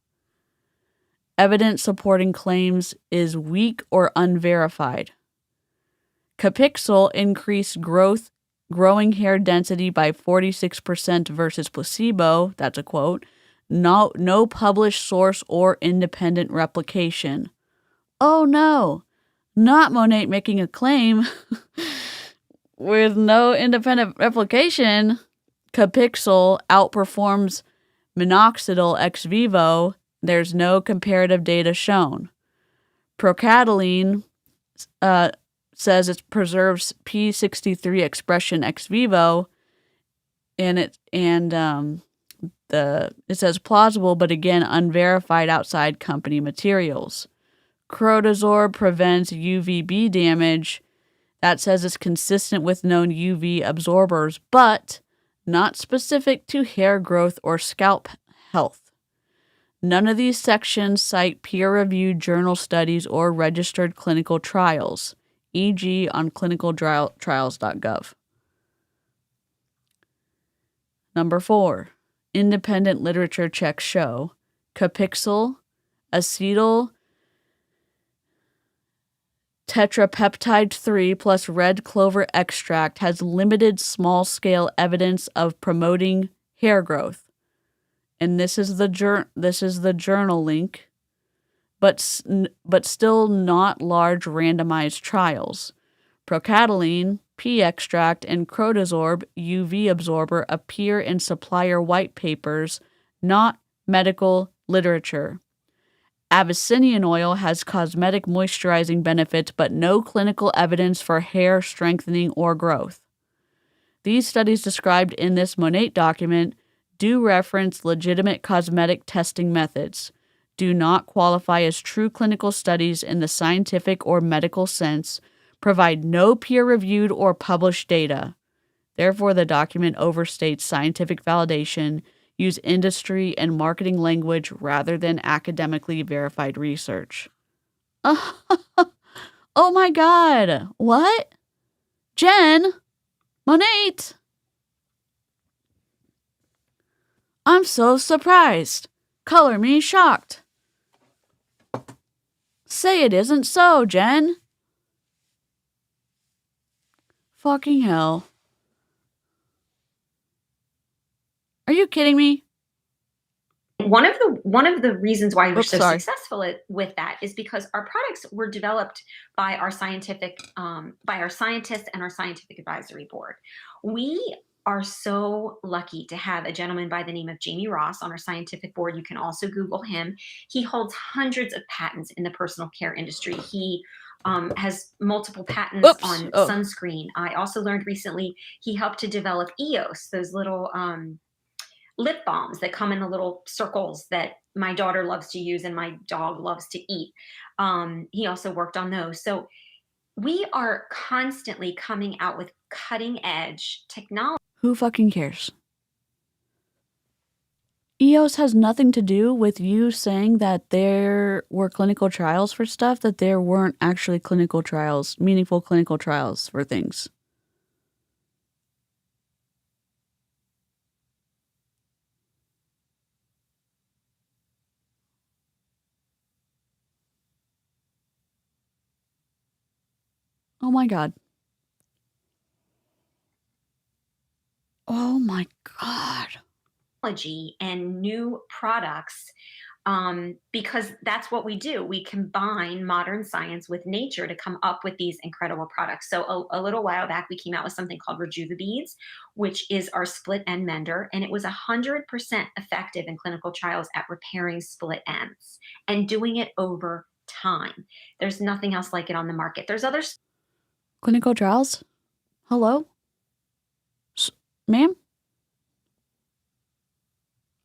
Evidence supporting claims is weak or unverified. 𝗘𝗃𝗀𝗀 increased growing hair density by 46% versus placebo, that's a quote, no published source or independent replication. Oh no, not Monat making a claim with no independent replication. 𝗘𝗃𝗀𝗀 outperforms minoxidil ex vivo. There's no comparative data shown. Procataline says it preserves p63 expression ex vivo, and it says plausible, but again unverified outside company materials. 𝗧𝗍𝗄𝗀 prevents UVB damage. That says it's consistent with known UV absorbers, but not specific to hair growth or scalp health. None of these sections cite peer-reviewed journal studies or registered clinical trials, e.g. on clinicaltrials.gov. Number 4. Independent literature checks show 𝗘𝗃𝗀𝗀, acetyl tetrapeptide 3 plus red clover extract has limited small-scale evidence of promoting hair growth. And this is the journal link, but still not large randomized trials. Procataline, P extract, and 𝗧𝗍𝗄𝗀 UV absorber appear in supplier white papers, not medical literature. Abyssinian oil has cosmetic moisturizing benefits, but no clinical evidence for hair strengthening or growth. These studies described in this Monat document do reference legitimate cosmetic testing methods, do not qualify as true clinical studies in the scientific or medical sense, provide no peer-reviewed or published data. Therefore, the document overstates scientific validation, use industry and marketing language rather than academically verified research. Oh my God. What? Jen? Monat? I'm so surprised. Color me shocked. Say it isn't so, Jen. Fucking hell. Are you kidding me? One of the reasons why we're Oops, so sorry. successful with that is because our products were developed by our by our scientists and our scientific advisory board. We are so lucky to have a gentleman by the name of Jamie Ross on our scientific board. You can also Google him. He holds hundreds of patents in the personal care industry. He has multiple patents on sunscreen. I also learned recently he helped to develop EOS, those little lip balms that come in the little circles that my daughter loves to use and my dog loves to eat. He also worked on those. So we are constantly coming out with cutting edge technology. Who fucking cares? EOS has nothing to do with you saying that there were clinical trials for stuff that there weren't actually clinical trials, meaningful clinical trials for things. Oh my God. Oh my God. And new products, because that's what we do. We combine modern science with nature to come up with these incredible products. So a little while back, we came out with something called 𝗬𝗡𝗍𝗍, which is our split end mender. And it was 100% effective in clinical trials at repairing split ends and doing it over time. There's nothing else like it on the market. There's other clinical trials? Hello? Ma'am?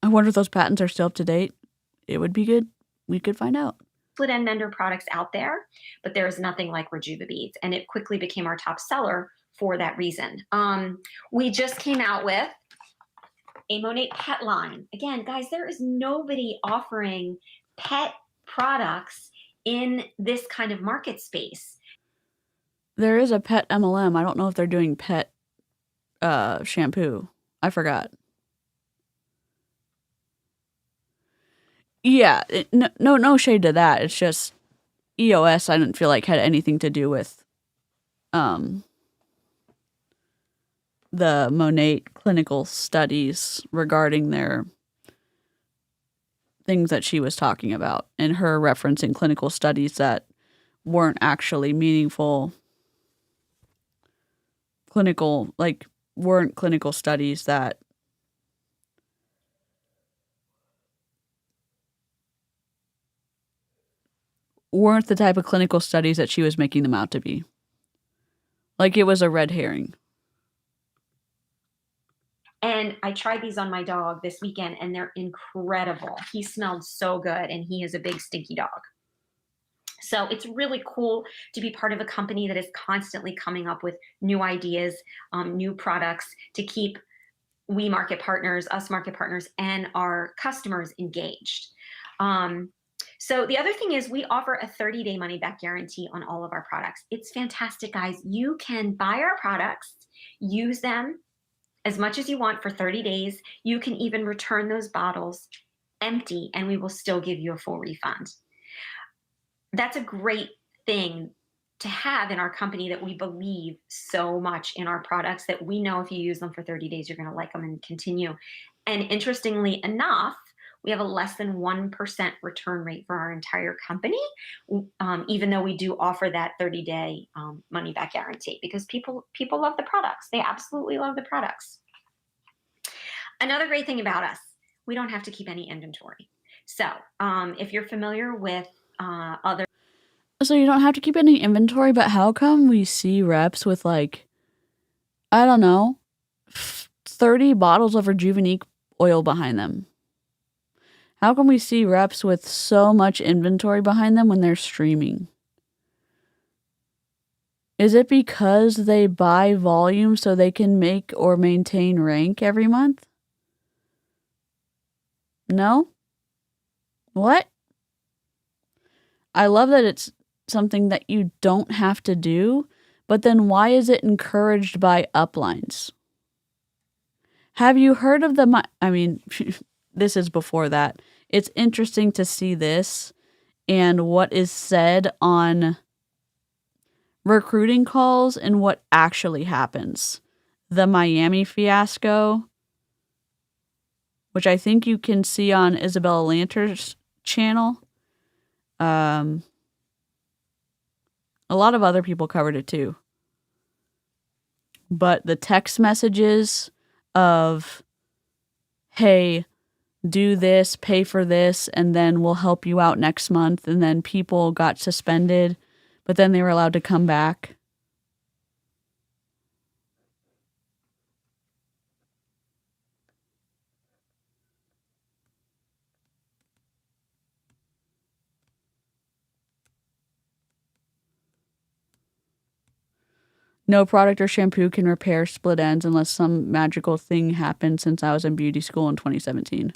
I wonder if those patents are still up to date. It would be good. We could find out. split end mender products out there, but there is nothing like 𝗬𝗡𝗍𝗍, and it quickly became our top seller for that reason. We just came out with a Monat pet line. Again, guys, there is nobody offering pet products in this kind of market space. There is a pet MLM. I don't know if they're doing pet shampoo. I forgot. Yeah, no shade to that. It's just EOS I didn't feel like had anything to do with the Monat clinical studies regarding their things that she was talking about, and her referencing clinical studies that weren't actually meaningful weren't clinical studies that weren't the type of clinical studies that she was making them out to be. Like it was a red herring. And I tried these on my dog this weekend, and they're incredible. He smelled so good, and he is a big stinky dog. So it's really cool to be part of a company that is constantly coming up with new ideas, new products to keep us market partners, and our customers engaged. So the other thing is we offer a 30-day money-back guarantee on all of our products. It's fantastic, guys. You can buy our products, use them as much as you want for 30 days. You can even return those bottles empty, and we will still give you a full refund. That's a great thing to have in our company, that we believe so much in our products that we know if you use them for 30 days, you're going to like them and continue. And interestingly enough, we have a less than 1% return rate for our entire company, even though we do offer that 30-day money-back guarantee, because people love the products. They absolutely love the products. Another great thing about us, we don't have to keep any inventory. So if you're familiar with other... So you don't have to keep any inventory, but how come we see reps with like, I don't know, 30 bottles of rejuvenate oil behind them? How can we see reps with so much inventory behind them when they're streaming? Is it because they buy volume so they can make or maintain rank every month? No? What? I love that it's something that you don't have to do, but then why is it encouraged by uplines? Have you heard of this is before that. It's interesting to see this and what is said on recruiting calls and what actually happens. The Miami fiasco which I think you can see on Isabella Lanter's channel. A lot of other people covered it too. But the text messages of, hey, do this, pay for this, and then we'll help you out next month. And then people got suspended, but then they were allowed to come back. No product or shampoo can repair split ends unless some magical thing happened since I was in beauty school in 2017.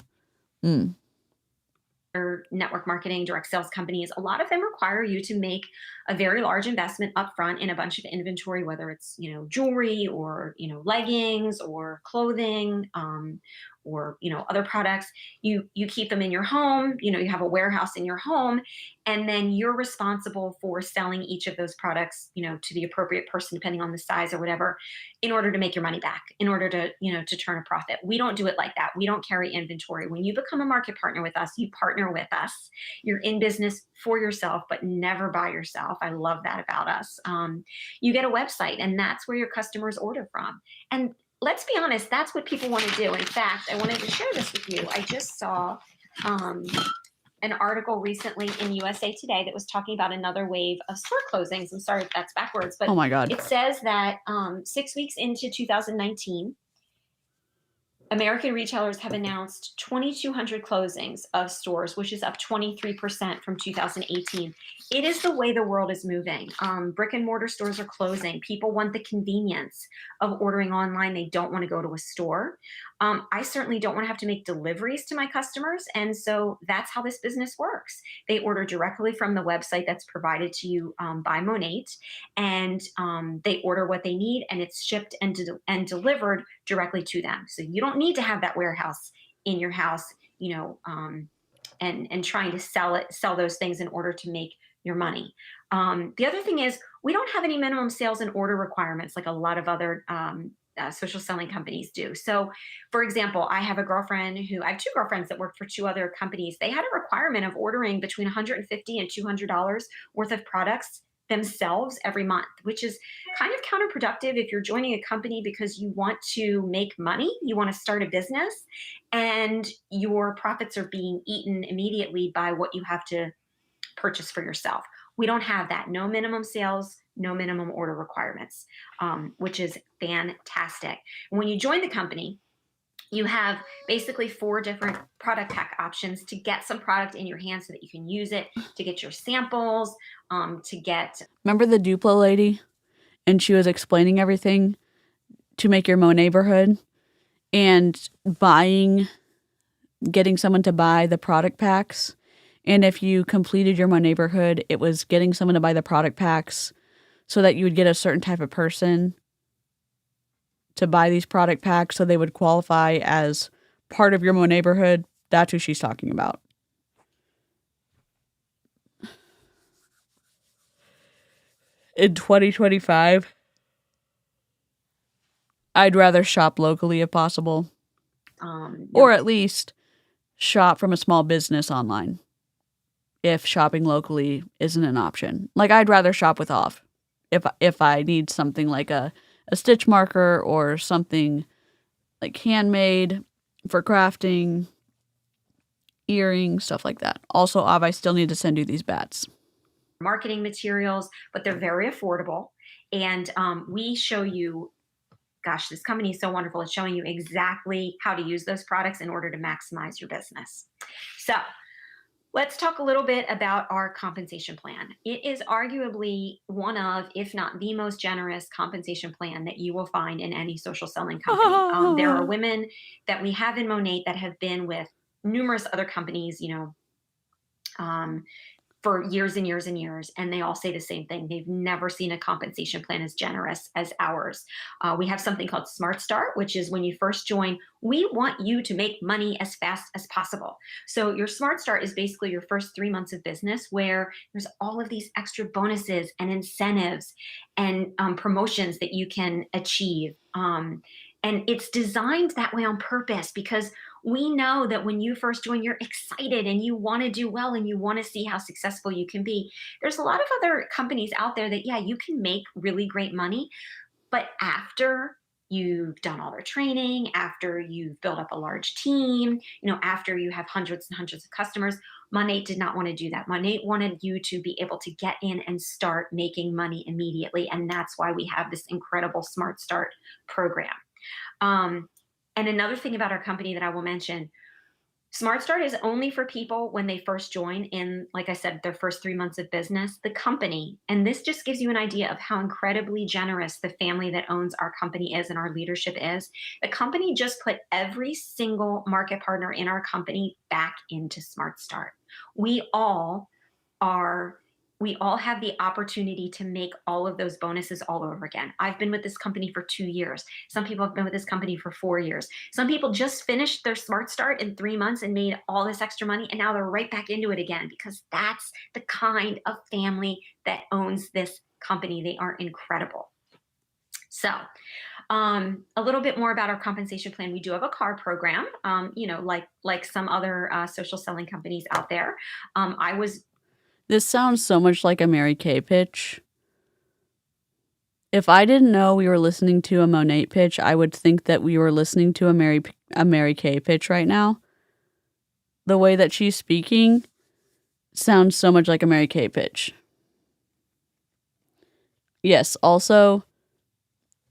Network marketing, direct sales companies, a lot of them require you to make a very large investment upfront in a bunch of inventory, whether it's, jewelry or, leggings or clothing, or, other products. You keep them in your home, you have a warehouse in your home, and then you're responsible for selling each of those products, to the appropriate person, depending on the size or whatever, in order to make your money back, in order to, to turn a profit. We don't do it like that. We don't carry inventory. When you become a market partner with us, you partner with us. You're in business for yourself, but never by yourself. I love that about us. You get a website, and that's where your customers order from. And let's be honest, that's what people want to do. In fact, I wanted to share this with you. I just saw an article recently in USA Today that was talking about another wave of store closings. I'm sorry if that's backwards, but oh my God. It says that 6 weeks into 2019, American retailers have announced 2,200 closings of stores, which is up 23% from 2018. It is the way the world is moving. Brick and mortar stores are closing. People want the convenience of ordering online. They don't want to go to a store. I certainly don't want to have to make deliveries to my customers. And so that's how this business works. They order directly from the website that's provided to you by Monat, and they order what they need, and it's shipped and delivered directly to them. So you don't need to have that warehouse in your house, and trying to sell those things in order to make your money. The other thing is, we don't have any minimum sales and order requirements like a lot of other social selling companies do. So, for example, I have two girlfriends that worked for two other companies. They had a requirement of ordering between $150 and $200 worth of products themselves every month, which is kind of counterproductive if you're joining a company because you want to make money, you want to start a business, and your profits are being eaten immediately by what you have to purchase for yourself. We don't have that. No minimum sales, no minimum order requirements, which is fantastic. When you join the company, you have basically 4 different product pack options to get some product in your hand so that you can use it, to get your samples, to get... Remember the Duplo lady? And she was explaining everything to make your neighborhood and getting someone to buy the product packs. And if you completed your neighborhood, it was getting someone to buy the product packs so that you would get a certain type of person to buy these product packs so they would qualify as part of your neighborhood. That's who she's talking about. In 2025, I'd rather shop locally if possible. Or at least shop from a small business online if shopping locally isn't an option. Like, I'd rather shop with off if I need something like a stitch marker or something like handmade for crafting, earrings, stuff like that. Also, I still need to send you these bats. Marketing materials, but they're very affordable. And we show you, gosh, this company is so wonderful. It's showing you exactly how to use those products in order to maximize your business. So let's talk a little bit about our compensation plan. It is arguably one of, if not the most generous compensation plan that you will find in any social selling company. There are women that we have in Monat that have been with numerous other companies, for years and years and years, and they all say the same thing. They've never seen a compensation plan as generous as ours. We have something called Smart Start, which is when you first join, we want you to make money as fast as possible. So your Smart Start is basically your first 3 months of business, where there's all of these extra bonuses and incentives and promotions that you can achieve. And it's designed that way on purpose, because We know that when you first join, you're excited and you want to do well and you want to see how successful you can be. There's a lot of other companies out there that, yeah, you can make really great money, but after you've done all their training, after you've built up a large team, after you have hundreds and hundreds of customers, Monat did not want to do that. Monat wanted you to be able to get in and start making money immediately. And that's why we have this incredible Smart Start program. And another thing about our company that I will mention, Smart Start is only for people when they first join in, like I said, their first 3 months of business. The company, and this just gives you an idea of how incredibly generous the family that owns our company is and our leadership is. The company just put every single market partner in our company back into Smart Start. We all have the opportunity to make all of those bonuses all over again. I've been with this company for 2 years. Some people have been with this company for 4 years. Some people just finished their Smart Start in 3 months and made all this extra money, and now they're right back into it again, because that's the kind of family that owns this company. They are incredible. So a little bit more about our compensation plan. We do have a car program, like some other social selling companies out there. This sounds so much like a Mary Kay pitch. If I didn't know we were listening to a Monat pitch, I would think that we were listening to a Mary Kay pitch right now. The way that she's speaking sounds so much like a Mary Kay pitch. Yes, also,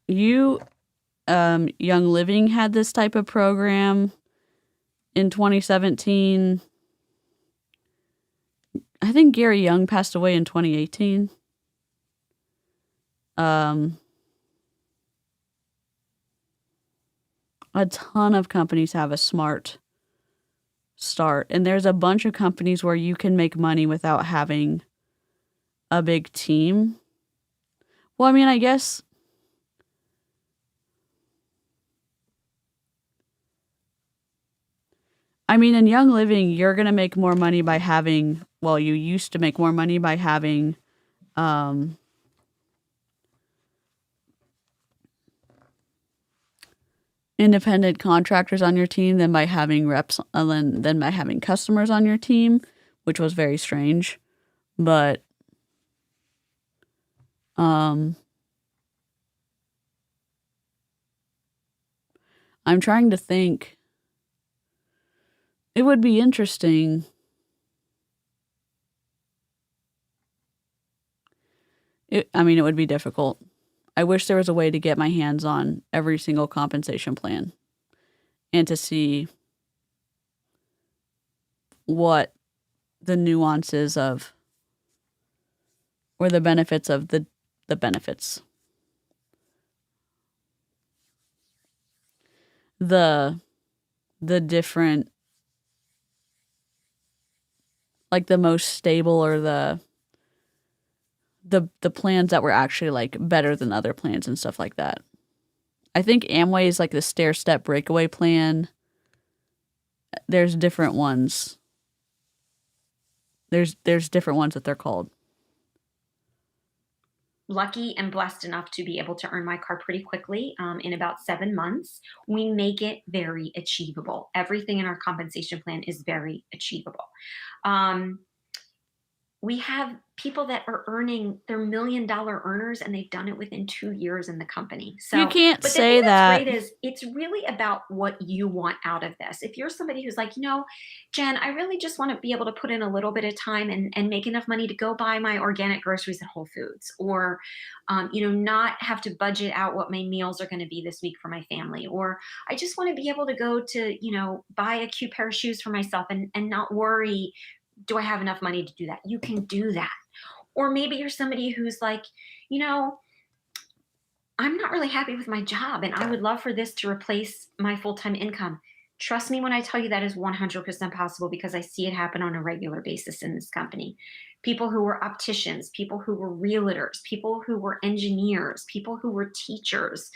Young Living had this type of program in 2017. I think Gary Young passed away in 2018. A ton of companies have a Smart Start, and there's a bunch of companies where you can make money without having a big team. Well, I mean, I guess in Young Living, you're going to make more money by having, well, you used to make more money by having independent contractors on your team than by having reps, than by having customers on your team, which was very strange. But I'm trying to think. It would be interesting. It would be difficult. I wish there was a way to get my hands on every single compensation plan and to see what the nuances of, or the benefits of the benefits. The different, like the most stable, or the plans that were actually like better than other plans and stuff like that. I think Amway is like the stair-step breakaway plan. There's different ones. There's different ones that they're called. Lucky and blessed enough to be able to earn my car pretty quickly, in about 7 months. We make it very achievable. Everything in our compensation plan is very achievable. We have people that are earning, they're $1 million earners, and they've done it within 2 years in the company. So you can't but say that. Great is, it's really about what you want out of this. If you're somebody who's like, Jen, I really just want to be able to put in a little bit of time and make enough money to go buy my organic groceries at Whole Foods, or, not have to budget out what my meals are going to be this week for my family, or I just want to be able to go to, buy a cute pair of shoes for myself and not worry, do I have enough money to do that? You can do that. Or maybe you're somebody who's like, I'm not really happy with my job and I would love for this to replace my full-time income. Trust me when I tell you that is 100% possible, because I see it happen on a regular basis in this company. People who were opticians, people who were realtors, people who were engineers, people who were teachers,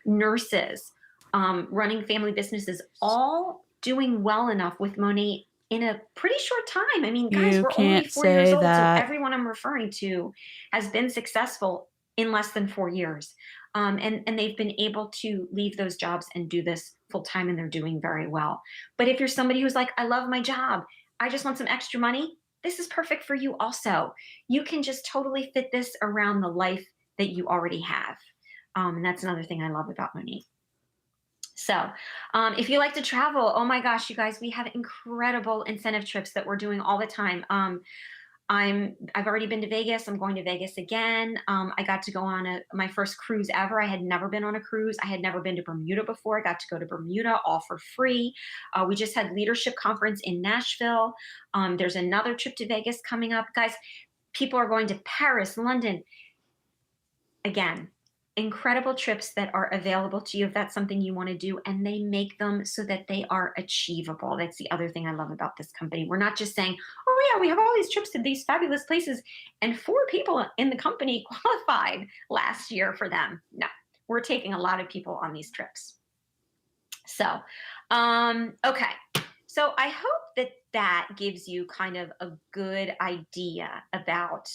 nurses, running family businesses, all doing well enough with Monat in a pretty short time. Guys, we're only 4 years old, so everyone I'm referring to has been successful in less than 4 years. And they've been able to leave those jobs and do this full time, and they're doing very well. But if you're somebody who's like, I love my job, I just want some extra money, this is perfect for you also. You can just totally fit this around the life that you already have. And that's another thing I love about Monat. So if you like to travel, oh my gosh, you guys, we have incredible incentive trips that we're doing all the time. I've already been to Vegas. I'm going to Vegas again. I got to go on my first cruise ever. I had never been on a cruise. I had never been to Bermuda before. I got to go to Bermuda all for free. We just had leadership conference in Nashville. There's another trip to Vegas coming up. Guys, people are going to Paris, London. Again, incredible trips that are available to you if that's something you want to do, and they make them so that they are achievable. That's the other thing I love about this company. We're not just saying, oh yeah, we have all these trips to these fabulous places, and 4 people in the company qualified last year for them. No, we're taking a lot of people on these trips. So, okay. So I hope that gives you kind of a good idea about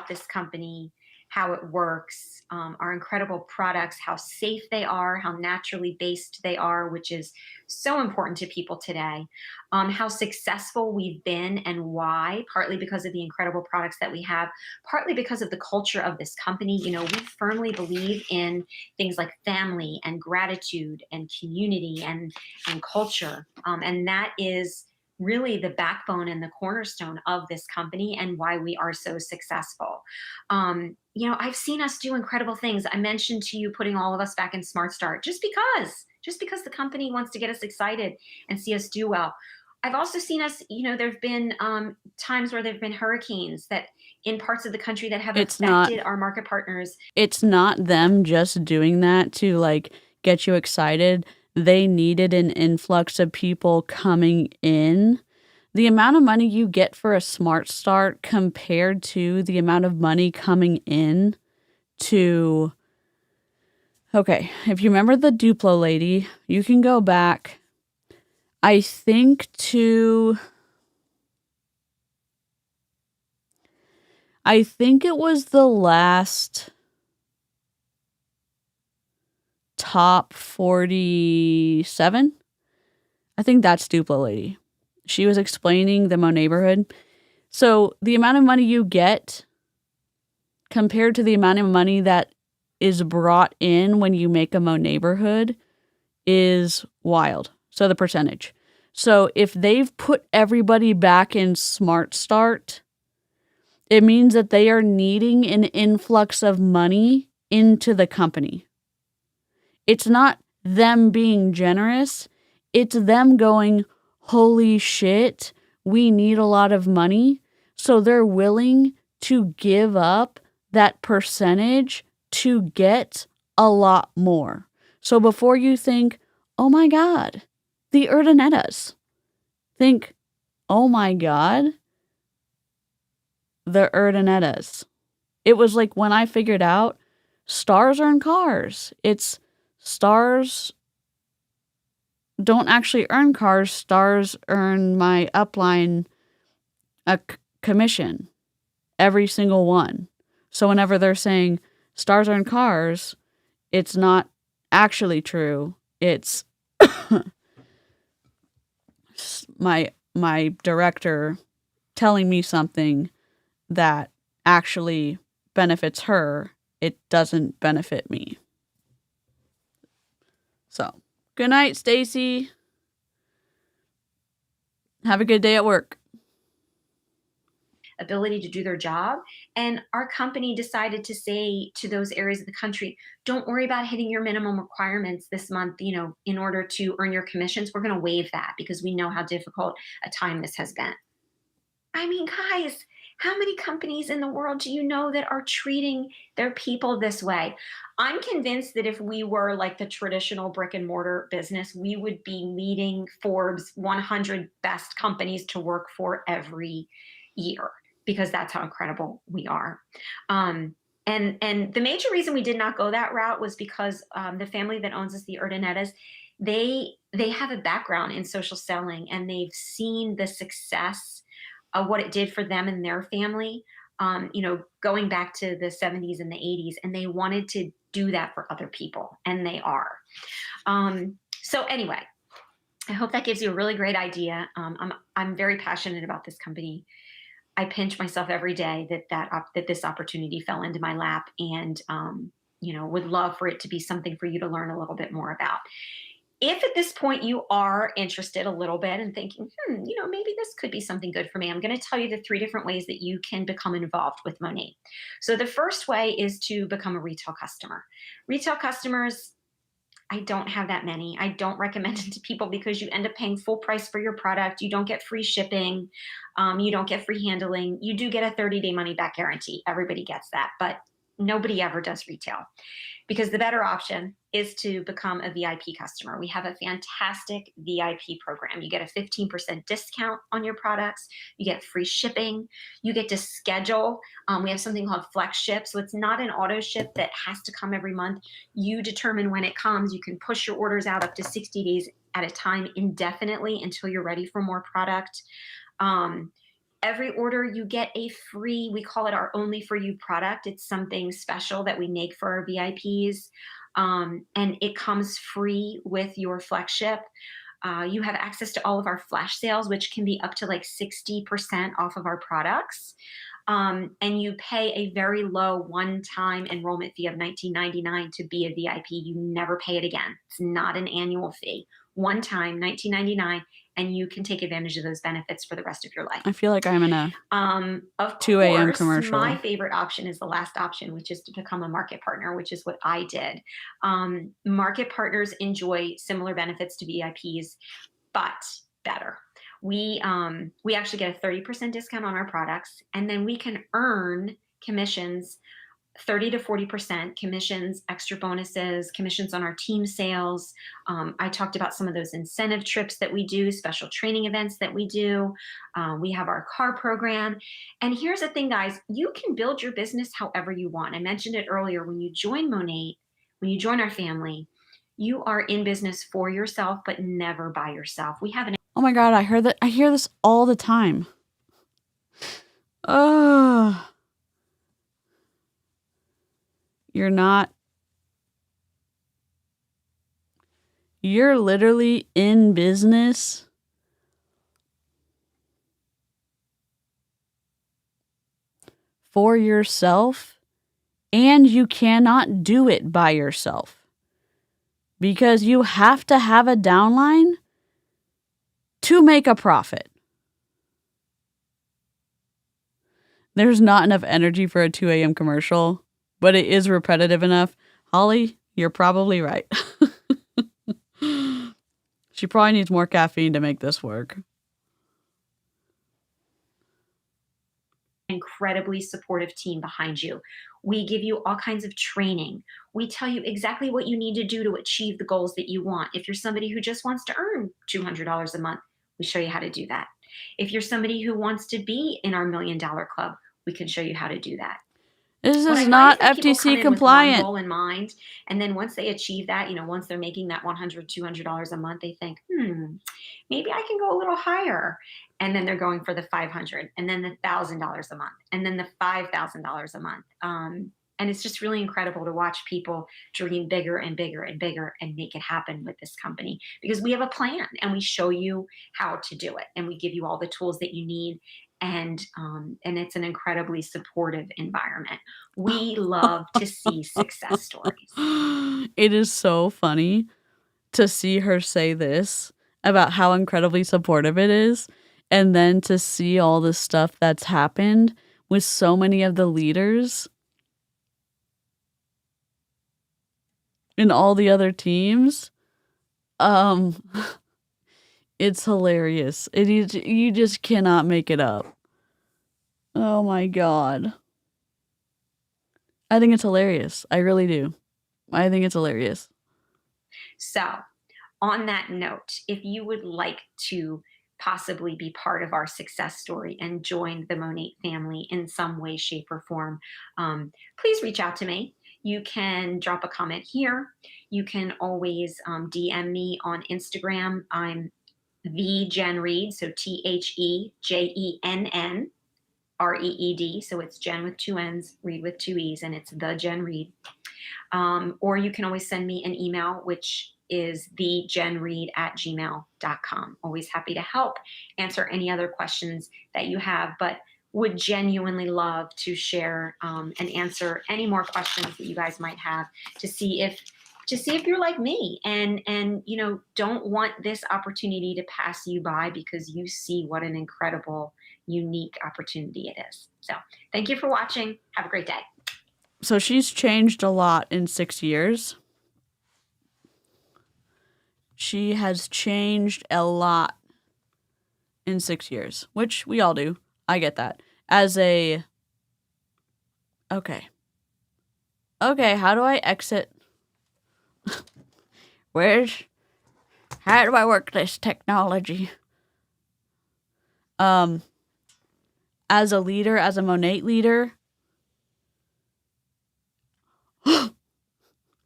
this company, how it works, our incredible products, how safe they are, how naturally based they are, which is so important to people today, how successful we've been and why, partly because of the incredible products that we have, partly because of the culture of this company. You know, we firmly believe in things like family and gratitude and community and culture. And that is really the backbone and the cornerstone of this company and why we are so successful. You know, I've seen us do incredible things. I mentioned to you putting all of us back in Smart Start just because the company wants to get us excited and see us do well. I've also seen us, you know, there've been times where there've been hurricanes that in parts of the country that have affected our market partners. It's not them just doing that to like get you excited. They needed an influx of people coming in. The amount of money you get for a Smart Start compared to the amount of money coming in to, okay, if you remember the Duplo lady, you can go back, I think it was the last top 47. I think that's Duplo lady. She was explaining the Mo neighborhood. So the amount of money you get compared to the amount of money that is brought in when you make a Mo neighborhood is wild. So the percentage. So if they've put everybody back in Smart Start, it means that they are needing an influx of money into the company. It's not them being generous. It's them going, holy shit, we need a lot of money. So they're willing to give up that percentage to get a lot more. So before you think, oh my God, the Erdonettas, think, oh my God, the Erdonettas. It was like when I figured out stars earn cars. It's stars don't actually earn cars. Stars earn my upline a commission, every single one. So whenever they're saying stars earn cars, it's not actually true. It's my director telling me something that actually benefits her. It doesn't benefit me. So, good night, Stacy. Have a good day at work. Ability to do their job. And our company decided to say to those areas of the country, don't worry about hitting your minimum requirements this month, you know, in order to earn your commissions. We're going to waive that because we know how difficult a time this has been. I mean, guys, how many companies in the world do you know that are treating their people this way? I'm convinced that if we were like the traditional brick and mortar business, we would be leading Forbes 100 best companies to work for every year, because that's how incredible we are. And the major reason we did not go that route was because the family that owns us, the Erdonettas, they have a background in social selling, and they've seen the success of what it did for them and their family. going back to the 70s and the 80s, and they wanted to do that for other people, and they are. So anyway, I hope that gives you a really great idea. I'm very passionate about this company. I pinch myself every day that this opportunity fell into my lap, and would love for it to be something for you to learn a little bit more about. If at this point you are interested a little bit and thinking, maybe this could be something good for me, I'm going to tell you the 3 different ways that you can become involved with Monat. So the first way is to become a retail customer. Retail customers, I don't have that many. I don't recommend it to people because you end up paying full price for your product. You don't get free shipping. You don't get free handling. You do get a 30-day money-back guarantee. Everybody gets that, but nobody ever does retail, because the better option is to become a VIP customer. We have a fantastic VIP program. You get a 15% discount on your products. You get free shipping. You get to schedule. We have something called Flex Ship. So it's not an auto ship that has to come every month. You determine when it comes. You can push your orders out up to 60 days at a time indefinitely until you're ready for more product. Every order you get a free, we call it our Only For You product. It's something special that we make for our VIPs. And it comes free with your Flex Ship. You have access to all of our flash sales, which can be up to like 60% off of our products. And you pay a very low one-time enrollment fee of $19.99 to be a VIP. You never pay it again. It's not an annual fee. One time, $19.99, and you can take advantage of those benefits for the rest of your life. I feel like I'm in a of 2 a.m. course, commercial. My favorite option is the last option, which is to become a market partner, which is what I did. Market partners enjoy similar benefits to VIPs, but better. We actually get a 30% discount on our products, and then we can earn commissions, 30 to 40% commissions, extra bonuses, commissions on our team sales. I talked about some of those incentive trips that we do, special training events that we do. We have our car program. And here's the thing, guys, you can build your business however you want. I mentioned it earlier. When you join Monat, when you join our family, you are in business for yourself, but never by yourself. We have an Oh my God, I hear this all the time. Oh. You're literally in business for yourself, and you cannot do it by yourself because you have to have a downline to make a profit. There's not enough energy for a 2 a.m. commercial, but it is repetitive enough. Holly, you're probably right. She probably needs more caffeine to make this work. Incredibly supportive team behind you. We give you all kinds of training. We tell you exactly what you need to do to achieve the goals that you want. If you're somebody who just wants to earn $200 a month, we show you how to do that. If you're somebody who wants to be in our $1 Million Club, we can show you how to do that. This is not FTC compliant. With one goal in mind, and then once they achieve that, once they're making that $100, $200 a month, they think, maybe I can go a little higher. And then they're going for the $500, and then the $1,000 a month, and then the $5,000 a month. And it's just really incredible to watch people dream bigger and bigger and bigger and make it happen with this company, because we have a plan and we show you how to do it, and we give you all the tools that you need. And it's an incredibly supportive environment. We love to see success stories. It is so funny to see her say this about how incredibly supportive it is, and then to see all the stuff that's happened with so many of the leaders in all the other teams. It's hilarious. You just cannot make it up. Oh my God. I think it's hilarious. I really do. I think it's hilarious. So, on that note, if you would like to possibly be part of our success story and join the Monat family in some way, shape, or form, please reach out to me. You can drop a comment here. You can always DM me on Instagram. I'm 𝗧𝗿𝗶𝗴𝗲𝗀, so 𝗘𝘅𝗽𝗍𝗀𝗀. REED. So it's Jen with 2 N's, Reed with 2 E's, and it's the Jen Reed. Or you can always send me an email, which is thejenreed@gmail.com. Always happy to help answer any other questions that you have, but would genuinely love to share and answer any more questions that you guys might have to see if you're like me and don't want this opportunity to pass you by because you see what an incredible, unique opportunity it is. So thank you for watching. Have a great day. So she's changed a lot in 6 years. She has changed a lot in 6 years, which we all do. I get that. Okay, how do I exit? How do I work this technology? As a leader, as a Monat leader,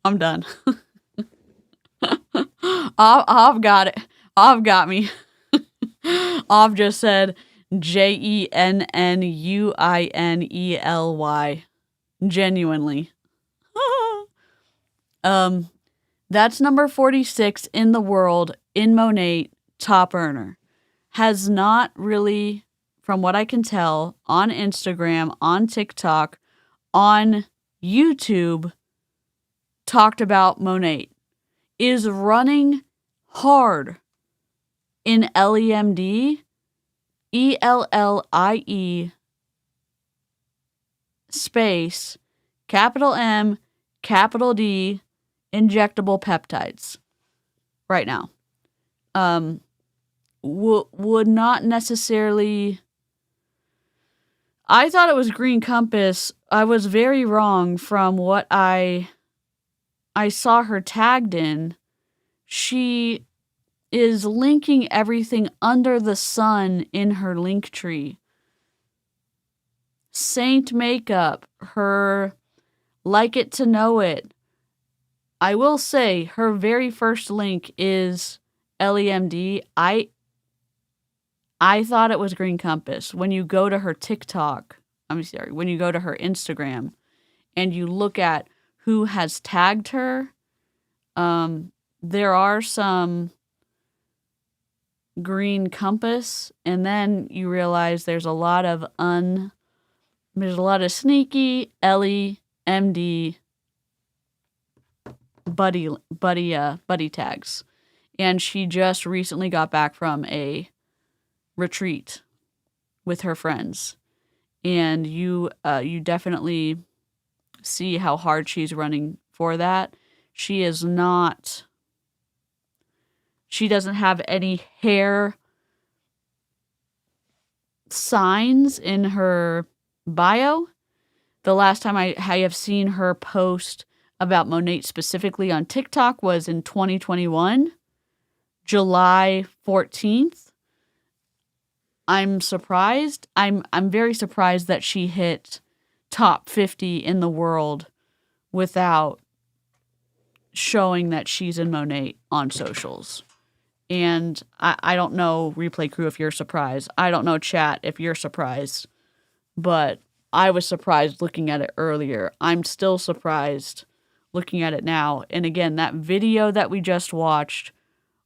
I'm done. I've got it. I've got me. I've just said JENNUINELY. Genuinely. That's number 46 in the world in Monat, top earner. Has not really, from what I can tell, on Instagram, on TikTok, on YouTube, talked about Monat. Is running hard in LEMD, ELLIE, space, capital M, capital D, injectable peptides right now. Would not necessarily... I thought it was Green Compass. I was very wrong from what I saw her tagged in. She is linking everything under the sun in her link tree. Saint makeup, her like it to know it. I will say her very first link is LEMD. I thought it was Green Compass. When you go to her TikTok, when you go to her Instagram and you look at who has tagged her, there are some Green Compass, and then you realize there's a lot of sneaky LEMD buddy tags. And she just recently got back from a retreat with her friends, and you definitely see how hard she's running for that. She doesn't have any hair signs in her bio. The last time I have seen her post about Monat specifically on TikTok was in 2021, July 14th. I'm surprised. I'm very surprised that she hit top 50 in the world without showing that she's in Monat on socials. And I don't know, Replay Crew, if you're surprised. I don't know, chat, if you're surprised. But I was surprised looking at it earlier. I'm still surprised looking at it now. And again, that video that we just watched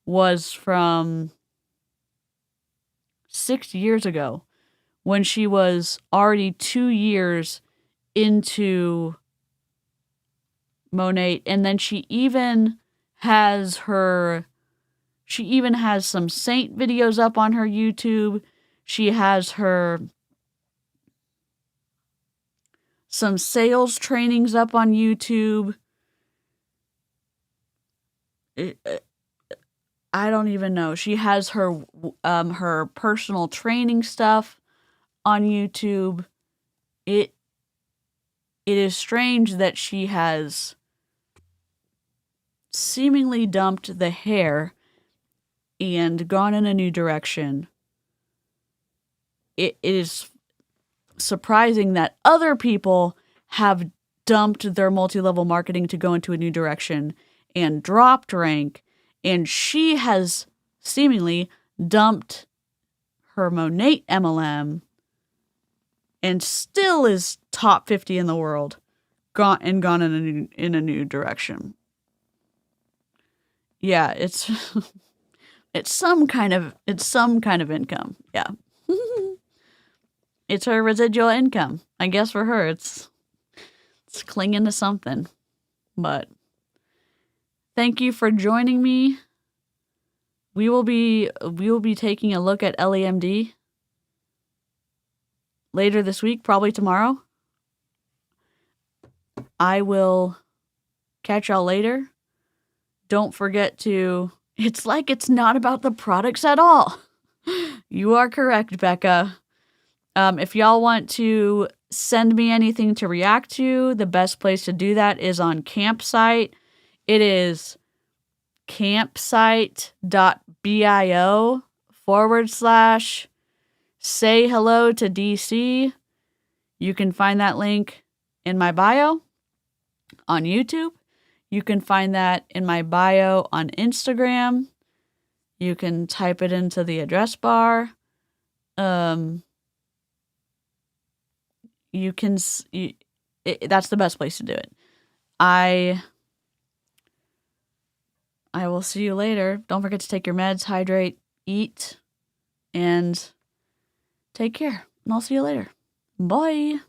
was from 6 years ago, when she was already 2 years into Monat. And then she even has some Saint videos up on her YouTube. She has some sales trainings up on YouTube. I don't even know. She has her personal training stuff on YouTube. It is strange that she has seemingly dumped the hair and gone in a new direction. It is surprising that other people have dumped their multi-level marketing to go into a new direction and dropped rank, and she has seemingly dumped her Monat MLM and still is top 50 in the world, gone in a new direction. Yeah, it's it's some kind of income. Yeah. It's her residual income. I guess for her it's clinging to something. But thank you for joining me. We will be taking a look at LEMD later this week, probably tomorrow. I will catch y'all later. Don't forget to, it's like it's not about the products at all. You are correct, Becca. If y'all want to send me anything to react to, the best place to do that is on Campsite. It is campsite.bio/say hello to DeeCee. You can find that link in my bio on YouTube. You can find that in my bio on Instagram. You can type it into the address bar. That's the best place to do it. I will see you later. Don't forget to take your meds, hydrate, eat, and take care. And I'll see you later. Bye.